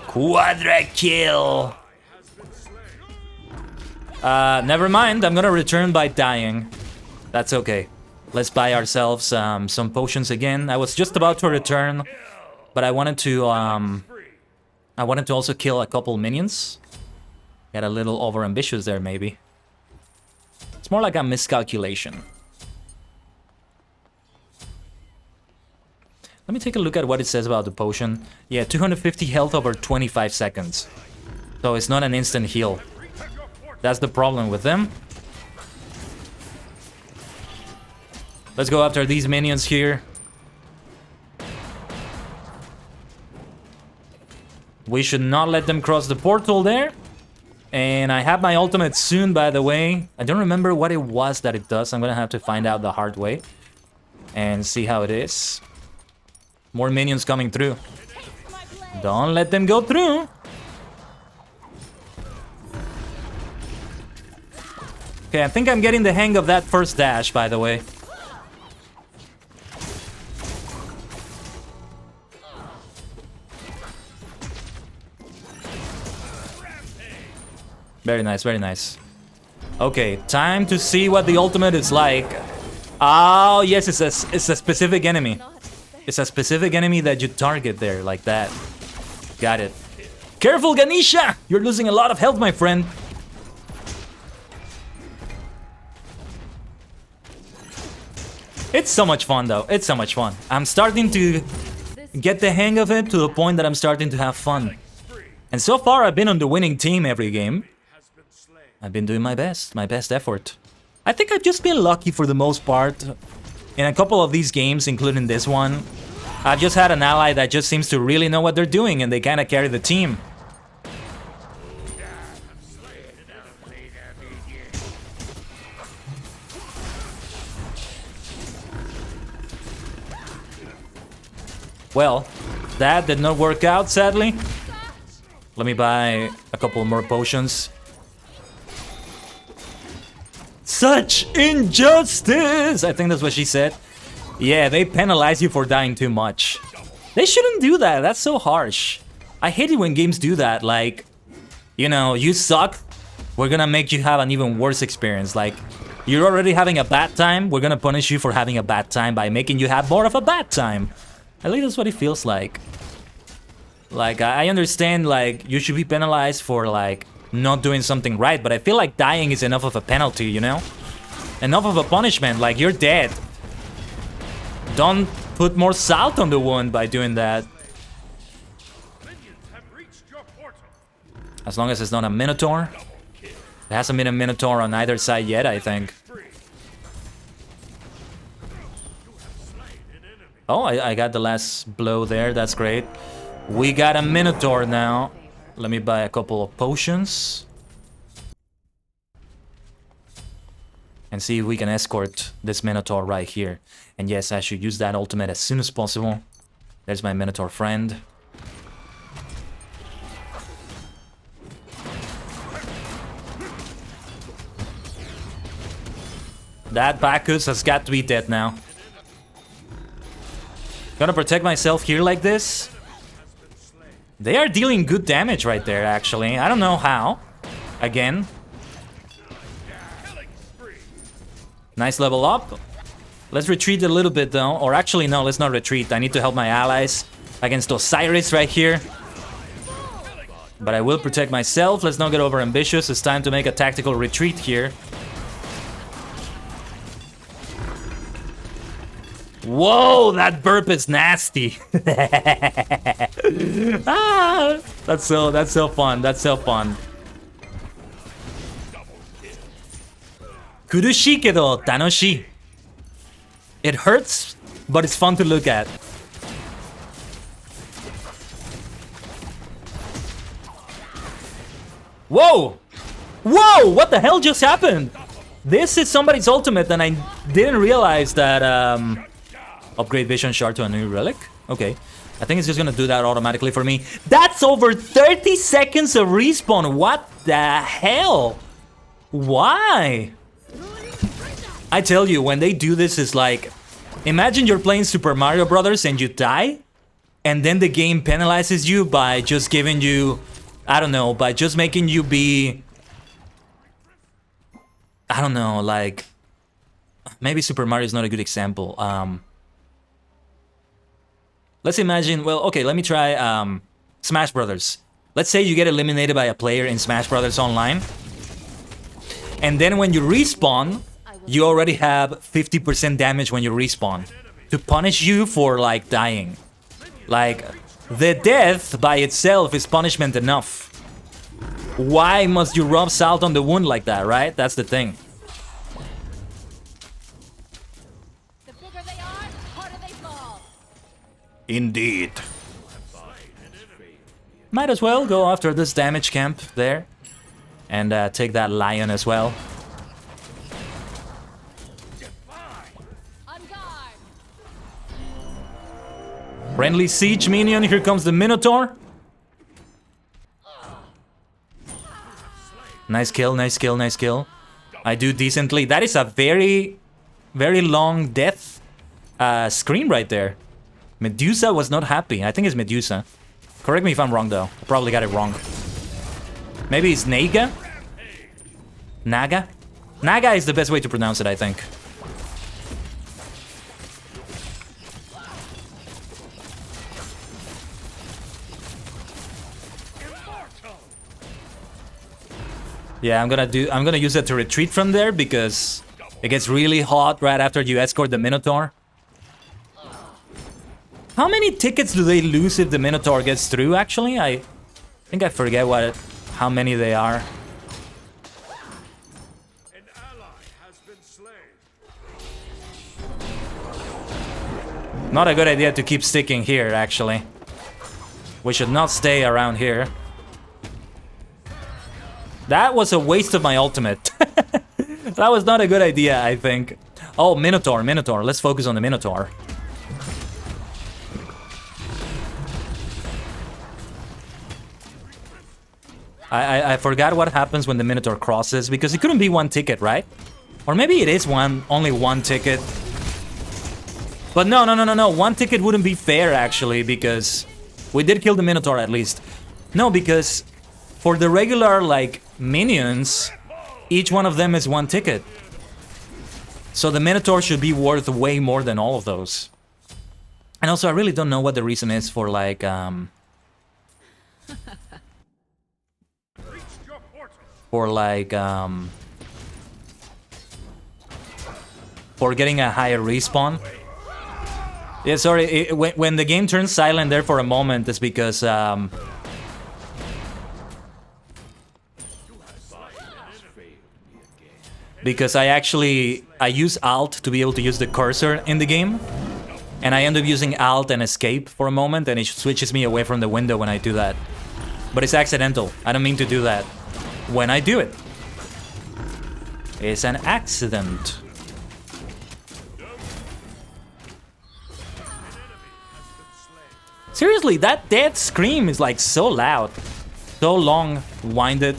Quadra kill! Never mind, I'm gonna return by dying. That's okay. Let's buy ourselves some potions again. I was just about to return, but I wanted to also kill a couple minions. Got a little overambitious there, maybe. It's more like a miscalculation. Let me take a look at what it says about the potion. Yeah, 250 health over 25 seconds. So it's not an instant heal. That's the problem with them. Let's go after these minions here. We should not let them cross the portal there. And I have my ultimate soon, by the way. I don't remember what it was that it does. I'm gonna have to find out the hard way. And see how it is. More minions coming through. Don't let them go through. Okay, I think I'm getting the hang of that first dash, by the way. Very nice, very nice. Okay, time to see what the ultimate is like. Oh, yes, it's a specific enemy. It's a specific enemy that you target there, like that. Got it. Careful, Ganesha! You're losing a lot of health, my friend. It's so much fun, though. It's so much fun. I'm starting to get the hang of it to the point that I'm starting to have fun. And so far, I've been on the winning team every game. I've been doing my best effort. I think I've just been lucky for the most part. In a couple of these games, including this one, I've just had an ally that just seems to really know what they're doing and they kind of carry the team. Well, that did not work out, sadly. Let me buy a couple more potions. Such injustice! I think that's what she said. Yeah, they penalize you for dying too much. They shouldn't do that. That's so harsh. I hate it when games do that. Like, you know, you suck. We're gonna make you have an even worse experience. Like, You're already having a bad time. We're gonna punish you for having a bad time by making you have more of a bad time. At least that's what it feels like. Like, I understand, like, you should be penalized for, like, not doing something right, but I feel like dying is enough of a penalty, you know? Enough of a punishment, like, you're dead. Don't put more salt on the wound by doing that. As long as it's not a Minotaur. There hasn't been a Minotaur on either side yet, I think. Oh, I got the last blow there, that's great. We got a Minotaur now. Let me buy a couple of potions. And see if we can escort this Minotaur right here. And yes, I should use that ultimate as soon as possible. There's my Minotaur friend. That Bacchus has got to be dead now. Gonna protect myself here like this. They are dealing good damage right there, actually. I don't know how. Again. Nice level up. Let's retreat a little bit, though. Or actually, no, let's not retreat. I need to help my allies against Osiris right here. But I will protect myself. Let's not get over ambitious. It's time to make a tactical retreat here. Whoa, that burp is nasty. Ah, that's so fun. That's so fun. Kurushi kedo tanoshi. It hurts, but it's fun to look at. Whoa! Whoa! What the hell just happened? This is somebody's ultimate, and I didn't realize that. Upgrade Vision Shard to a new relic? Okay. I think it's just gonna do that automatically for me. That's over 30 seconds of respawn. What the hell? Why? I tell you, when they do this, it's like... Imagine you're playing Super Mario Brothers and you die, and then the game penalizes you by just giving you... I don't know, by just making you be... I don't know, like... Maybe Super Mario is not a good example. Let's imagine, well, okay, let me try Smash Brothers. Let's say you get eliminated by a player in Smash Brothers Online. And then when you respawn, you already have 50% damage when you respawn. To punish you for, like, dying. Like, the death by itself is punishment enough. Why must you rub salt on the wound like that, right? That's the thing. Indeed. Might as well go after this damage camp there. And take that lion as well. Friendly siege minion, here comes the Minotaur. Nice kill, nice kill, nice kill. I do decently. That is a very, very long death scream right there. Medusa was not happy. I think it's Medusa. Correct me if I'm wrong, though. I probably got it wrong. Maybe it's Naga? Naga? Naga is the best way to pronounce it, I think. Yeah, I'm gonna use it to retreat from there because it gets really hot right after you escort the Minotaur. How many tickets do they lose if the Minotaur gets through, actually? I think I forget how many they are. An ally has been slain. Not a good idea to keep sticking here, actually. We should not stay around here. That was a waste of my ultimate. That was not a good idea, I think. Oh, Minotaur, Minotaur. Let's focus on the Minotaur. I forgot what happens when the Minotaur crosses, because it couldn't be one ticket, right? Or maybe it is only one ticket. But no. One ticket wouldn't be fair, actually, because we did kill the Minotaur at least. No, because for the regular, like, minions, each one of them is one ticket. So the Minotaur should be worth way more than all of those. And also, I really don't know what the reason is for, like, for, like, for getting a higher respawn. Yeah, sorry, when the game turns silent there for a moment, it's because, because I use Alt to be able to use the cursor in the game. And I end up using Alt and Escape for a moment, and it switches me away from the window when I do that. But it's accidental. I don't mean to do that. When I do it, it's an accident. Seriously, that death scream is like so loud. So long-winded.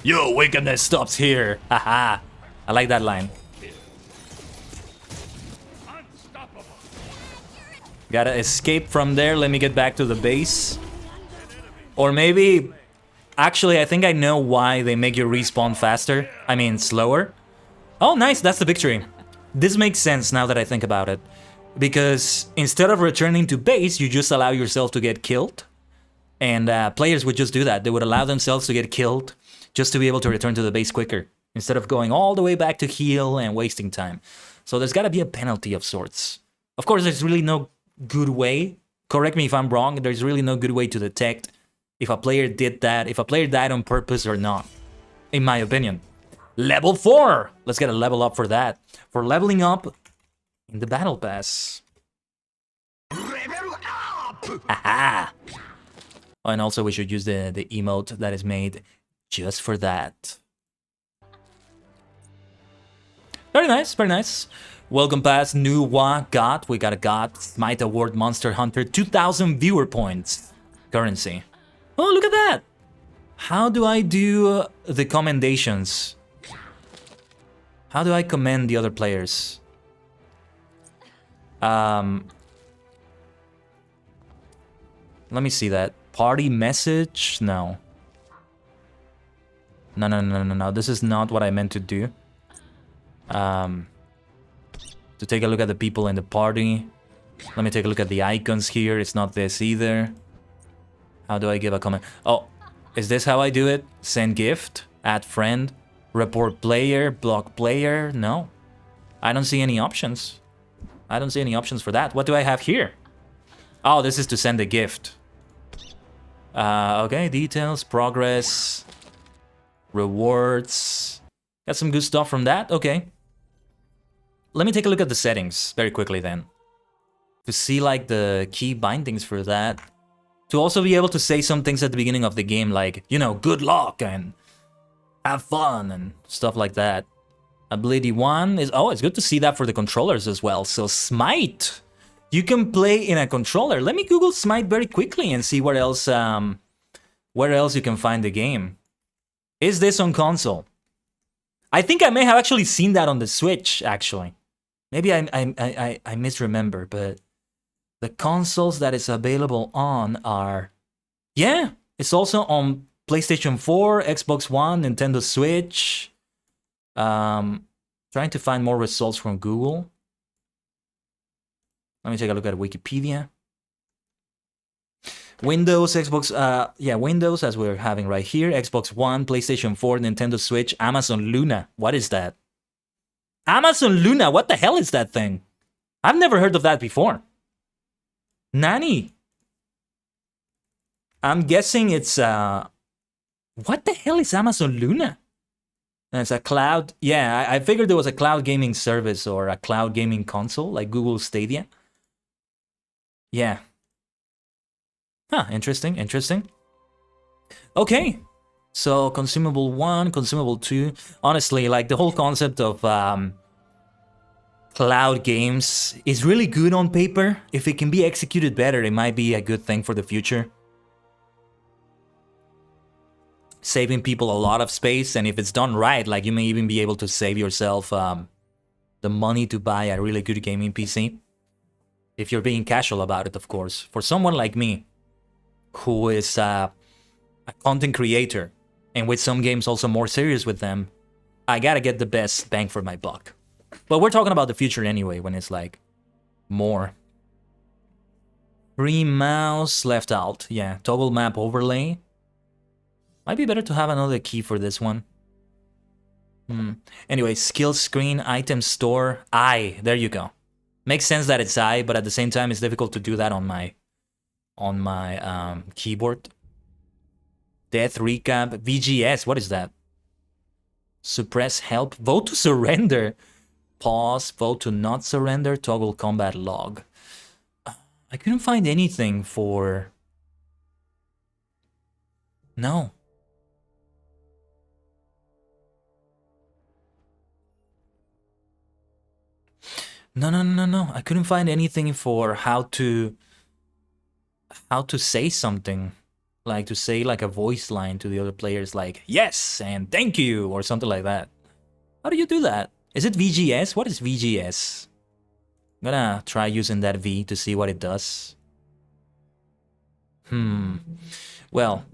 Your wickedness stops here. Haha. I like that line. Gotta escape from there. Let me get back to the base. Or maybe... Actually, I think I know why they make you respawn faster. I mean, slower. Oh, nice. That's the victory. This makes sense now that I think about it. Because instead of returning to base, you just allow yourself to get killed. And players would just do that. They would allow themselves to get killed just to be able to return to the base quicker, instead of going all the way back to heal and wasting time. So there's got to be a penalty of sorts. Of course, there's really no good way, correct me if I'm wrong, there's really no good way to detect if a player did that, if a player died on purpose or not, in my opinion. Level 4! Let's get a level up for that. For leveling up in the Battle Pass. Level up! Haha! Oh, and also we should use the emote that is made just for that. Very nice, very nice. Welcome past New God. We got a God. Smite Award Monster Hunter. 2,000 viewer points. Currency. Oh, look at that. How do I do the commendations? How do I commend the other players? Let me see that. Party message? No. No. This is not what I meant to do. To take a look at the people in the party. Let me take a look at the icons here. It's not this either. How do I give a comment? Oh, is this how I do it? Send gift, add friend, report player, block player. No, I don't see any options. I don't see any options for that. What do I have here? Oh, this is to send a gift. Okay, details, progress, rewards. Got some good stuff from that. Okay. Let me take a look at the settings very quickly then. To see like the key bindings for that. To also be able to say some things at the beginning of the game like, you know, good luck and have fun and stuff like that. Ability 1 is... Oh, it's good to see that for the controllers as well. So Smite. You can play in a controller. Let me Google Smite very quickly and see where else you can find the game. Is this on console? I think I may have actually seen that on the Switch, actually. Maybe I misremember, but the consoles that it's available on are... Yeah, it's also on PlayStation 4, Xbox One, Nintendo Switch. Trying to find more results from Google. Let me take a look at Wikipedia. Windows, Xbox, Windows, as we're having right here. Xbox One, PlayStation 4, Nintendo Switch, Amazon Luna. What is that? Amazon Luna, what the hell is that thing? I've never heard of that before. Nani? I'm guessing it's, what the hell is Amazon Luna? It's a cloud, yeah, I figured there was a cloud gaming service or a cloud gaming console, like Google Stadia. Yeah. Huh, interesting. Okay, so Consumable 1, Consumable 2. Honestly, like the whole concept of cloud games is really good on paper. If it can be executed better, it might be a good thing for the future. Saving people a lot of space, and if it's done right, like you may even be able to save yourself the money to buy a really good gaming PC. If you're being casual about it, of course. For someone like me, who is, I a content creator, and with some games also more serious with them, I gotta get the best bang for my buck. But we're talking about the future anyway, when it's like more. Free mouse left alt. Yeah, toggle map overlay. Might be better to have another key for this one. Anyway, skill screen, item store, I. There you go. Makes sense that it's I, but at the same time, it's difficult to do that on my keyboard. Death recap, VGS. What is that? Suppress help. Vote to surrender. Pause. Vote to not surrender. Toggle combat log. I couldn't find anything for... No. No. I couldn't find anything for how to say something. Like to say like a voice line to the other players like, yes, and thank you, or something like that. How do you do that? Is it VGS? What is VGS? I'm gonna try using that V to see what it does. Well,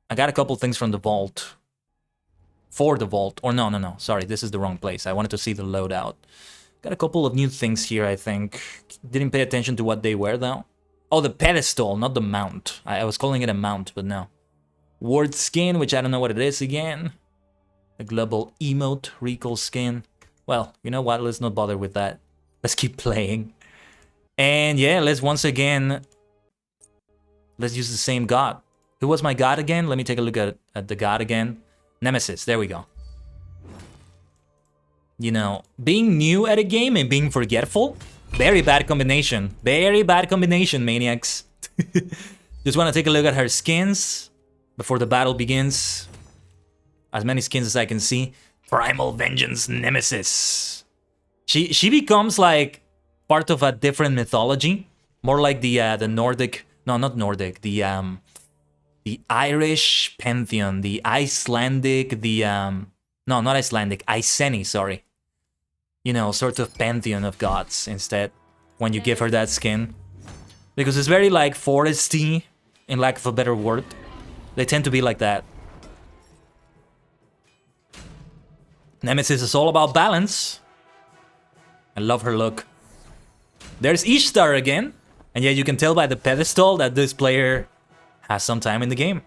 I got a couple things from the vault. For the vault. Or no. Sorry, this is the wrong place. I wanted to see the loadout. Got a couple of new things here, I think. Didn't pay attention to what they were, though. Oh, the pedestal, not the mount. I was calling it a mount, but no. Ward skin, which I don't know what it is again. A global emote recall skin. Well, you know what? Let's not bother with that. Let's keep playing. And yeah, let's once again... Let's use the same god. Who was my god again? Let me take a look at the god again. Nemesis, there we go. You know, being new at a game and being forgetful, very bad combination. Very bad combination, maniacs. Just want to take a look at her skins before the battle begins. As many skins as I can see. Primal Vengeance Nemesis. She becomes like part of a different mythology. More like the Nordic... No, not Nordic. The Irish pantheon. The Icelandic... No, not Icelandic. Iceni, sorry. You know, sort of pantheon of gods instead, when you give her that skin. Because it's very, like, foresty, in lack of a better word. They tend to be like that. Nemesis is all about balance. I love her look. There's Ishtar again. And yeah, you can tell by the pedestal that this player has some time in the game.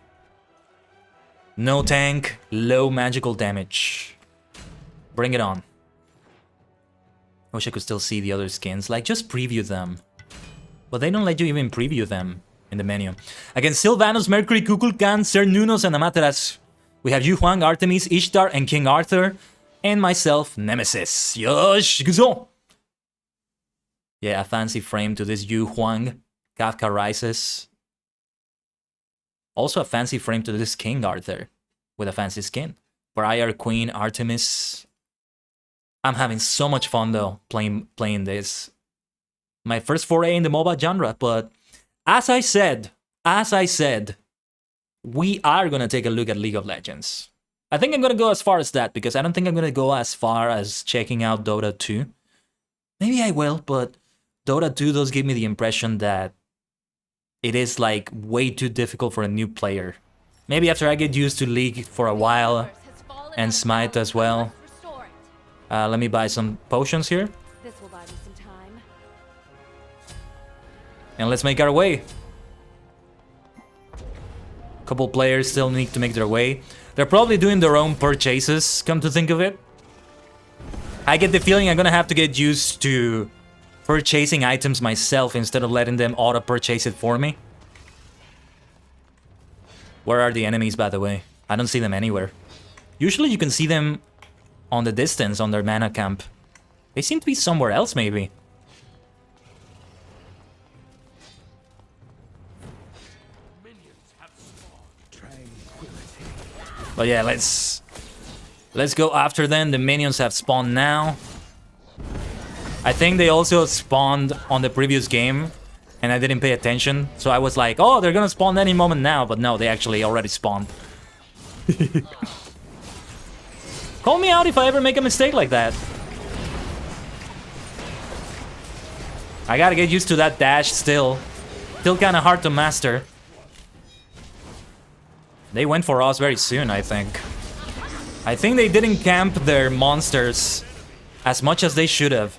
No tank, low magical damage. Bring it on. I wish I could still see the other skins. Like, just preview them. But they don't let you even preview them in the menu. Against Sylvanos, Mercury, Kukulkan, Cernunos, and Amaterasu. We have Yu Huang, Artemis, Ishtar, and King Arthur. And myself, Nemesis. Yosh, Guzo! Yeah, a fancy frame to this Yu Huang. Kafka Rises. Also a fancy frame to this King Arthur. With a fancy skin. Briar, Queen, Artemis. I'm having so much fun though, playing this. My first foray in the MOBA genre, but as I said, we are gonna take a look at League of Legends. I think I'm gonna go as far as that, because I don't think I'm gonna go as far as checking out Dota 2. Maybe I will, but Dota 2 does give me the impression that it is like way too difficult for a new player. Maybe after I get used to League for a while, and SMITE as well. Let me buy some potions here. This will buy me some time. And let's make our way. Couple players still need to make their way. They're probably doing their own purchases, come to think of it. I get the feeling I'm gonna have to get used to purchasing items myself instead of letting them auto-purchase it for me. Where are the enemies, by the way? I don't see them anywhere. Usually you can see them on the distance, on their mana camp. They seem to be somewhere else, maybe. But yeah, let's go after them. The minions have spawned now. I think they also spawned on the previous game, and I didn't pay attention. So I was like, oh, they're gonna spawn any moment now. But no, they actually already spawned. Call me out if I ever make a mistake like that. I gotta get used to that dash still. Still kinda hard to master. They went for us very soon, I think. I think they didn't camp their monsters as much as they should have.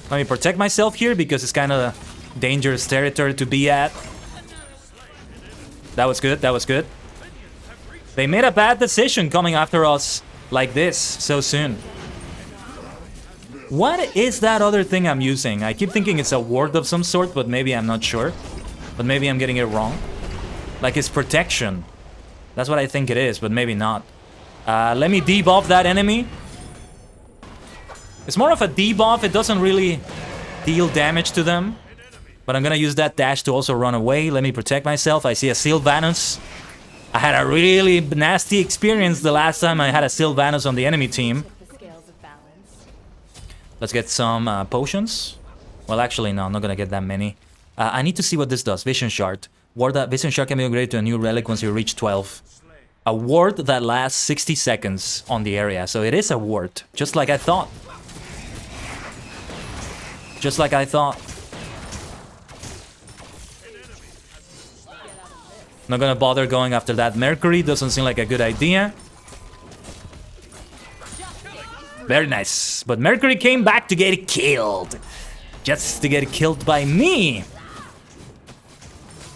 Let me protect myself here because it's kind of dangerous territory to be at. That was good, that was good. They made a bad decision coming after us like this so soon. What is that other thing I'm using? I keep thinking it's a ward of some sort, but maybe I'm not sure. But maybe I'm getting it wrong. Like it's protection. That's what I think it is, but maybe not. Let me debuff that enemy. It's more of a debuff, it doesn't really deal damage to them. But I'm gonna use that dash to also run away. Let me protect myself. I see a Sylvanus. I had a really nasty experience the last time I had a Sylvanus on the enemy team. Let's get some potions. Well, actually, no, I'm not gonna get that many. I need to see what this does. Vision Shard. Ward that Vision Shard can be upgraded to a new relic once you reach 12. A ward that lasts 60 seconds on the area. So it is a ward, just like I thought. Just like I thought. Not gonna bother going after that Mercury. Doesn't seem like a good idea. Very nice. But Mercury came back to get killed. Just to get killed by me.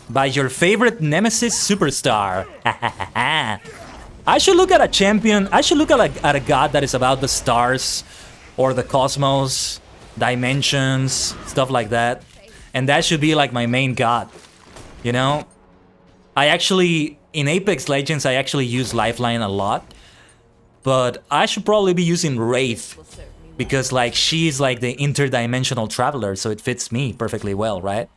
By your favorite nemesis superstar. I should look at a champion. I should look at a god that is about the stars. Or the cosmos. Dimensions. Stuff like that. And that should be like my main god. You know? I actually, in Apex Legends, I actually use Lifeline a lot. But I should probably be using Wraith. Because, like, she's like the interdimensional traveler, so it fits me perfectly well, right?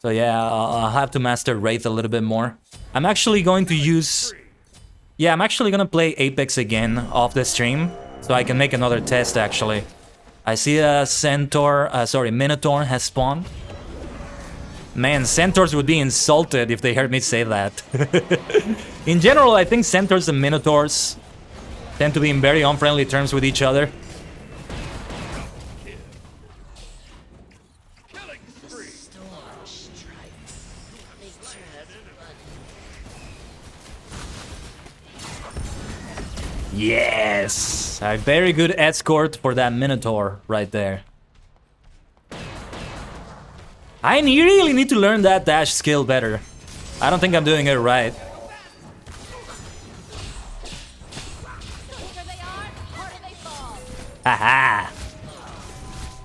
So yeah, I'll have to master Wraith a little bit more. I'm actually going to use... Yeah, I'm actually gonna play Apex again off the stream. So I can make another test, actually. I see a Minotaur has spawned. Man, centaurs would be insulted if they heard me say that. In general, I think centaurs and minotaurs tend to be in very unfriendly terms with each other. Yes! A very good escort for that minotaur right there. I really need to learn that dash skill better. I don't think I'm doing it right. Haha!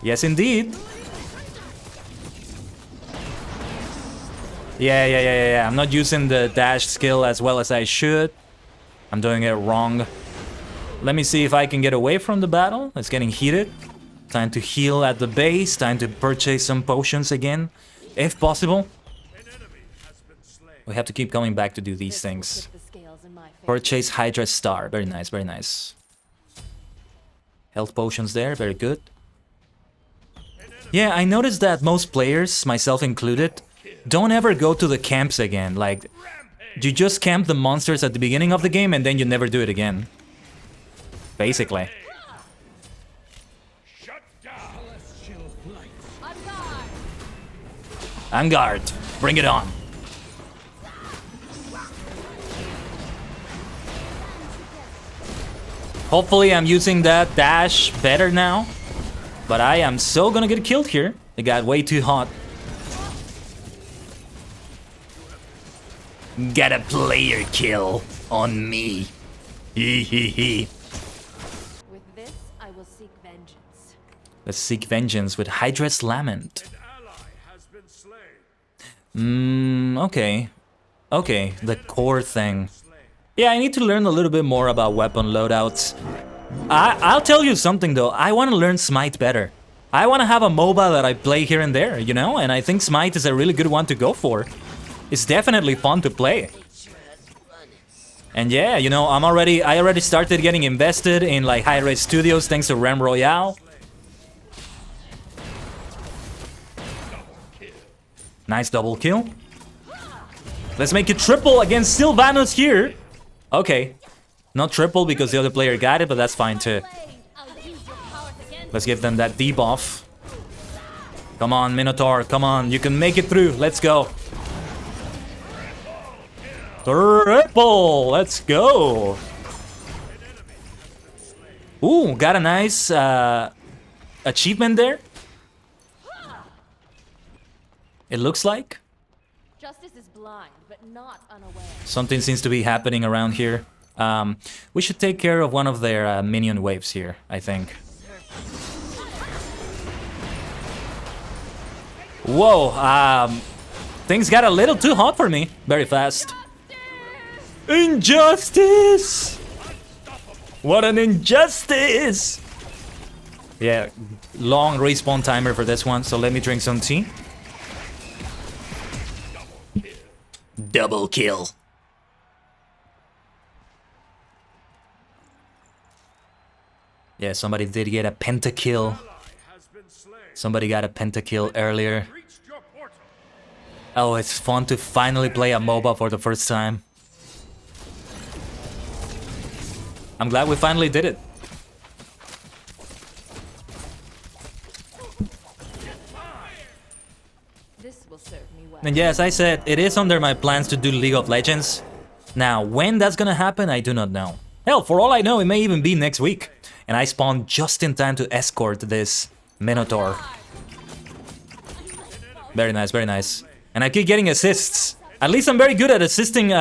Yes, indeed. Yeah. I'm not using the dash skill as well as I should. I'm doing it wrong. Let me see if I can get away from the battle. It's getting heated. Time to heal at the base. Time to purchase some potions again, if possible. We have to keep coming back to do these things. Purchase Hydra Star. Very nice, very nice. Health potions there, very good. Yeah, I noticed that most players, myself included, don't ever go to the camps again. Like, you just camp the monsters at the beginning of the game and then you never do it again. Basically. On guard. Bring it on. Hopefully I'm using that dash better now. But I am so gonna get killed here. It got way too hot. Got a player kill on me. Hee. With this, I will seek vengeance. Let's seek vengeance with Hydra's Lament. Okay. Okay, the core thing. Yeah, I need to learn a little bit more about weapon loadouts. I'll tell you something though, I want to learn SMITE better. I want to have a MOBA that I play here and there, you know? And I think SMITE is a really good one to go for. It's definitely fun to play. And yeah, you know, I already started getting invested in like high-res studios thanks to Ram Royale. Nice double kill. Let's make it triple against Sylvanus here. Okay. Not triple because the other player got it, but that's fine too. Let's give them that debuff. Come on, Minotaur, come on. You can make it through. Let's go. Triple! Let's go. Ooh, got a nice achievement there. It looks like. Justice is blind, but not unaware. Something seems to be happening around here. We should take care of one of their minion waves here, I think. Whoa, things got a little too hot for me very fast. Injustice! What an injustice! Yeah, long respawn timer for this one, so let me drink some tea. Double kill. Yeah, somebody did get a pentakill. Somebody got a pentakill earlier. Oh, it's fun to finally play a MOBA for the first time. I'm glad we finally did it. This will serve me well. And yes, I said, it is under my plans to do League of Legends. Now, when that's gonna happen, I do not know. Hell, for all I know, it may even be next week. And I spawned just in time to escort this Minotaur. Very nice, very nice. And I keep getting assists. At least I'm very good at assisting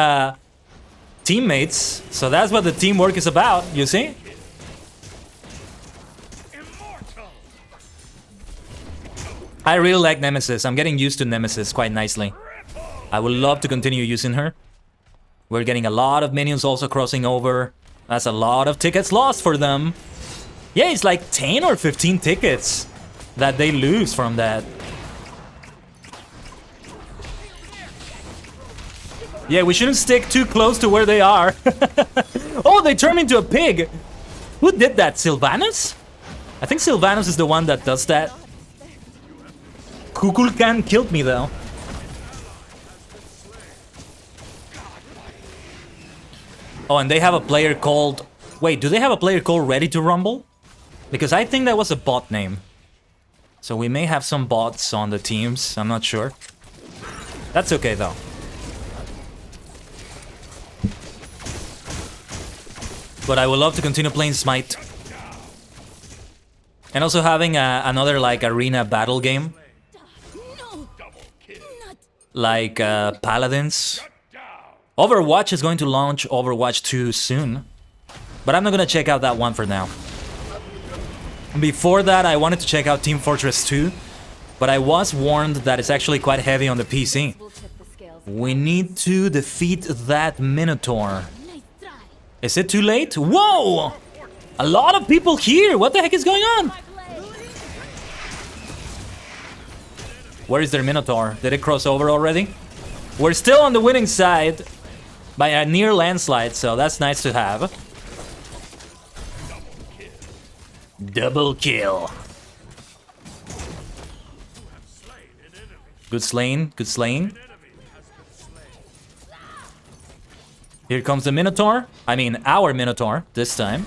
teammates. So that's what the teamwork is about, you see? I really like Nemesis. I'm getting used to Nemesis quite nicely. I would love to continue using her. We're getting a lot of minions also crossing over. That's a lot of tickets lost for them. Yeah, it's like 10 or 15 tickets that they lose from that. Yeah, we shouldn't stick too close to where they are. Oh, they turned into a pig. Who did that? Sylvanus? I think Sylvanus is the one that does that. Kukulkan killed me though. Oh, and they have a player called... Wait, do they have a player called Ready to Rumble? Because I think that was a bot name. So we may have some bots on the teams, I'm not sure. That's okay though. But I would love to continue playing SMITE. And also having another like arena battle game. Like Paladins. Overwatch is going to launch Overwatch 2 soon. But I'm not gonna check out that one for now. Before that, I wanted to check out Team Fortress 2. But I was warned that it's actually quite heavy on the PC. We need to defeat that Minotaur. Is it too late? Whoa! A lot of people here! What the heck is going on? Where is their Minotaur? Did it cross over already? We're still on the winning side by a near landslide, so that's nice to have. Double kill. Good slaying, good slaying. Here comes the Minotaur. I mean, our Minotaur this time.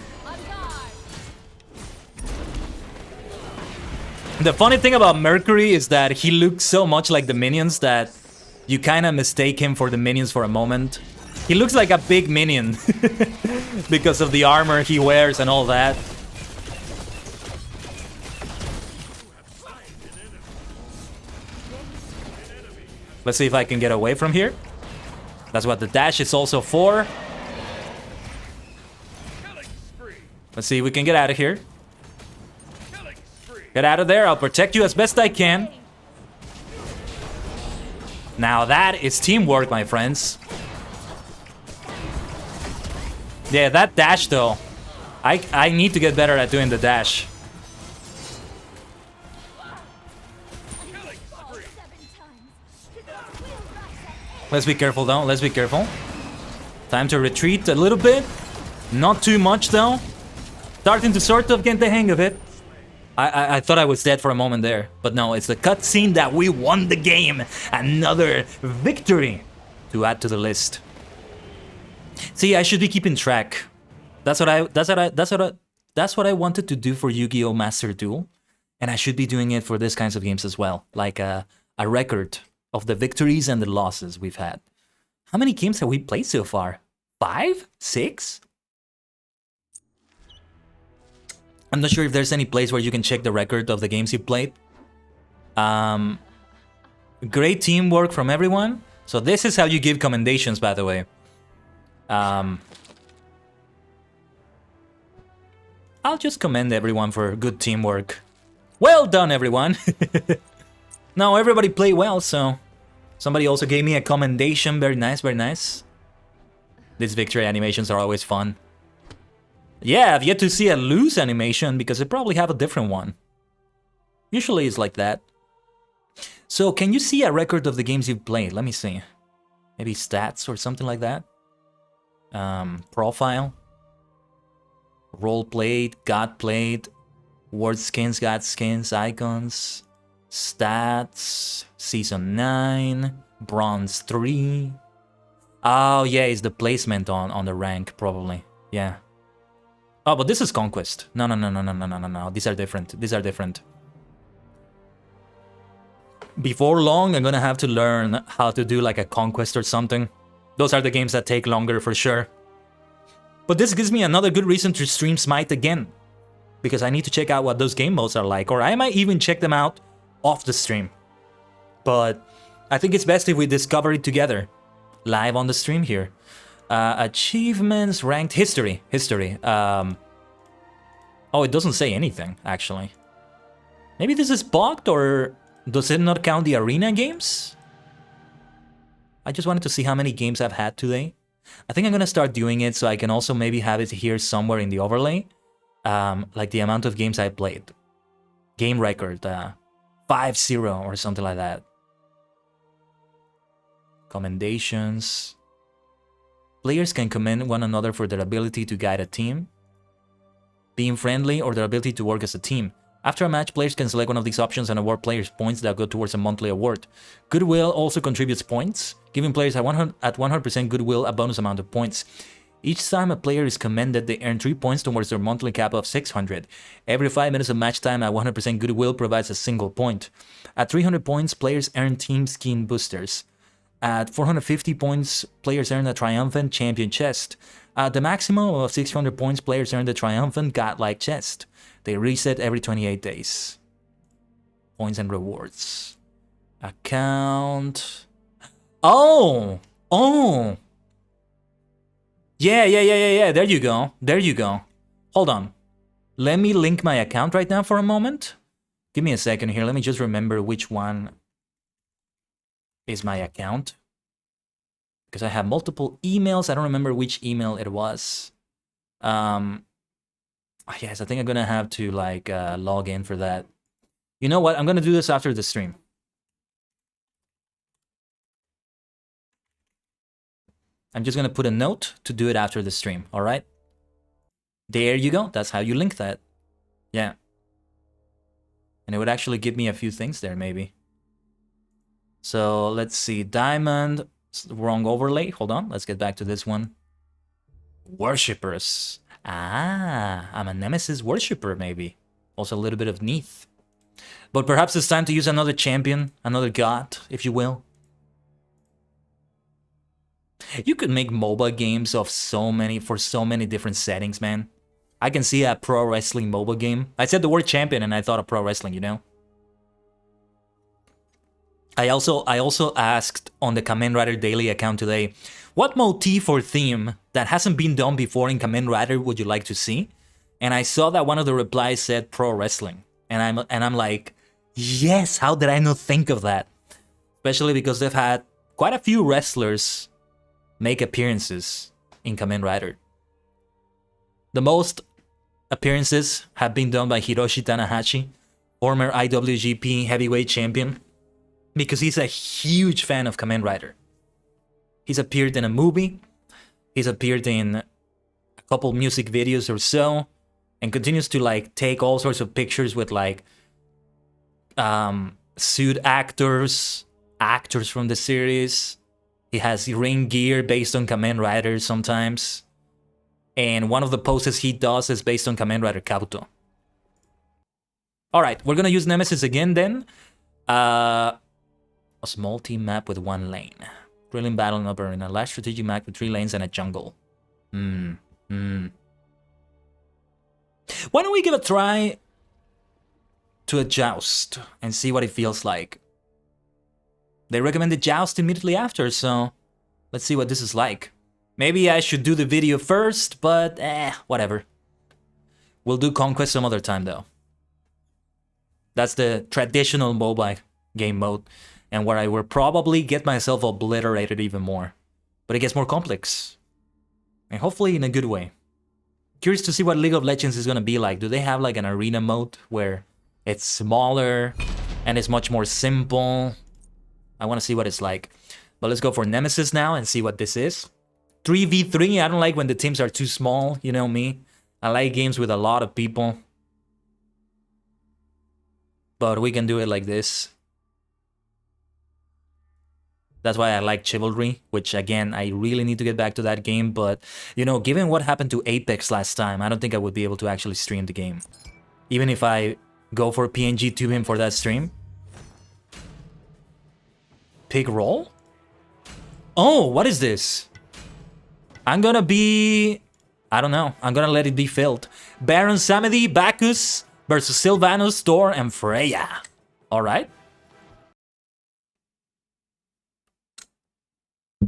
The funny thing about Mercury is that he looks so much like the minions that you kind of mistake him for the minions for a moment. He looks like a big minion because of the armor he wears and all that. Let's see if I can get away from here. That's what the dash is also for. Let's see if we can get out of here. Get out of there, I'll protect you as best I can. Now that is teamwork, my friends. Yeah, that dash though. I need to get better at doing the dash. Let's be careful though, let's be careful. Time to retreat a little bit. Not too much though. Starting to sort of get the hang of it. I thought I was dead for a moment there. But no, it's the cutscene that we won the game. Another victory to add to the list. See, I should be keeping track. That's what I wanted to do for Yu-Gi-Oh! Master Duel. And I should be doing it for these kinds of games as well, like a record of the victories and the losses we've had. How many games have we played so far? 5? 6? I'm not sure if there's any place where you can check the record of the games you played. Great teamwork from everyone. So this is how you give commendations, by the way. I'll just commend everyone for good teamwork. Well done, everyone. No, everybody played well, so... Somebody also gave me a commendation. Very nice, very nice. These victory animations are always fun. Yeah, I've yet to see a lose animation because they probably have a different one. Usually it's like that. So, can you see a record of the games you've played? Let me see. Maybe stats or something like that. Profile. Role played, got played. Word skins, got skins, icons. Stats. Season 9. Bronze 3. Oh, yeah, it's the placement on the rank, probably. Yeah. Oh, but this is Conquest. No. These are different. These are different. Before long, I'm gonna have to learn how to do like a Conquest or something. Those are the games that take longer for sure. But this gives me another good reason to stream Smite again. Because I need to check out what those game modes are like. Or I might even check them out off the stream. But I think it's best if we discover it together. Live on the stream here. Achievements, ranked, history. Oh, it doesn't say anything, actually. Maybe this is bugged, or does it not count the arena games? I just wanted to see how many games I've had today. I think I'm gonna start doing it so I can also maybe have it here somewhere in the overlay. Like the amount of games I played. Game record, 5-0 or something like that. Commendations. Players can commend one another for their ability to guide a team, being friendly, or their ability to work as a team. After a match, players can select one of these options and award players points that go towards a monthly award. Goodwill also contributes points, giving players at 100% goodwill a bonus amount of points. Each time a player is commended, they earn 3 points towards their monthly cap of 600. Every 5 minutes of match time at 100% goodwill provides a single point. At 300 points, players earn team skin boosters. At 450 points, players earn a triumphant champion chest. At the maximum of 600 points, players earn the triumphant godlike chest. They reset every 28 days. Points and rewards. Account. Oh! Yeah. There you go. Hold on. Let me link my account right now for a moment. Give me a second here. Let me just remember which one is my account. Because I have multiple emails. I don't remember which email it was. Yes, I think I'm gonna have to like log in for that. You know what? I'm gonna do this after the stream. I'm just gonna put a note to do it after the stream, alright? There you go. That's how you link that. Yeah. And it would actually give me a few things there, maybe. So let's see. Diamond. Wrong overlay. Hold on. Let's get back to this one. Worshippers. Ah, I'm a Nemesis worshipper, maybe. Also a little bit of Neath. But perhaps it's time to use another champion, another god, if you will. You could make MOBA games of for so many different settings, man. I can see a pro wrestling MOBA game. I said the word champion and I thought of pro wrestling, you know? I also asked on the Kamen Rider Daily account today, what motif or theme that hasn't been done before in Kamen Rider would you like to see? And I saw that one of the replies said pro wrestling. And I'm like, yes, how did I not think of that? Especially because they've had quite a few wrestlers make appearances in Kamen Rider. The most appearances have been done by Hiroshi Tanahashi, former IWGP heavyweight champion, because he's a huge fan of Kamen Rider. He's appeared in a movie, he's appeared in a couple music videos or so, and continues to like take all sorts of pictures with like suit actors from the series. He has ring gear based on Kamen Rider sometimes. And one of the poses he does is based on Kamen Rider Kabuto. Alright, we're gonna use Nemesis again then. A small team map with 1 lane. Thrilling battle in upper arena. Large strategic map with 3 lanes and a jungle. Why don't we give a try to a joust and see what it feels like? They recommended joust immediately after, so let's see what this is like. Maybe I should do the video first, but whatever. We'll do Conquest some other time though. That's the traditional MOBA game mode, and where I will probably get myself obliterated even more. But it gets more complex. And hopefully in a good way. Curious to see what League of Legends is gonna be like. Do they have like an arena mode where it's smaller and it's much more simple? I want to see what it's like. But let's go for Nemesis now and see what this is. 3v3, I don't like when the teams are too small, you know me. I like games with a lot of people. But we can do it like this. That's why I like Chivalry, which again, I really need to get back to that game. But, you know, given what happened to Apex last time, I don't think I would be able to actually stream the game. Even if I go for PNG to him for that stream. Pig roll? Oh, what is this? I'm gonna be... I don't know. I'm gonna let it be filled. Baron Samedi, Bacchus versus Sylvanus, Thor, and Freya. Alright.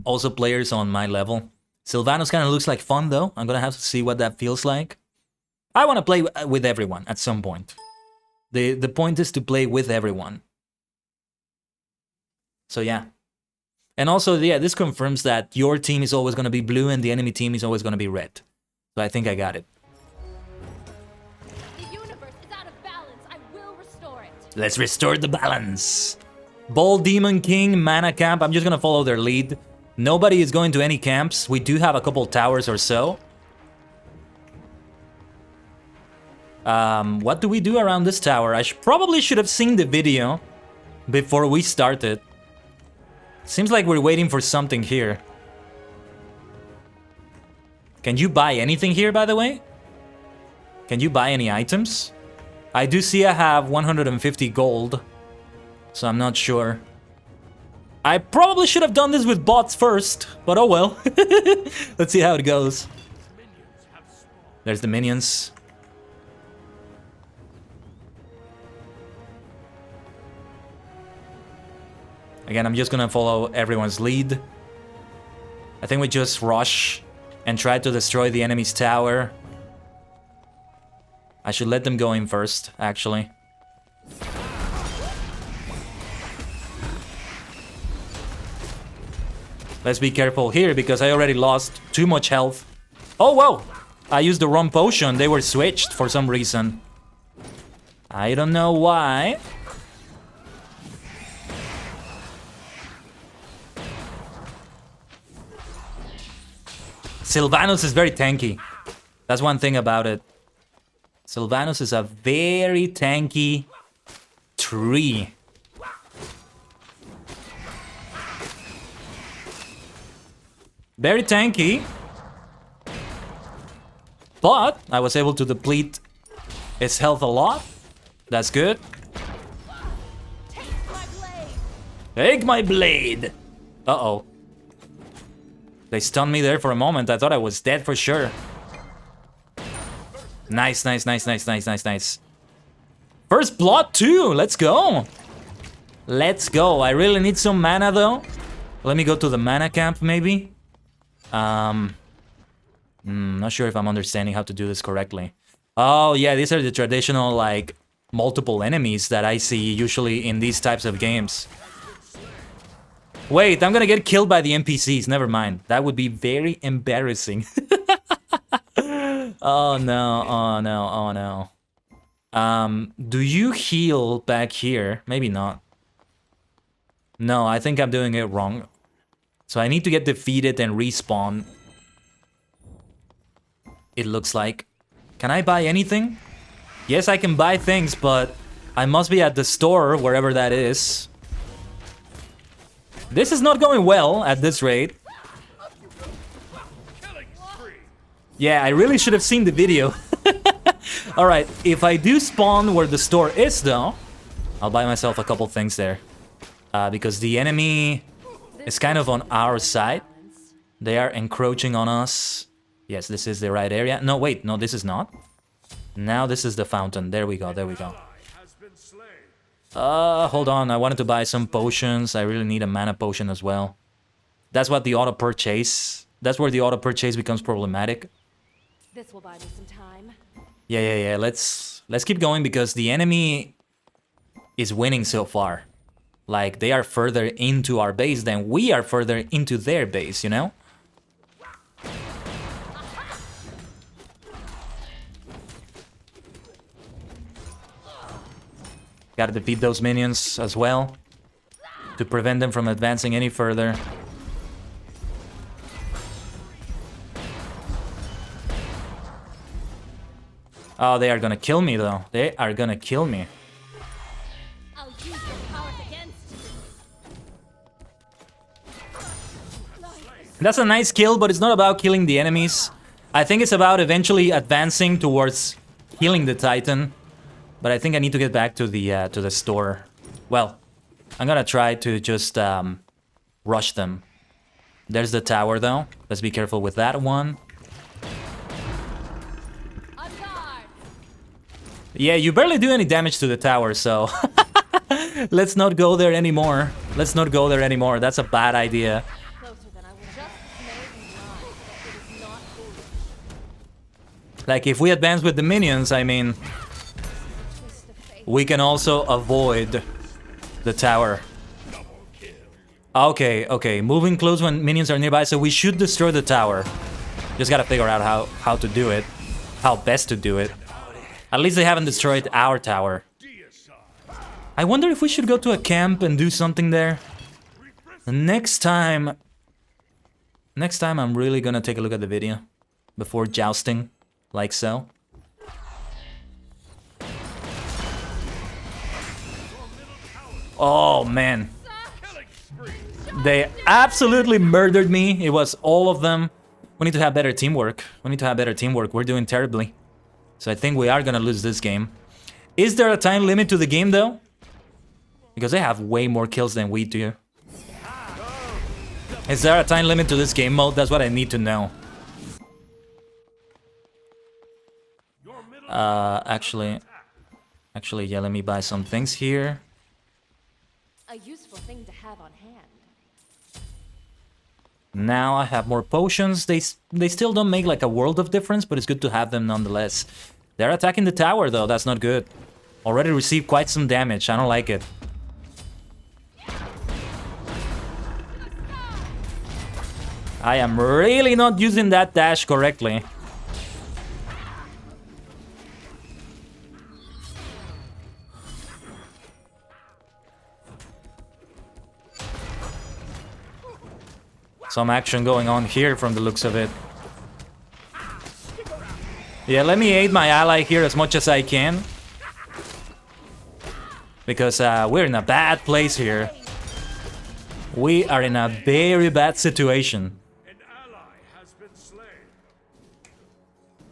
Also players on my level. Sylvanus kind of looks like fun though. I'm gonna have to see what that feels like. I want to play with everyone at some point. The point is to play with everyone. So yeah. And also, yeah, this confirms that your team is always going to be blue and the enemy team is always going to be red. So I think I got it. The universe is out of balance. I will restore it. Let's restore the balance. Ball Demon King, Mana Camp. I'm just going to follow their lead. Nobody is going to any camps. We do have a couple towers or so. What do we do around this tower? I probably should have seen the video before we started. Seems like we're waiting for something here. Can you buy anything here, by the way? Can you buy any items? I do see I have 150 gold, so I'm not sure. I probably should have done this with bots first, but oh well. Let's see how it goes. There's the minions. Again, I'm just gonna follow everyone's lead. I think we just rush and try to destroy the enemy's tower. I should let them go in first, actually. Let's be careful here, because I already lost too much health. Oh, whoa! I used the wrong potion. They were switched for some reason. I don't know why. Sylvanus is very tanky. That's one thing about it. Sylvanus is a very tanky tree. Very tanky. But I was able to deplete its health a lot. That's good. Take my blade. Uh-oh. They stunned me there for a moment. I thought I was dead for sure. Nice, nice, nice, nice, nice, nice, nice. First blood too. Let's go. Let's go. I really need some mana though. Let me go to the mana camp maybe. Not sure if I'm understanding how to do this correctly. Oh yeah, these are the traditional like multiple enemies that I see usually in these types of games. Wait, I'm gonna get killed by the NPCs. Never mind. That would be very embarrassing. Oh no, oh no, oh no. Do you heal back here? Maybe not. No, I think I'm doing it wrong. So I need to get defeated and respawn. It looks like. Can I buy anything? Yes, I can buy things, but I must be at the store, wherever that is. This is not going well at this rate. Yeah, I really should have seen the video. Alright, if I do spawn where the store is, though, I'll buy myself a couple things there. Because the enemy is kind of on our side. They are encroaching on us. Yes, this is the right area. No, wait, no, this is not. Now this is the fountain. There we go, there we go. Hold on, I wanted to buy some potions. I really need a mana potion as well. That's what the auto-purchase... That's where the auto-purchase becomes problematic. This will buy me some time. Yeah. Let's keep going because the enemy is winning so far. Like, they are further into our base than we are further into their base, you know? Gotta defeat those minions as well to prevent them from advancing any further. Oh, they are gonna kill me though. They are gonna kill me. I'll use your powers against you. That's a nice kill, but it's not about killing the enemies. I think it's about eventually advancing towards killing the Titan. But I think I need to get back to the store. Well, I'm gonna try to just rush them. There's the tower though. Let's be careful with that one. On guard. Yeah, you barely do any damage to the tower, so let's not go there anymore. Let's not go there anymore. That's a bad idea. Closer than I would just made mine. It is not foolish. Like, if we advance with the minions, I mean, we can also avoid the tower. Okay. Moving close when minions are nearby, so we should destroy the tower. Just gotta figure out how to do it. How best to do it. At least they haven't destroyed our tower. I wonder if we should go to a camp and do something there. Next time I'm really gonna take a look at the video before jousting, like so. Oh man, they absolutely murdered me. It was all of them. We need to have better teamwork. We're doing terribly. So I think we are gonna lose this game. Is there a time limit to the game though? Because they have way more kills than we do. Is there a time limit to this game mode? That's what I need to know. Actually, yeah, let me buy some things here. A useful thing to have on hand. Now I have more potions. They still don't make like a world of difference, but it's good to have them nonetheless. They're attacking the tower though, that's not good. Already received quite some damage, I don't like it. I am really not using that dash correctly. Some action going on here from the looks of it. Yeah, let me aid my ally here as much as I can. Because we're in a bad place here. We are in a very bad situation.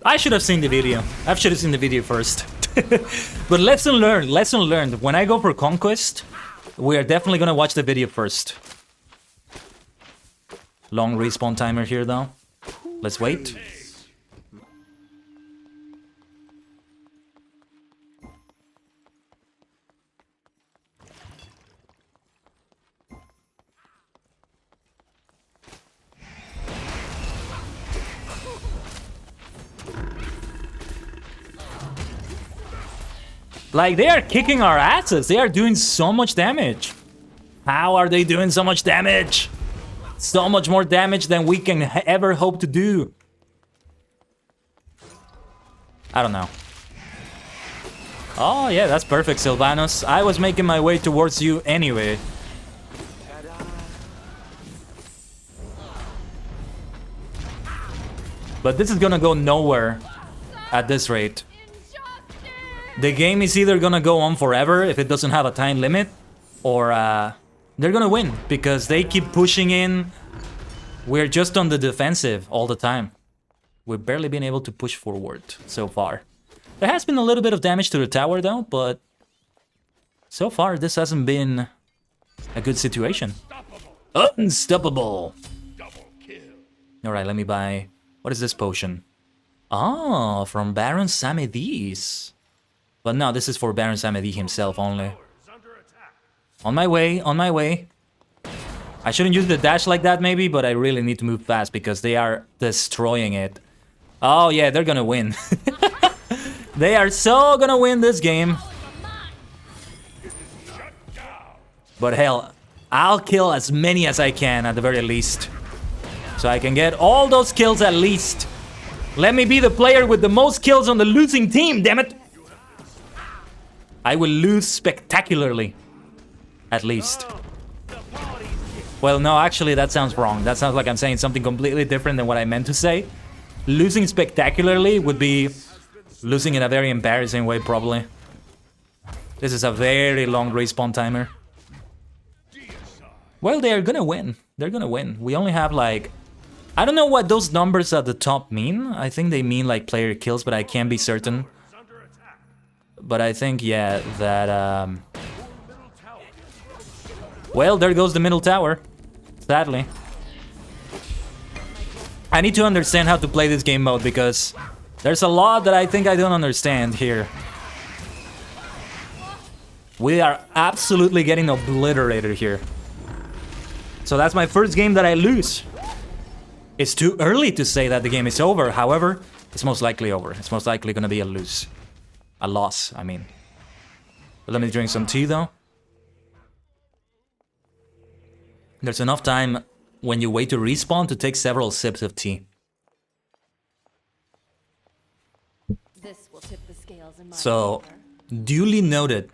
I should have seen the video. I should have seen the video first. But lesson learned. When I go for conquest, we are definitely gonna watch the video first. Long respawn timer here though. Let's wait. Like, they are kicking our asses. They are doing so much damage. How are they doing so much damage? So much more damage than we can ever hope to do. I don't know. Oh yeah, that's perfect, Sylvanos. I was making my way towards you anyway. But this is gonna go nowhere at this rate. The game is either gonna go on forever if it doesn't have a time limit, or they're gonna win because they keep pushing in. We're just on the defensive all the time. We've barely been able to push forward so far. There has been a little bit of damage to the tower though, but so far this hasn't been a good situation. Unstoppable! Alright, let me buy... What is this potion? Oh, from Baron Samedis. But no, this is for Baron Samedi himself only. On my way, on my way. I shouldn't use the dash like that maybe, but I really need to move fast because they are destroying it. Oh yeah, they're gonna win. They are so gonna win this game. But hell, I'll kill as many as I can at the very least. So I can get all those kills at least. Let me be the player with the most kills on the losing team, damn it! I will lose spectacularly. At least. Well, no, actually that sounds wrong. That sounds like I'm saying something completely different than what I meant to say. Losing spectacularly would be losing in a very embarrassing way, probably. This is a very long respawn timer. Well, they're gonna win. They're gonna win. We only have like... I don't know what those numbers at the top mean. I think they mean like player kills, but I can't be certain. But I think, yeah, that... Well, there goes the middle tower. Sadly. I need to understand how to play this game mode because there's a lot that I think I don't understand here. We are absolutely getting obliterated here. So that's my first game that I lose. It's too early to say that the game is over. However, it's most likely over. It's most likely gonna be a lose. A loss, I mean. But let me drink some tea though. There's enough time when you wait to respawn to take several sips of tea. This will tip the scales in my So, favor. duly noted.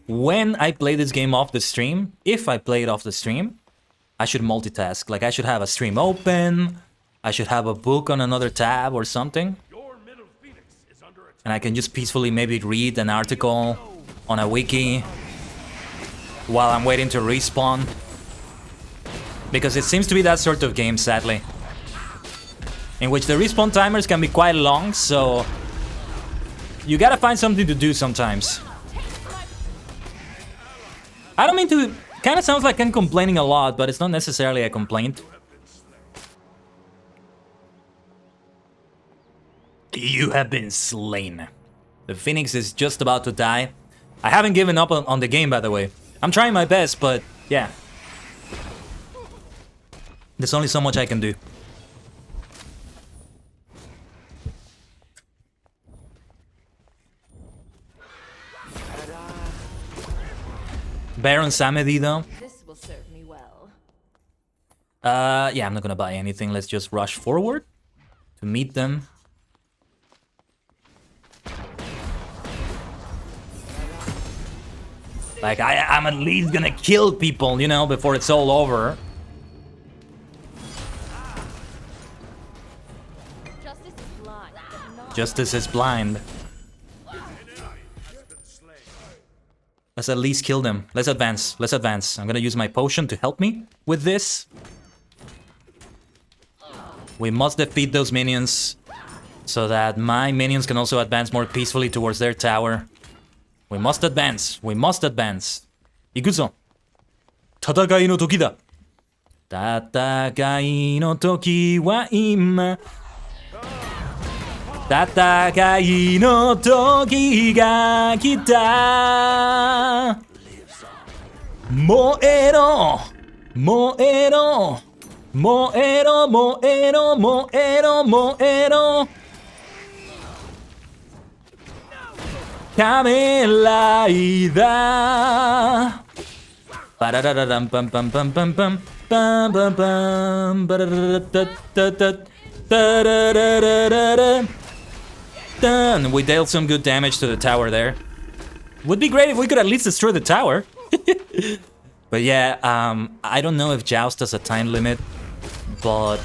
When I play this game off the stream, if I play it off the stream, I should multitask. Like, I should have a stream open, I should have a book on another tab or something. And I can just peacefully maybe read an article on a wiki while I'm waiting to respawn. Because it seems to be that sort of game, sadly. In which the respawn timers can be quite long, so... You gotta find something to do sometimes. I don't mean to... Kinda sounds like I'm complaining a lot, but it's not necessarily a complaint. You have been slain. The Phoenix is just about to die. I haven't given up on the game, by the way. I'm trying my best, but yeah. There's only so much I can do. Baron Samedi, though. This will serve me well. Yeah, I'm not gonna buy anything. Let's just rush forward to meet them. Like, I'm at least gonna kill people, you know, before it's all over. Justice is blind, but not... Justice is blind. Let's at least kill them. Let's advance. Let's advance. I'm gonna use my potion to help me with this. We must defeat those minions so that my minions can also advance more peacefully towards their tower. We must advance. We must advance. Ikuzo. Tatakai no toki da. Tatakai no toki wa imma. Tatakai no toki ga kita. Moero. Moero. Moero, moero, moero, moero. Kamelaida. Parararam pam pam pam pam pam pam pam pam. Done. We dealt some good damage to the tower there. Would be great if we could at least destroy the tower. But yeah, I don't know if Joust has a time limit, but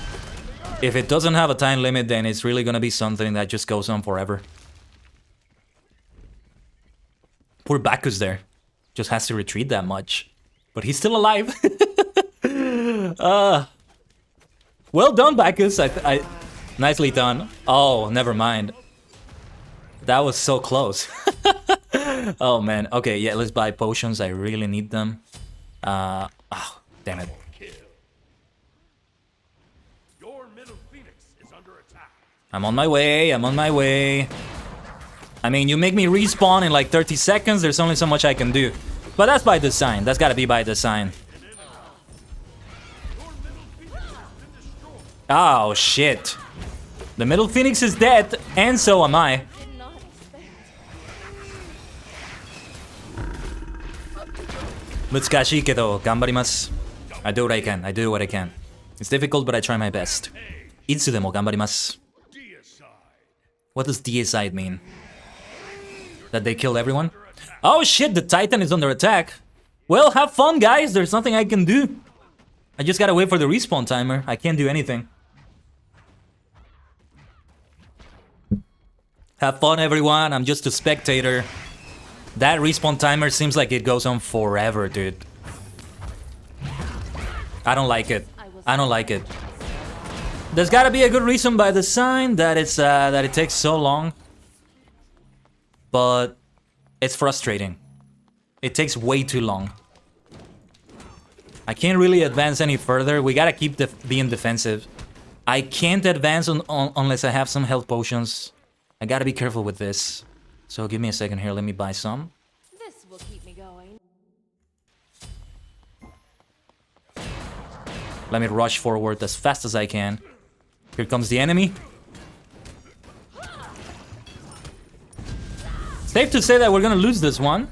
if it doesn't have a time limit, then it's really gonna be something that just goes on forever. Poor Bacchus there. Just has to retreat that much. But he's still alive. Well done, Bacchus. Nicely done. Oh, never mind. That was so close. Oh man. Okay, yeah, let's buy potions. I really need them. Oh, damn it. Your middle phoenix is under attack. I'm on my way. I'm on my way. I mean, you make me respawn in like 30 seconds. There's only so much I can do. But that's by design. That's gotta be by design. Oh, shit. The middle phoenix is dead, and so am I. Did not expect. Mutsukashi kedo ganbarimasu. I do what I can. I do what I can. It's difficult, but I try my best. Itsu demo ganbarimasu. What does deicide mean? That they killed everyone? Oh shit, the Titan is under attack. Well, have fun, guys. There's nothing I can do. I just gotta wait for the respawn timer. I can't do anything. Have fun, everyone. I'm just a spectator. That respawn timer seems like it goes on forever, dude. I don't like it. I don't like it. There's gotta be a good reason by the sign that it's that it takes so long. But it's frustrating. It takes way too long. I can't really advance any further. We gotta keep being defensive. I can't advance unless I have some health potions. I gotta be careful with this. So give me a second here. Let me buy some. This will keep me going. Let me rush forward as fast as I can. Here comes the enemy. Safe to say that we're gonna lose this one.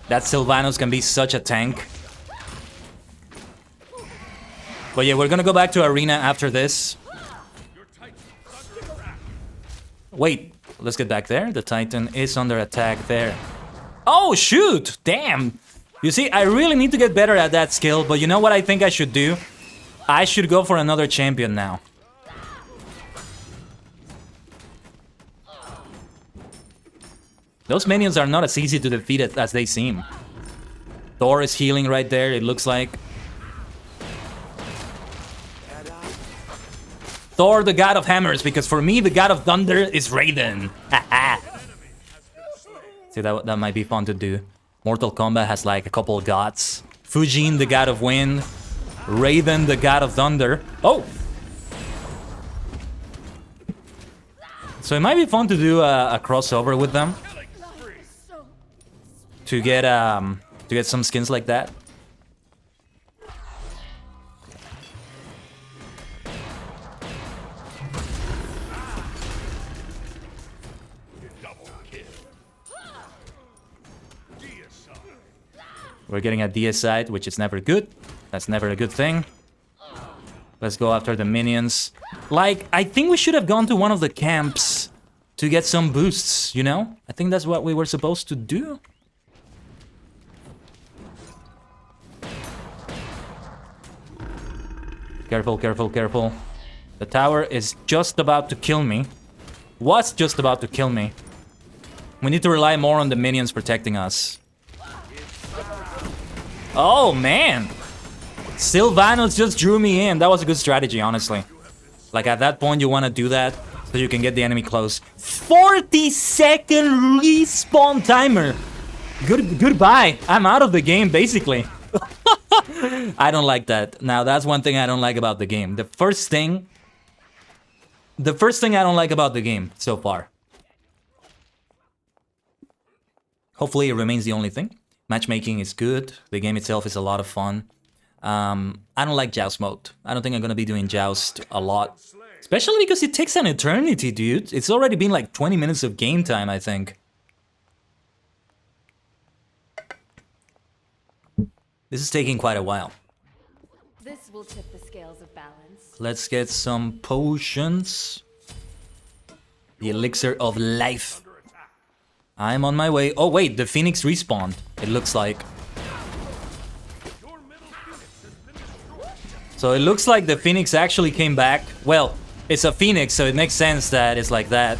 That Sylvanos can be such a tank. But yeah, we're gonna go back to arena after this. Wait, let's get back there. The Titan is under attack there. Oh, shoot! Damn! You see, I really need to get better at that skill, but you know what I think I should do? I should go for another champion now. Those minions are not as easy to defeat as they seem. Thor is healing right there, it looks like. Thor, the god of hammers, because for me, the god of thunder is Raiden. See, that might be fun to do. Mortal Kombat has like a couple of gods. Fujin, the god of wind. Raiden, the god of thunder. Oh! So it might be fun to do a crossover with them. To get some skins like that. We're getting a deicide, which is never good. That's never a good thing. Let's go after the minions. Like, I think we should have gone to one of the camps to get some boosts, you know? I think that's what we were supposed to do. Careful, careful, careful. The tower is just about to kill me. Was just about to kill me. We need to rely more on the minions protecting us. Oh, man! Sylvanos just drew me in. That was a good strategy, honestly. Like, at that point, you want to do that so you can get the enemy close. 40-second respawn timer! Goodbye. I'm out of the game, basically. I don't like that. Now, that's one thing I don't like about the game. The first thing I don't like about the game so far. Hopefully, it remains the only thing. Matchmaking is good. The game itself is a lot of fun. I don't like Joust mode. I don't think I'm gonna be doing Joust a lot. Especially because it takes an eternity, dude. It's already been like 20 minutes of game time, I think. This is taking quite a while. This will tip the scales of balance. Let's get some potions. The elixir of life. I'm on my way. Oh wait, the Phoenix respawned, it looks like. So it looks like the Phoenix actually came back. Well, it's a Phoenix, so it makes sense that it's like that.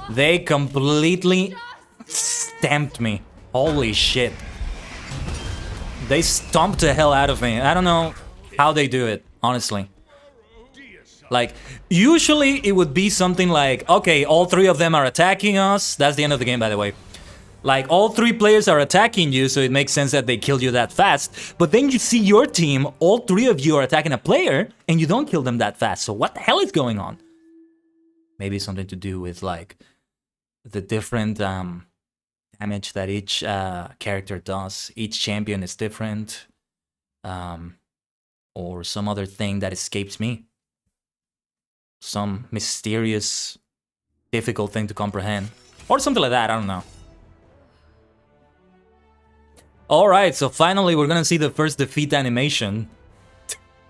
They completely stamped me. Holy shit. They stomped the hell out of me. I don't know how they do it, honestly. Like, usually it would be something like, okay, all three of them are attacking us. That's the end of the game, by the way. Like, all three players are attacking you, so it makes sense that they kill you that fast. But then you see your team, all three of you are attacking a player, and you don't kill them that fast. So what the hell is going on? Maybe something to do with, like, the different damage that each character does. Each champion is different. Or some other thing that escapes me. Some mysterious, difficult thing to comprehend. Or something like that, I don't know. Alright, so finally we're gonna see the first defeat animation.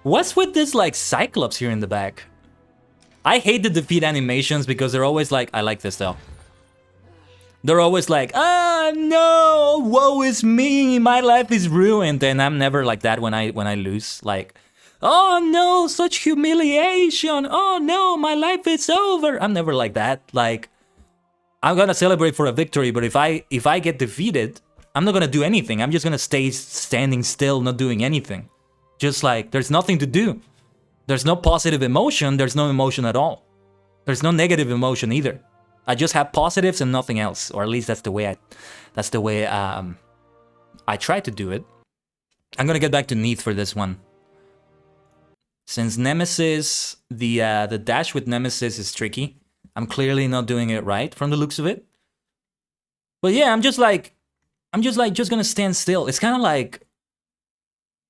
What's with this, like, Cyclops here in the back? I hate the defeat animations because they're always like... I like this, though. They're always like, ah, no, woe is me, my life is ruined. And I'm never like that when I lose. Like... oh no, such humiliation. Oh no, my life is over. I'm never like that. Like, I'm gonna celebrate for a victory, but if I get defeated, I'm not gonna do anything. I'm just gonna stay standing still, not doing anything. Just like, there's nothing to do. There's no positive emotion, there's no emotion at all. There's no negative emotion either. I just have positives and nothing else. Or at least that's the way I try to do it. I'm gonna get back to Neath for this one. Since Nemesis, the dash with Nemesis is tricky. I'm clearly not doing it right from the looks of it. But yeah, I'm just gonna stand still. It's kind of like,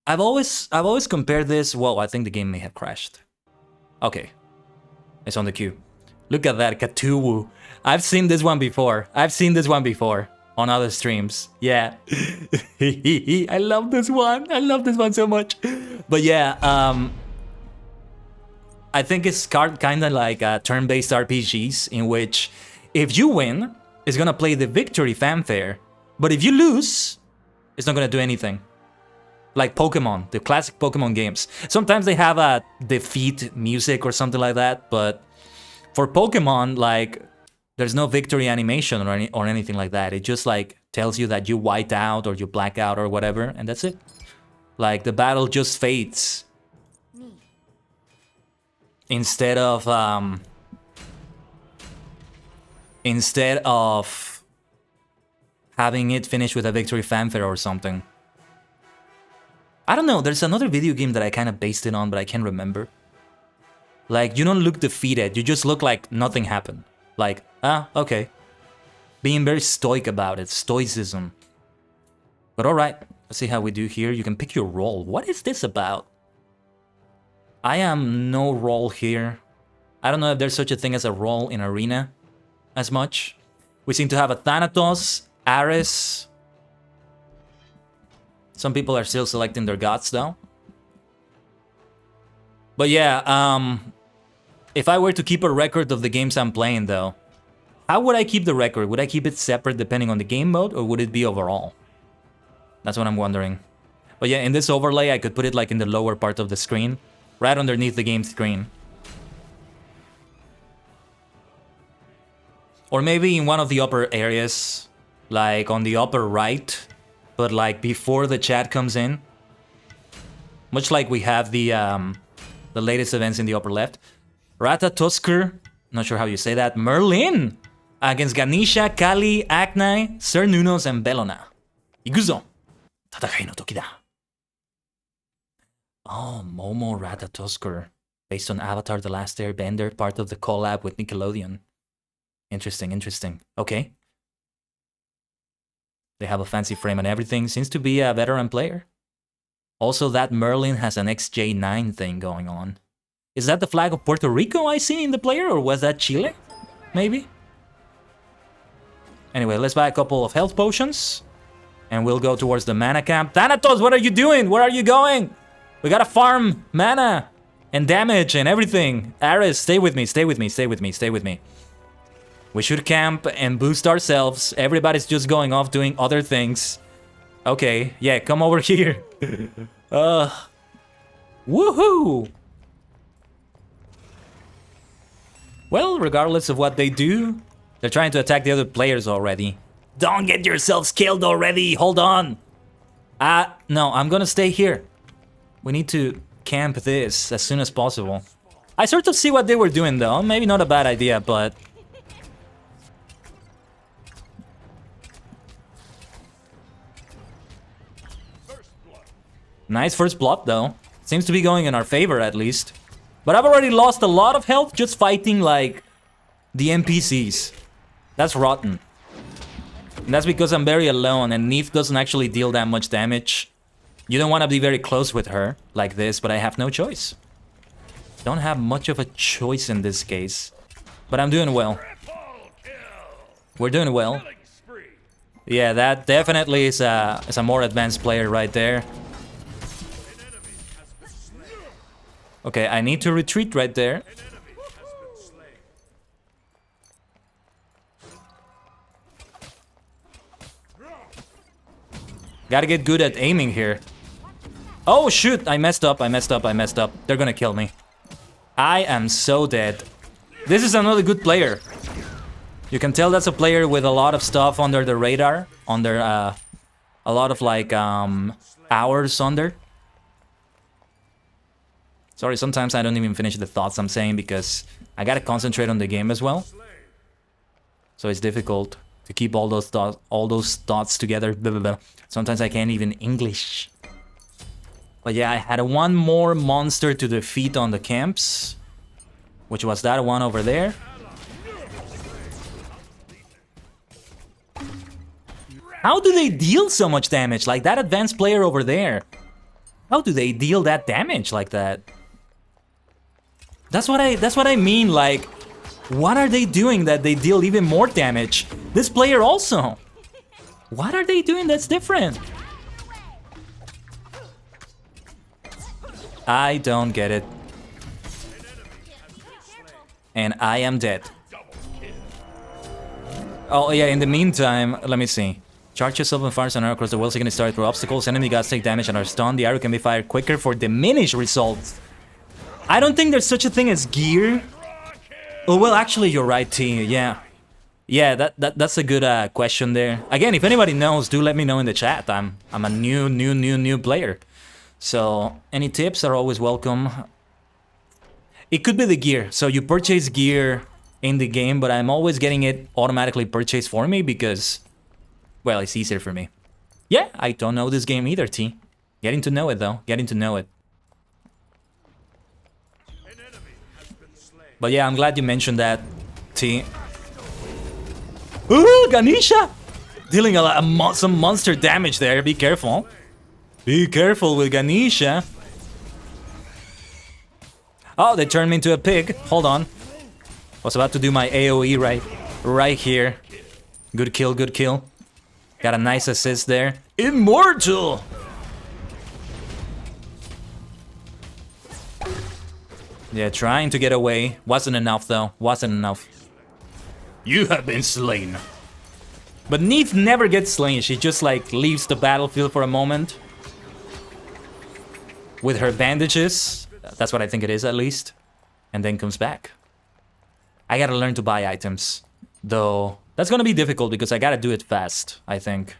I've always compared this. Whoa, I think the game may have crashed. Okay, it's on the queue. Look at that, Katuwu. I've seen this one before. On other streams. Yeah. I love this one. I love this one so much. But yeah, I think it's kind of like turn-based RPGs in which if you win, it's gonna play the victory fanfare. But if you lose, it's not gonna do anything. Like Pokemon, the classic Pokemon games. Sometimes they have a defeat music or something like that, but for Pokemon, like, there's no victory animation or anything like that. It just like tells you that you white out or you black out or whatever, and that's it. Like, the battle just fades. Instead of having it finish with a victory fanfare or something. I don't know, there's another video game that I kind of based it on, but I can't remember. Like, you don't look defeated, you just look like nothing happened. Like, ah, okay. Being very stoic about it, stoicism. But alright, let's see how we do here. You can pick your role. What is this about? I am no role here. I don't know if there's such a thing as a role in Arena as much. We seem to have a Thanatos, Ares. Some people are still selecting their gods though. But yeah, if I were to keep a record of the games I'm playing though, how would I keep the record? Would I keep it separate depending on the game mode, or would it be overall? That's what I'm wondering. But yeah, in this overlay I could put it like in the lower part of the screen. Right underneath the game screen. Or maybe in one of the upper areas. Like on the upper right. But like before the chat comes in. Much like we have the latest events in the upper left. Ratatoskr, not sure how you say that. Merlin! Against Ganisha, Kali, Aknai, Cernunos, and Bellona. Ikuzo! Tatakai no toki da. Oh, Momo Ratatoskr. Based on Avatar The Last Airbender, part of the collab with Nickelodeon. Interesting, interesting. Okay. They have a fancy frame and everything. Seems to be a veteran player. Also, that Merlin has an XJ9 thing going on. Is that the flag of Puerto Rico I see in the player, or was that Chile? Maybe? Anyway, let's buy a couple of health potions. And we'll go towards the mana camp. Thanatos, what are you doing? Where are you going? We gotta farm mana and damage and everything. Ares, stay with me, stay with me, stay with me, stay with me. We should camp and boost ourselves. Everybody's just going off doing other things. Okay, yeah, come over here. Woohoo! Well, regardless of what they do, they're trying to attack the other players already. Don't get yourselves killed already, hold on. No, I'm gonna stay here. We need to camp this as soon as possible. I sort of see what they were doing though. Maybe not a bad idea, but... Nice first blood though. Seems to be going in our favor at least. But I've already lost a lot of health just fighting like the NPCs. That's rotten. And that's because I'm very alone and Neith doesn't actually deal that much damage. You don't want to be very close with her like this, but I have no choice. Don't have much of a choice in this case. But I'm doing well. We're doing well. Yeah, that definitely is a more advanced player right there. Okay, I need to retreat right there. Gotta get good at aiming here. Oh shoot, I messed up. They're gonna kill me. I am so dead. This is another good player. You can tell that's a player with a lot of stuff under the radar. Under a lot of like hours under. Sorry, sometimes I don't even finish the thoughts I'm saying because I gotta concentrate on the game as well. So it's difficult to keep all those thoughts together. Blah, blah, blah. Sometimes I can't even English. But yeah, I had one more monster to defeat on the camps, which was that one over there. How do they deal so much damage? Like that advanced player over there. How do they deal that damage like that? That's what I mean, like, what are they doing that they deal even more damage? This player also. What are they doing that's different? I don't get it. And I am dead. Oh yeah, in the meantime, let me see. Charge yourself and fire an arrow across the world so you can start through obstacles. Enemy gods take damage and are stunned. The arrow can be fired quicker for diminished results. I don't think there's such a thing as gear. Oh, well, actually, you're right, T. Yeah. Yeah, that's a good question there. Again, if anybody knows, do let me know in the chat. I'm a new player. So, any tips are always welcome. It could be the gear. So, you purchase gear in the game, but I'm always getting it automatically purchased for me because, well, it's easier for me. Yeah, I don't know this game either, T. Getting to know it, though. Getting to know it. But yeah, I'm glad you mentioned that, T. Ooh, Ganesha! Dealing some monster damage there. Be careful. Be careful with Ganesha. Oh, they turned me into a pig. Hold on. Was about to do my AoE right here. Good kill, good kill. Got a nice assist there. Immortal! Yeah, trying to get away. Wasn't enough, though. Wasn't enough. You have been slain. But Neith never gets slain. She just, like, leaves the battlefield for a moment. With her bandages. That's what I think it is, at least. And then comes back. I gotta learn to buy items. Though, that's gonna be difficult because I gotta do it fast, I think.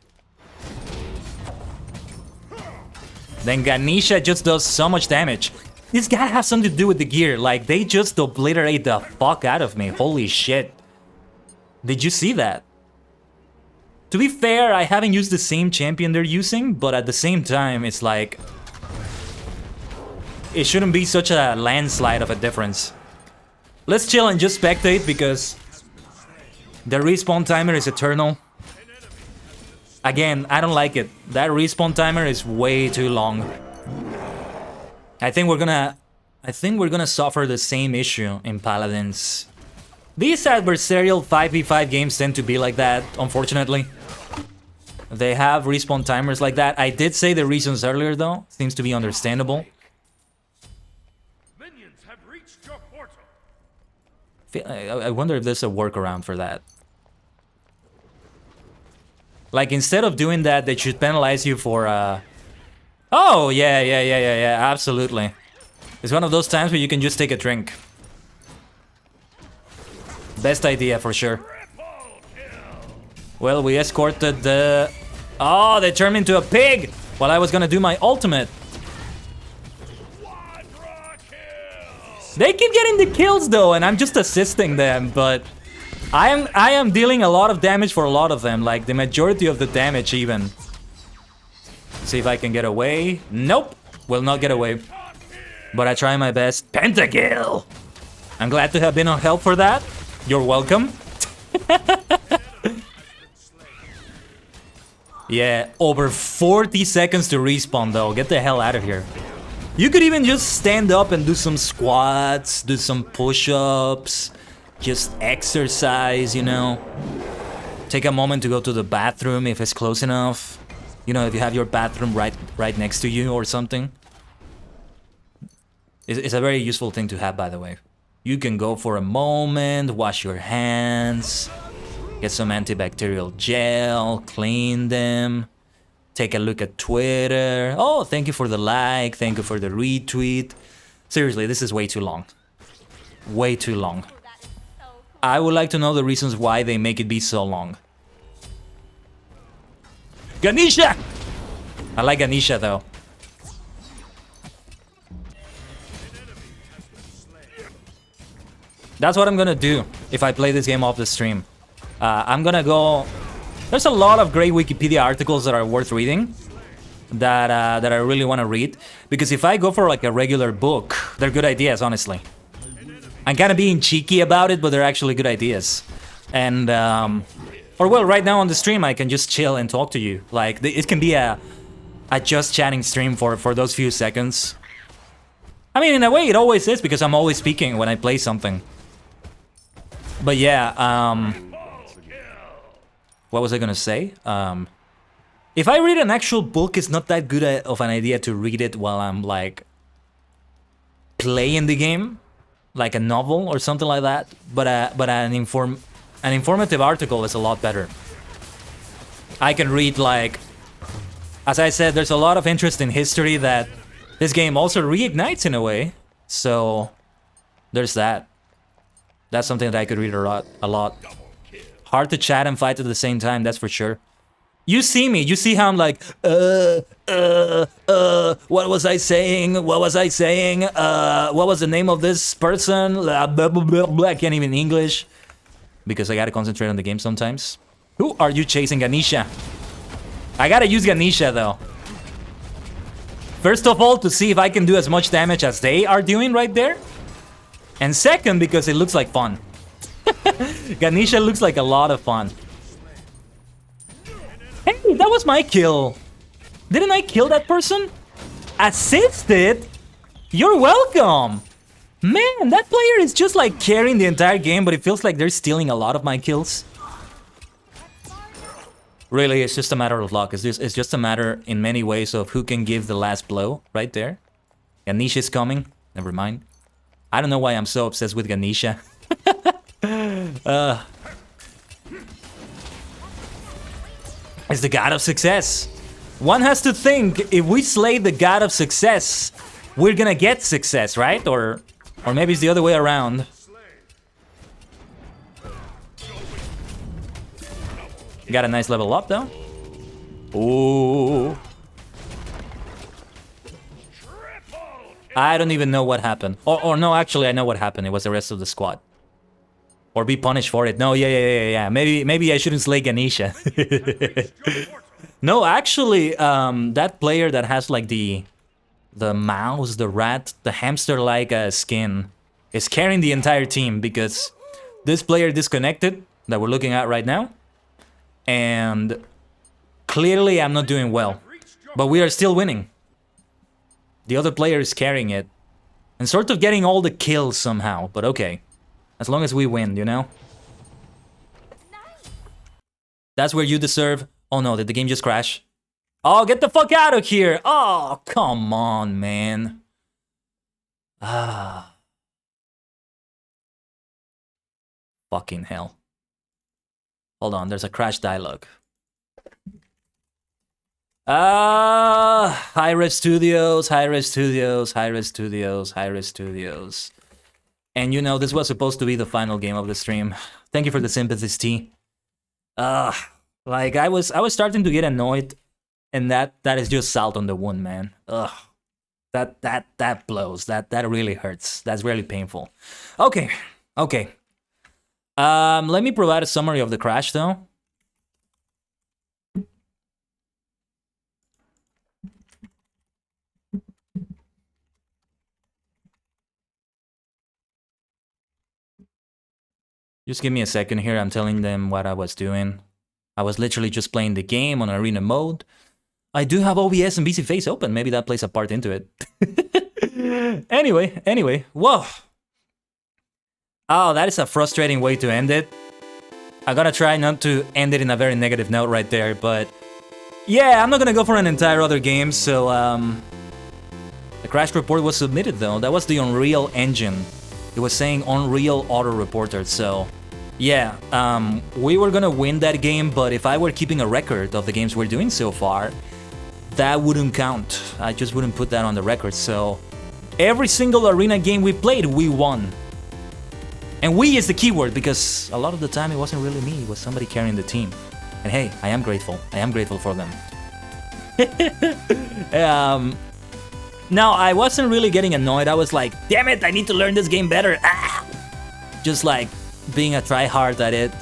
Then Ganesha just does so much damage. This gotta have something to do with the gear. Like, they just obliterate the fuck out of me. Holy shit. Did you see that? To be fair, I haven't used the same champion they're using, but at the same time, it's like... it shouldn't be such a landslide of a difference. Let's chill and just spectate because... the respawn timer is eternal. Again, I don't like it. That respawn timer is way too long. I think we're gonna suffer the same issue in Paladins. These adversarial 5v5 games tend to be like that, unfortunately. They have respawn timers like that. I did say the reasons earlier, though. Seems to be understandable. Minions have reached your portal. I wonder if there's a workaround for that. Like, instead of doing that, they should penalize you for, Oh, yeah, absolutely. It's one of those times where you can just take a drink. Best idea, for sure. Well, we escorted the... oh, they turned into a pig! while I was gonna do my ultimate. They keep getting the kills though, and I'm just assisting them, but I am dealing a lot of damage for a lot of them, like the majority of the damage even. See if I can get away. Nope, will not get away. But I try my best. Pentakill! I'm glad to have been of help for that. You're welcome. Yeah, over 40 seconds to respawn though. Get the hell out of here. You could even just stand up and do some squats, do some push-ups, just exercise, you know. Take a moment to go to the bathroom if it's close enough. You know, if you have your bathroom right next to you or something. It's a very useful thing to have, by the way. You can go for a moment, wash your hands, get some antibacterial gel, clean them, take a look at Twitter. Oh, thank you for the like, thank you for the retweet. Seriously, this is way too long. Way too long. I would like to know the reasons why they make it be so long. Ganesha! I like Ganesha though. That's what I'm gonna do if I play this game off the stream. I'm gonna go... There's a lot of great Wikipedia articles that are worth reading. That I really want to read. Because if I go for like a regular book, they're good ideas, honestly. I'm kind of being cheeky about it, but they're actually good ideas. And, or well, right now on the stream, I can just chill and talk to you. Like, it can be a just chatting stream for those few seconds. I mean, in a way, it always is, because I'm always speaking when I play something. But yeah, what was I gonna say? If I read an actual book, it's not that good of an idea to read it while I'm, like, playing the game. Like a novel or something like that. But an informative article is a lot better. I can read, like... As I said, there's a lot of interest in history that this game also reignites in a way. So, there's that. That's something that I could read a lot. Hard to chat and fight at the same time, that's for sure. You see me, you see how I'm like, what was I saying? What was I saying? What was the name of this person? Blah, blah, blah, blah. I can't even English. Because I gotta concentrate on the game sometimes. Who are you chasing, Ganesha? I gotta use Ganesha though. First of all, to see if I can do as much damage as they are doing right there. And second, because it looks like fun. Ganesha looks like a lot of fun. Hey, that was my kill. Didn't I kill that person? Assisted? You're welcome. Man, that player is just like carrying the entire game, but it feels like they're stealing a lot of my kills. Really, it's just a matter of luck. It's just a matter, in many ways, of who can give the last blow. Right there. Ganesha is coming. Never mind. I don't know why I'm so obsessed with Ganesha. It's the god of success. One has to think, if we slay the god of success, we're gonna get success, right? Or maybe it's the other way around. Got a nice level up though. Ooh. I don't even know what happened. Or no, actually I know what happened. It was the rest of the squad. Or be punished for it. No, yeah. Maybe I shouldn't slay Ganesha. No, actually, that player that has like the mouse, the rat, the hamster-like skin is carrying the entire team, because this player disconnected that we're looking at right now, and clearly I'm not doing well, but we are still winning. The other player is carrying it and sort of getting all the kills somehow, but okay. As long as we win, you know? That's where you deserve... Oh no, did the game just crash? Oh, get the fuck out of here! Oh, come on, man. Ah. Fucking hell. Hold on, there's a crash dialogue. Hi-Res Studios, Hi-Res Studios, Hi-Res Studios, Hi-Res Studios. And you know, this was supposed to be the final game of the stream. Thank you for the sympathies, T. Like, I was starting to get annoyed And that is just salt on the wound, man. Ugh. That blows. That really hurts. That's really painful. Okay. Let me provide a summary of the crash though. Just give me a second here. I'm telling them what I was doing. I was literally just playing the game on arena mode. I do have OBS and BC Face open. Maybe that plays a part into it. Anyway. Whoa. Oh, that is a frustrating way to end it. I'm gonna try not to end it in a very negative note right there, but... yeah, I'm not gonna go for an entire other game, so... the crash report was submitted though. That was the Unreal Engine. It was saying Unreal Auto Reporter, so... yeah, we were gonna win that game, but if I were keeping a record of the games we're doing so far, that wouldn't count. I just wouldn't put that on the record, so... every single arena game we played, we won. And we is the keyword, because a lot of the time it wasn't really me, it was somebody carrying the team. And hey, I am grateful. I am grateful for them. Now, I wasn't really getting annoyed. I was like, damn it, I need to learn this game better. Ah! Just like being a tryhard at it.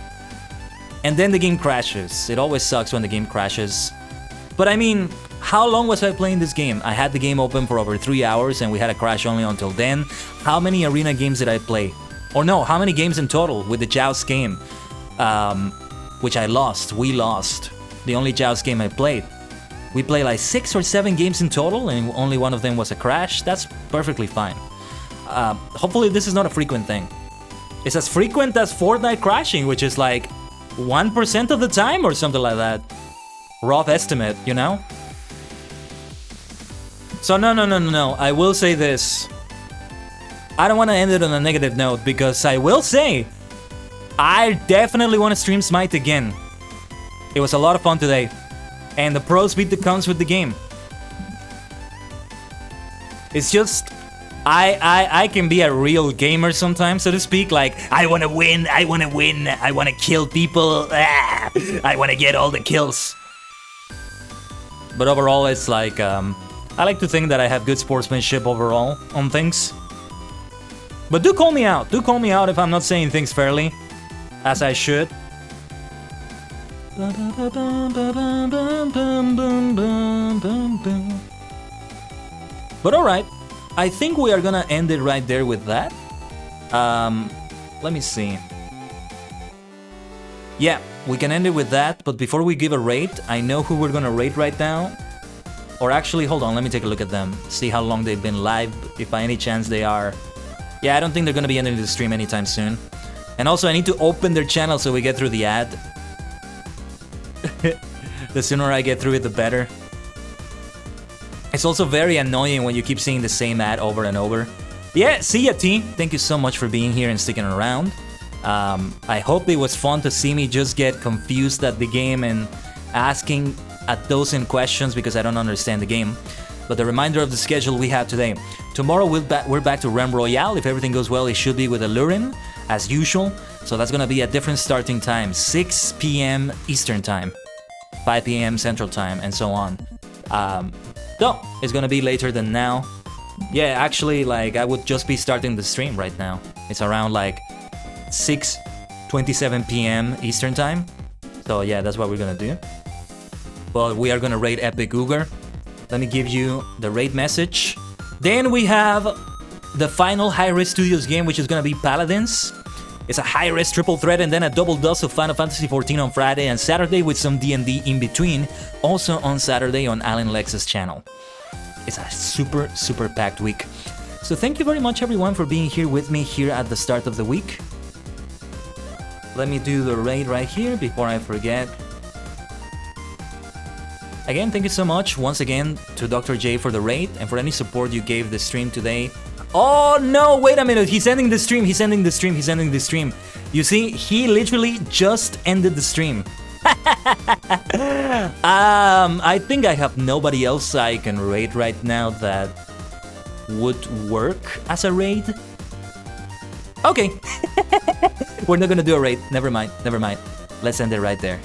And then the game crashes. It always sucks when the game crashes. But I mean, how long was I playing this game? I had the game open for over 3 hours and we had a crash only until then. How many arena games did I play? Or no, how many games in total with the Joust game? Which I lost. We lost. The only Joust game I played. We played like 6 or 7 games in total and only one of them was a crash. That's perfectly fine. Hopefully this is not a frequent thing. It's as frequent as Fortnite crashing, which is like 1% of the time or something like that. Rough estimate, you know? So no. I will say this. I don't want to end it on a negative note because I will say I definitely want to stream Smite again. It was a lot of fun today. And the pro speed that comes with the game. It's just... I can be a real gamer sometimes, so to speak. Like, I want to win, I want to kill people. I want to get all the kills. But overall, it's like... I like to think that I have good sportsmanship overall on things. But do call me out. Do call me out if I'm not saying things fairly. As I should. But alright. I think we are gonna end it right there with that. Let me see. Yeah, we can end it with that. But before we give a rate, I know who we're gonna rate right now. Or actually, hold on, let me take a look at them. See how long they've been live, if by any chance they are... Yeah, I don't think they're gonna be ending the stream anytime soon. And also, I need to open their channel so we get through the ad. The sooner I get through it, the better. It's also very annoying when you keep seeing the same ad over and over. Yeah, see ya, T. Thank you so much for being here and sticking around. I hope it was fun to see me just get confused at the game and asking a dozen questions because I don't understand the game. But the reminder of the schedule we have today. Tomorrow we're back to Realm Royale. If everything goes well, it should be with Allurin, as usual. So that's gonna be a different starting time. 6 p.m. Eastern Time. 5 p.m. Central Time, and so on. No, it's gonna be later than now. Yeah, actually, like, I would just be starting the stream right now. It's around, like, 6:27 p.m. Eastern Time. So yeah, that's what we're gonna do. But we are gonna raid Epic Cougar. Let me give you the raid message. Then we have the final high-risk Studios game, which is gonna be Paladins. It's a high-risk triple threat and then a double dose of Final Fantasy XIV on Friday and Saturday with some D&D in between. Also on Saturday on Alan Lex's channel. It's a super packed week. So thank you very much everyone for being here with me here at the start of the week. Let me do the raid right here before I forget. Again, thank you so much once again to Dr. J for the raid and for any support you gave the stream today. Oh no, wait a minute, he's ending the stream, he's ending the stream, he's ending the stream. You see, he literally just ended the stream. I think I have nobody else I can raid right now that would work as a raid. Okay. We're not gonna do a raid, never mind. Let's end it right there.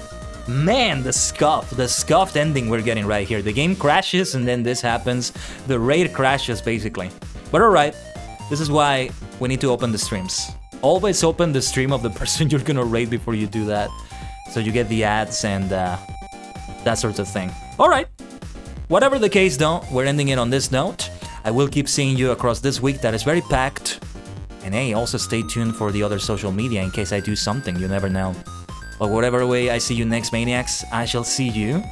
Man, the scuffed ending we're getting right here. The game crashes and then this happens. The raid crashes, basically. But alright, this is why we need to open the streams. Always open the stream of the person you're gonna raid before you do that. So you get the ads and that sort of thing. Alright, whatever the case though, we're ending it on this note. I will keep seeing you across this week that is very packed. And hey, also stay tuned for the other social media in case I do something, you never know. But whatever way I see you next, Maniacs, I shall see you